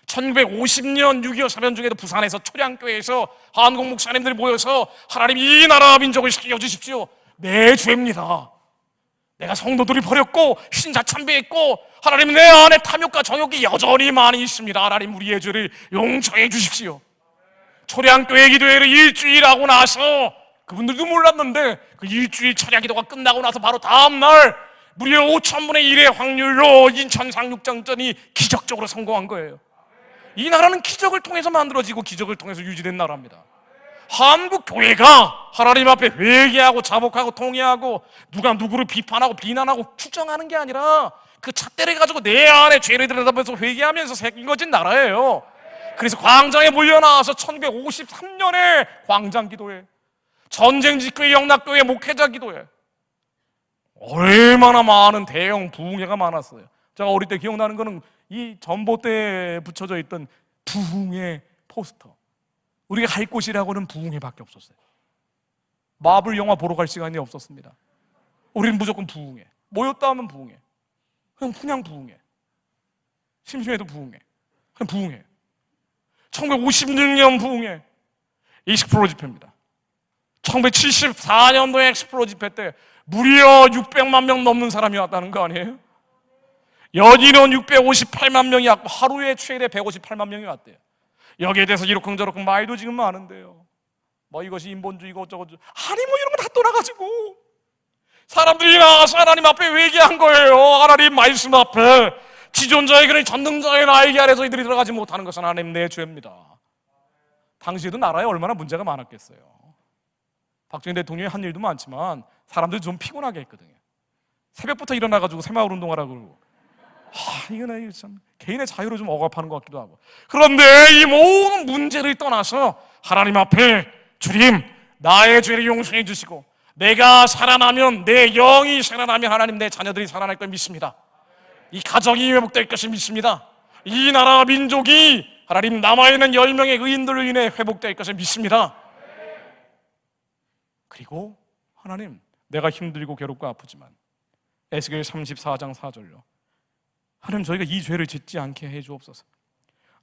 1950년 6.25 사변 중에도 부산에서 초량교회에서 한국 목사님들이 모여서 하나님 이 나라 민족을 지켜 주십시오. 내 죄입니다. 내가 성도들이 버렸고 신자 참배했고 하나님 내 안에 탐욕과 정욕이 여전히 많이 있습니다. 하나님 우리의 죄를 용서해 주십시오. 초량교회 기도회를 일주일 하고 나서 그분들도 몰랐는데 그 일주일 철야 기도가 끝나고 나서 바로 다음날 무려 5,000분의 1의 확률로 인천 상륙작전이 기적적으로 성공한 거예요. 이 나라는 기적을 통해서 만들어지고 기적을 통해서 유지된 나라입니다. 한국 교회가 하나님 앞에 회개하고 자복하고 통회하고 누가 누구를 비판하고 비난하고 추정하는 게 아니라 그 잣대를 가지고 내 안에 죄를 들여다보면서 회개하면서 새겨진 나라예요. 그래서 광장에 몰려나와서 1953년에 광장 기도회, 전쟁 직후의 영락교회 목회자 기도회, 얼마나 많은 대형 부흥회가 많았어요. 제가 어릴 때 기억나는 거는 이 전봇대에 붙여져 있던 부흥회 포스터. 우리가 갈 곳이라고는 부흥회밖에 없었어요. 마블 영화 보러 갈 시간이 없었습니다. 우리는 무조건 부흥회. 모였다 하면 부흥해. 그냥 부흥해. 심심해도 부흥해. 그냥 부흥해. 1956년 부흥회 익스플로 집회입니다. 1974년도에 익스플로 집회 때 무려 600만 명 넘는 사람이 왔다는 거 아니에요? 연인원 658만 명이 왔고 하루에 최대 158만 명이 왔대요. 여기에 대해서 이러쿵저러쿵 말도 지금 많은데요. 뭐 이것이 인본주의고 어쩌고저쩌고, 아니 뭐 이런 거 다 떠나가지고 사람들이 나와서 하나님 앞에 회개한 거예요. 하나님 말씀 앞에 지존자의 그런 전능자의 나에게 아래서 이들이 들어가지 못하는 것은 하나님 내 죄입니다. 당시에도 나라에 얼마나 문제가 많았겠어요. 박정희 대통령이 한 일도 많지만 사람들이 좀 피곤하게 했거든요. 새벽부터 일어나가지고 새마을 운동하라고 그러고, 이거는 참 개인의 자유로 좀 억압하는 것 같기도 하고. 그런데 이 모든 문제를 떠나서 하나님 앞에 주님 나의 죄를 용서해 주시고 내가 살아나면, 내 영이 살아나면 하나님 내 자녀들이 살아날 걸 믿습니다. 이 가정이 회복될 것을 믿습니다. 이 나라 민족이 하나님 남아있는 10명의 의인들로 인해 회복될 것을 믿습니다. 그리고 하나님 내가 힘들고 괴롭고 아프지만 에스겔 34장 4절로 하나님 저희가 이 죄를 짓지 않게 해주옵소서.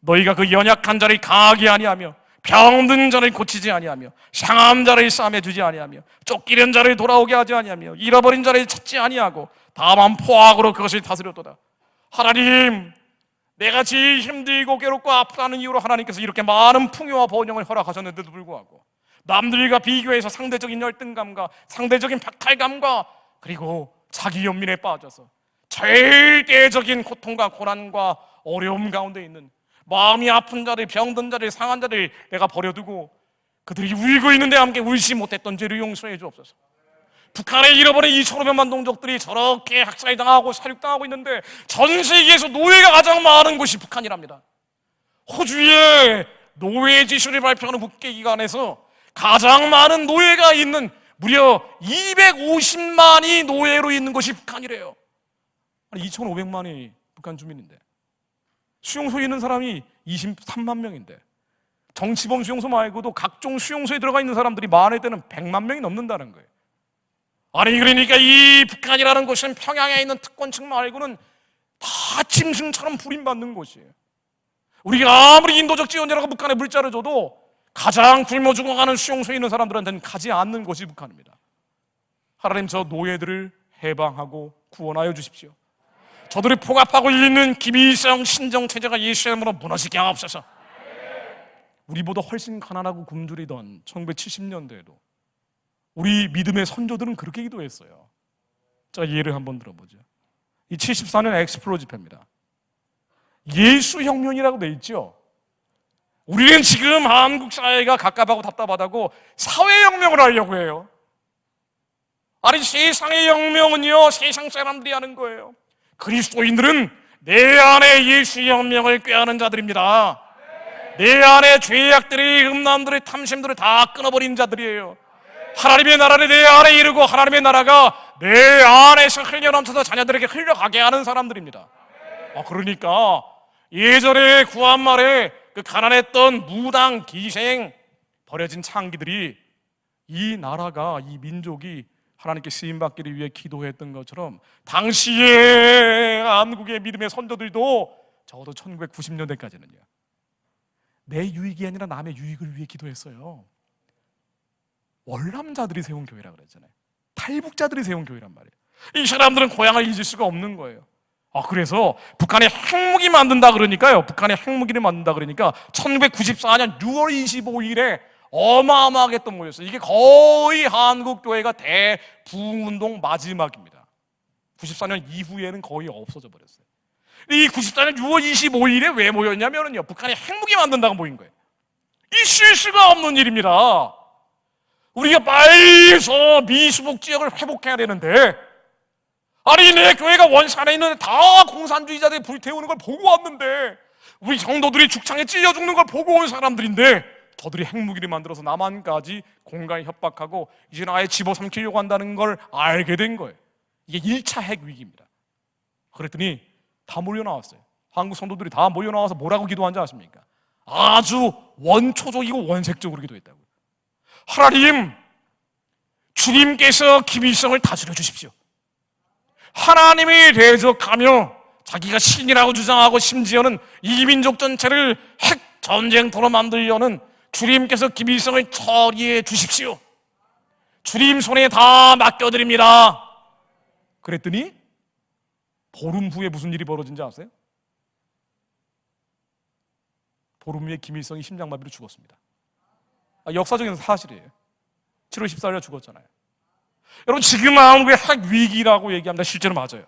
너희가 그 연약한 자를 강하게 아니하며 병든 자를 고치지 아니하며 상한 자를 싸매주지 아니하며 쫓기는 자를 돌아오게 하지 아니하며 잃어버린 자를 찾지 아니하고 다만 포악으로 그것을 다스렸도다. 하나님 내가 제일 힘들고 괴롭고 아프다는 이유로 하나님께서 이렇게 많은 풍요와 번영을 허락하셨는데도 불구하고 남들과 비교해서 상대적인 열등감과 상대적인 박탈감과 그리고 자기 연민에 빠져서 절대적인 고통과 고난과 어려움 가운데 있는 마음이 아픈 자들, 병든 자들, 상한 자들 내가 버려두고 그들이 울고 있는데 함께 울지 못했던 죄를 용서해 주옵소서. 북한에 잃어버린 2,500만 동족들이 저렇게 학살당하고 살육당하고 있는데 전 세계에서 노예가 가장 많은 곳이 북한이랍니다. 호주에 노예 지수를 발표하는 국제기관에서 가장 많은 노예가 있는, 무려 250만이 노예로 있는 곳이 북한이래요. 2,500만이 북한 주민인데 수용소에 있는 사람이 23만 명인데 정치범 수용소 말고도 각종 수용소에 들어가 있는 사람들이 많을 때는 100만 명이 넘는다는 거예요. 아니 그러니까 이 북한이라는 곳은 평양에 있는 특권층 말고는 다 짐승처럼 부림받는 곳이에요. 우리가 아무리 인도적 지원자라고 북한에 물자를 줘도 가장 굶어 죽어가는 수용소에 있는 사람들한테는 가지 않는 곳이 북한입니다. 하나님 저 노예들을 해방하고 구원하여 주십시오. 저들이 포갑하고 있는 기비성 신정체제가 예수의 이름으로 무너지게 하옵소서. 우리보다 훨씬 가난하고 굶주리던 1970년대에도 우리 믿음의 선조들은 그렇게 기도했어요. 자, 예를 한번 들어보죠. 이 74년 엑스플로 집회입니다. 예수혁명이라고 돼 있죠. 우리는 지금 한국 사회가 갑갑하고 답답하다고 사회혁명을 하려고 해요. 아니 세상의 혁명은요 세상 사람들이 하는 거예요. 그리스도인들은 내 안에 예수의 혁명을 꾀하는 자들입니다. 내 안에 죄악들이, 음란들의 탐심들을 다 끊어버린 자들이에요. 하나님의 나라를 내 안에 이루고 하나님의 나라가 내 안에서 흘러넘쳐서 자녀들에게 흘러가게 하는 사람들입니다. 그러니까 예전에 구한말에 그 가난했던 무당, 기생, 버려진 창기들이 이 나라가, 이 민족이 하나님께 쓰임받기를 위해 기도했던 것처럼 당시에 한국의 믿음의 선조들도 적어도 1990년대까지는요 내 유익이 아니라 남의 유익을 위해 기도했어요. 월남자들이 세운 교회라 그랬잖아요. 탈북자들이 세운 교회란 말이에요. 이 사람들은 고향을 잊을 수가 없는 거예요. 그래서 북한에 핵무기 만든다 그러니까요. 북한에 핵무기를 만든다 그러니까 1994년 6월 25일에 어마어마하게 또 모였어요. 이게 거의 한국교회가 대부흥운동 마지막입니다. 94년 이후에는 거의 없어져 버렸어요. 이 94년 6월 25일에 왜 모였냐면요 북한에 핵무기 만든다고 모인 거예요. 있을 수가 없는 일입니다. 우리가 빨리 미수복 지역을 회복해야 되는데 아니 내 교회가 원산에 있는 다 공산주의자들이 불태우는 걸 보고 왔는데 우리 성도들이 죽창에 찔려 죽는 걸 보고 온 사람들인데 저들이 핵무기를 만들어서 남한까지 공간에 협박하고 이제 아예 집어삼키려고 한다는 걸 알게 된 거예요. 이게 1차 핵위기입니다. 그랬더니 다 몰려나왔어요. 한국 성도들이 다 몰려나와서 뭐라고 기도한지 아십니까? 아주 원초적이고 원색적으로 기도했다고요. 하나님, 주님께서 김일성을 다스려 주십시오. 하나님이 대적하며 자기가 신이라고 주장하고 심지어는 이민족 전체를 핵 전쟁터로 만들려는 주님께서 김일성을 처리해 주십시오. 주님 손에 다 맡겨드립니다. 그랬더니 보름 후에 무슨 일이 벌어진지 아세요? 보름 후에 김일성이 심장마비로 죽었습니다. 역사적인 사실이에요. 7월 14일에 죽었잖아요. 여러분, 지금 한국의 핵 위기라고 얘기합니다. 실제로 맞아요.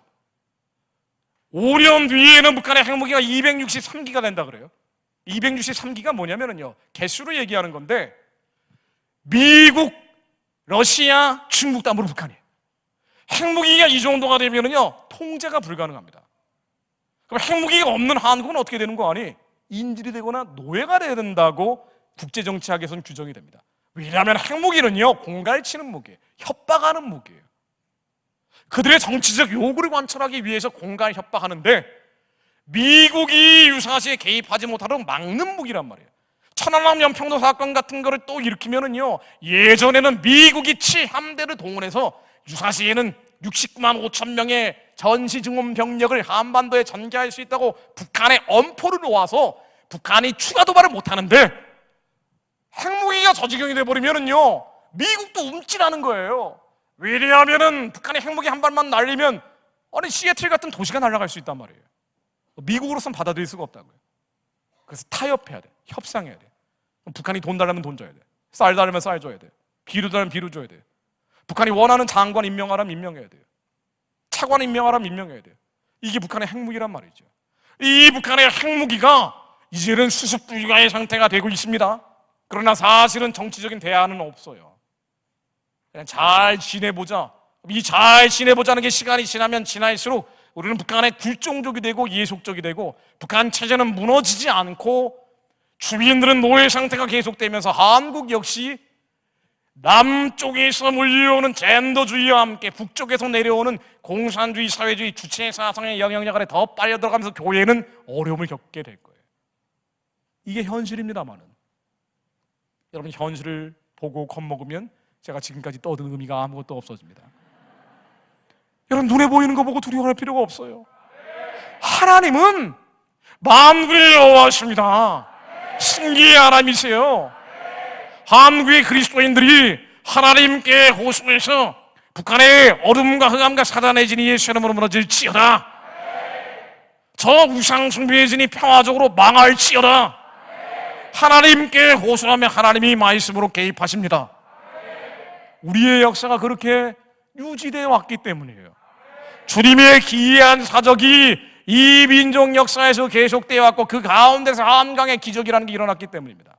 5년 뒤에는 북한의 핵무기가 263기가 된다 그래요. 263기가 뭐냐면요, 개수로 얘기하는 건데 미국, 러시아, 중국 다음으로 북한이에요. 핵무기가 이 정도가 되면요 통제가 불가능합니다. 그럼 핵무기가 없는 한국은 어떻게 되는 거 아니? 인질이 되거나 노예가 돼야 된다고 국제정치학에서는 규정이 됩니다. 왜냐하면 핵무기는요 공갈치는 무기예요. 협박하는 무기예요. 그들의 정치적 요구를 관철하기 위해서 공갈 협박하는데 미국이 유사시에 개입하지 못하도록 막는 무기란 말이에요. 천안함 연평도 사건 같은 거를 또 일으키면은요, 예전에는 미국이 치함대를 동원해서 유사시에는 69만 5천 명의 전시 증원 병력을 한반도에 전개할 수 있다고 북한에 엄포를 놓아서 북한이 추가 도발을 못 하는데 핵무기가 저 지경이 돼버리면은요 미국도 움찔하는 거예요. 왜냐하면은 북한의 핵무기 한 발만 날리면 아니 시애틀 같은 도시가 날아갈 수 있단 말이에요. 미국으로선 받아들일 수가 없다고요. 그래서 타협해야 돼. 협상해야 돼. 북한이 돈 달라면 돈 줘야 돼. 쌀 달라면 쌀 줘야 돼. 비료 달라면 비료 줘야 돼. 북한이 원하는 장관 임명하라면 임명해야 돼요. 차관 임명하라면 임명해야 돼요. 이게 북한의 핵무기란 말이죠. 이 북한의 핵무기가 이제는 수습 불가의 상태가 되고 있습니다. 그러나 사실은 정치적인 대안은 없어요. 그냥 잘 지내보자. 이 잘 지내보자는 게 시간이 지나면 지날수록 우리는 북한의 굴종족이 되고 예속적이 되고 북한 체제는 무너지지 않고 주민들은 노예 상태가 계속되면서 한국 역시 남쪽에서 물려오는 젠더주의와 함께 북쪽에서 내려오는 공산주의, 사회주의, 주체 사상의 영향력 아래 더 빨려 들어가면서 교회는 어려움을 겪게 될 거예요. 이게 현실입니다만은 여러분, 현실을 보고 겁먹으면 제가 지금까지 떠든 의미가 아무것도 없어집니다. 여러분, 눈에 보이는 거 보고 두려워할 필요가 없어요. 하나님은 만군의 여호와십니다. 신기의 하나님이세요. 한국의 그리스도인들이 하나님께 호소해서 북한의 어둠과 흑암과 사단의 진이 예수 이름으로 무너질지어다. 저 우상숭배의 진이 평화적으로 망할지어다. 하나님께 호소하면 하나님이 말씀으로 개입하십니다. 우리의 역사가 그렇게 유지되어 왔기 때문이에요. 주님의 기이한 사적이 이 민족 역사에서 계속되어 왔고 그 가운데서 한강의 기적이라는 게 일어났기 때문입니다.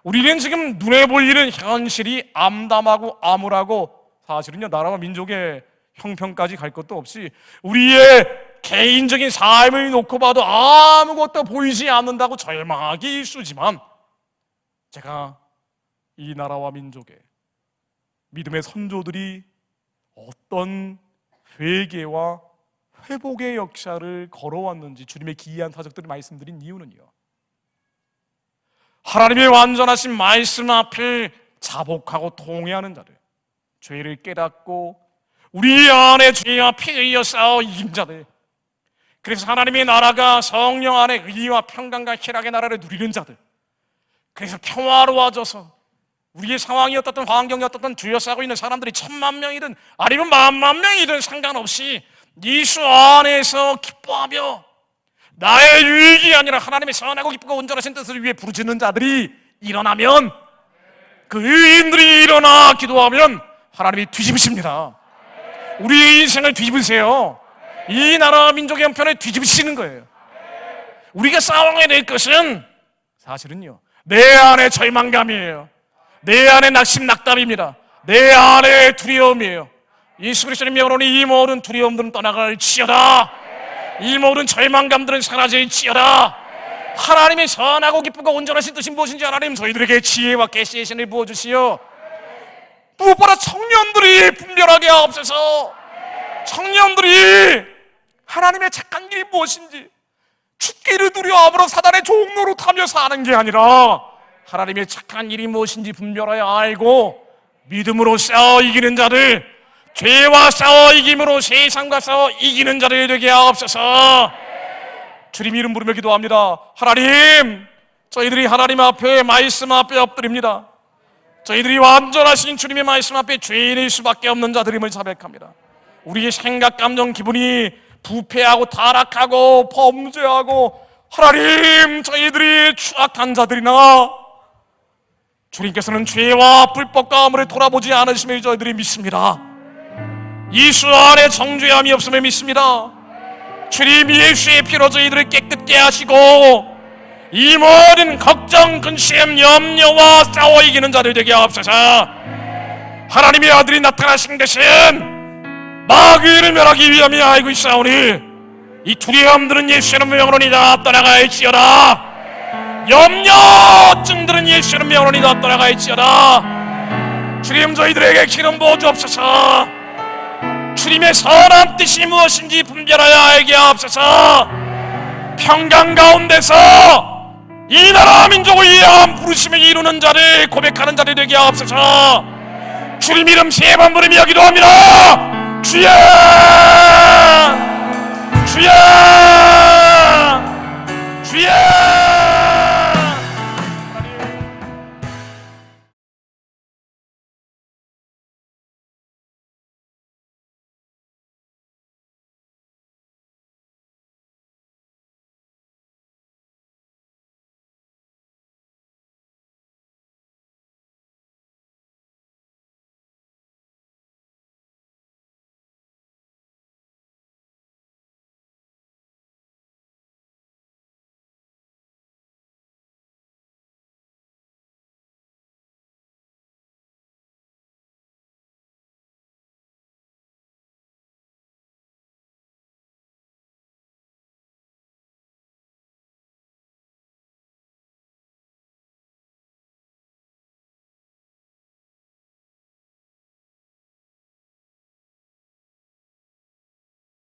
우리는 지금 눈에 보이는 현실이 암담하고 암울하고 사실은요 나라와 민족의 형편까지 갈 것도 없이 우리의 개인적인 삶을 놓고 봐도 아무것도 보이지 않는다고 절망하기 일쑤지만 제가 이 나라와 민족의 믿음의 선조들이 어떤 회개와 회복의 역사를 걸어왔는지 주님의 기이한 사적들을 말씀드린 이유는요, 하나님의 완전하신 말씀 앞에 자복하고 통회하는 자들, 죄를 깨닫고 우리 안에 죄와 피에 이어 싸워 이긴 자들, 그래서 하나님의 나라가 성령 안에 의와 평강과 희락의 나라를 누리는 자들, 그래서 평화로워져서 우리의 상황이 어떻든 환경이 어떻든 둘러싸고 있는 사람들이 1000만 명이든 아니면 10,000,000 명이든 상관없이 예수 안에서 기뻐하며 나의 유익이 아니라 하나님의 선하고 기쁘고 온전하신 뜻을 위해 부르짖는 자들이 일어나면, 그 의인들이 일어나 기도하면 하나님이 뒤집으십니다. 우리의 인생을 뒤집으세요. 이 나라와 민족의 형편을 뒤집으시는 거예요. 우리가 싸워야 될 것은 사실은요 내 안에 절망감이에요. 내 안에 낙심낙담입니다. 내 안에 두려움이에요. 예수 그리스도의 명으로 이 모든 두려움들은 떠나갈지어다. 이 모든 절망감들은 사라질지어다. 하나님의 선하고 기쁘고 온전하신 뜻이 무엇인지 하나님 저희들에게 지혜와 계시의 신을 부어주시어 무엇보다 청년들이 분별하게 하옵소서. 청년들이 하나님의 착한 길이 무엇인지, 죽기를 두려워함으로 사단의 종로로 타며 사는 게 아니라 하나님의 착한 일이 무엇인지 분별하여 알고 믿음으로 싸워 이기는 자들, 죄와 싸워 이김으로 세상과 싸워 이기는 자들 되게 하옵소서. 주님 이름 부르며 기도합니다. 하나님, 저희들이 하나님 앞에 말씀 앞에 엎드립니다. 저희들이 완전하신 주님의 말씀 앞에 죄인일 수밖에 없는 자들임을 자백합니다. 우리의 생각, 감정, 기분이 부패하고 타락하고 범죄하고 하나님, 저희들이 추악한 자들이나 주님께서는 죄와 불법과 허물을 돌아보지 않으심을 저희들이 믿습니다. 예수 안에 정죄함이 없음을 믿습니다. 주님 예수의 피로 저희들을 깨끗게 하시고 이 모든 걱정, 근심, 염려와 싸워 이기는 자들 되게 하옵소서. 하나님의 아들이 나타나신 것은 마귀를 멸하기 위함이 알고 있사오니 이 두려움들은 예수의 명으로니 다 떠나갈지어다. 염려증들은 예수의 명으로니 다 떠나갈지어다. 주님 저희들에게 기름 부어주옵소서. 주님의 선한 뜻이 무엇인지 분별하여 알게 하옵소서. 평강 가운데서 이 나라 민족을 위한 부르심을 이루는 자를 고백하는 자를 되게 하옵소서. 주님 이름 세 번 부르며 기도합니다. 주여, 주여.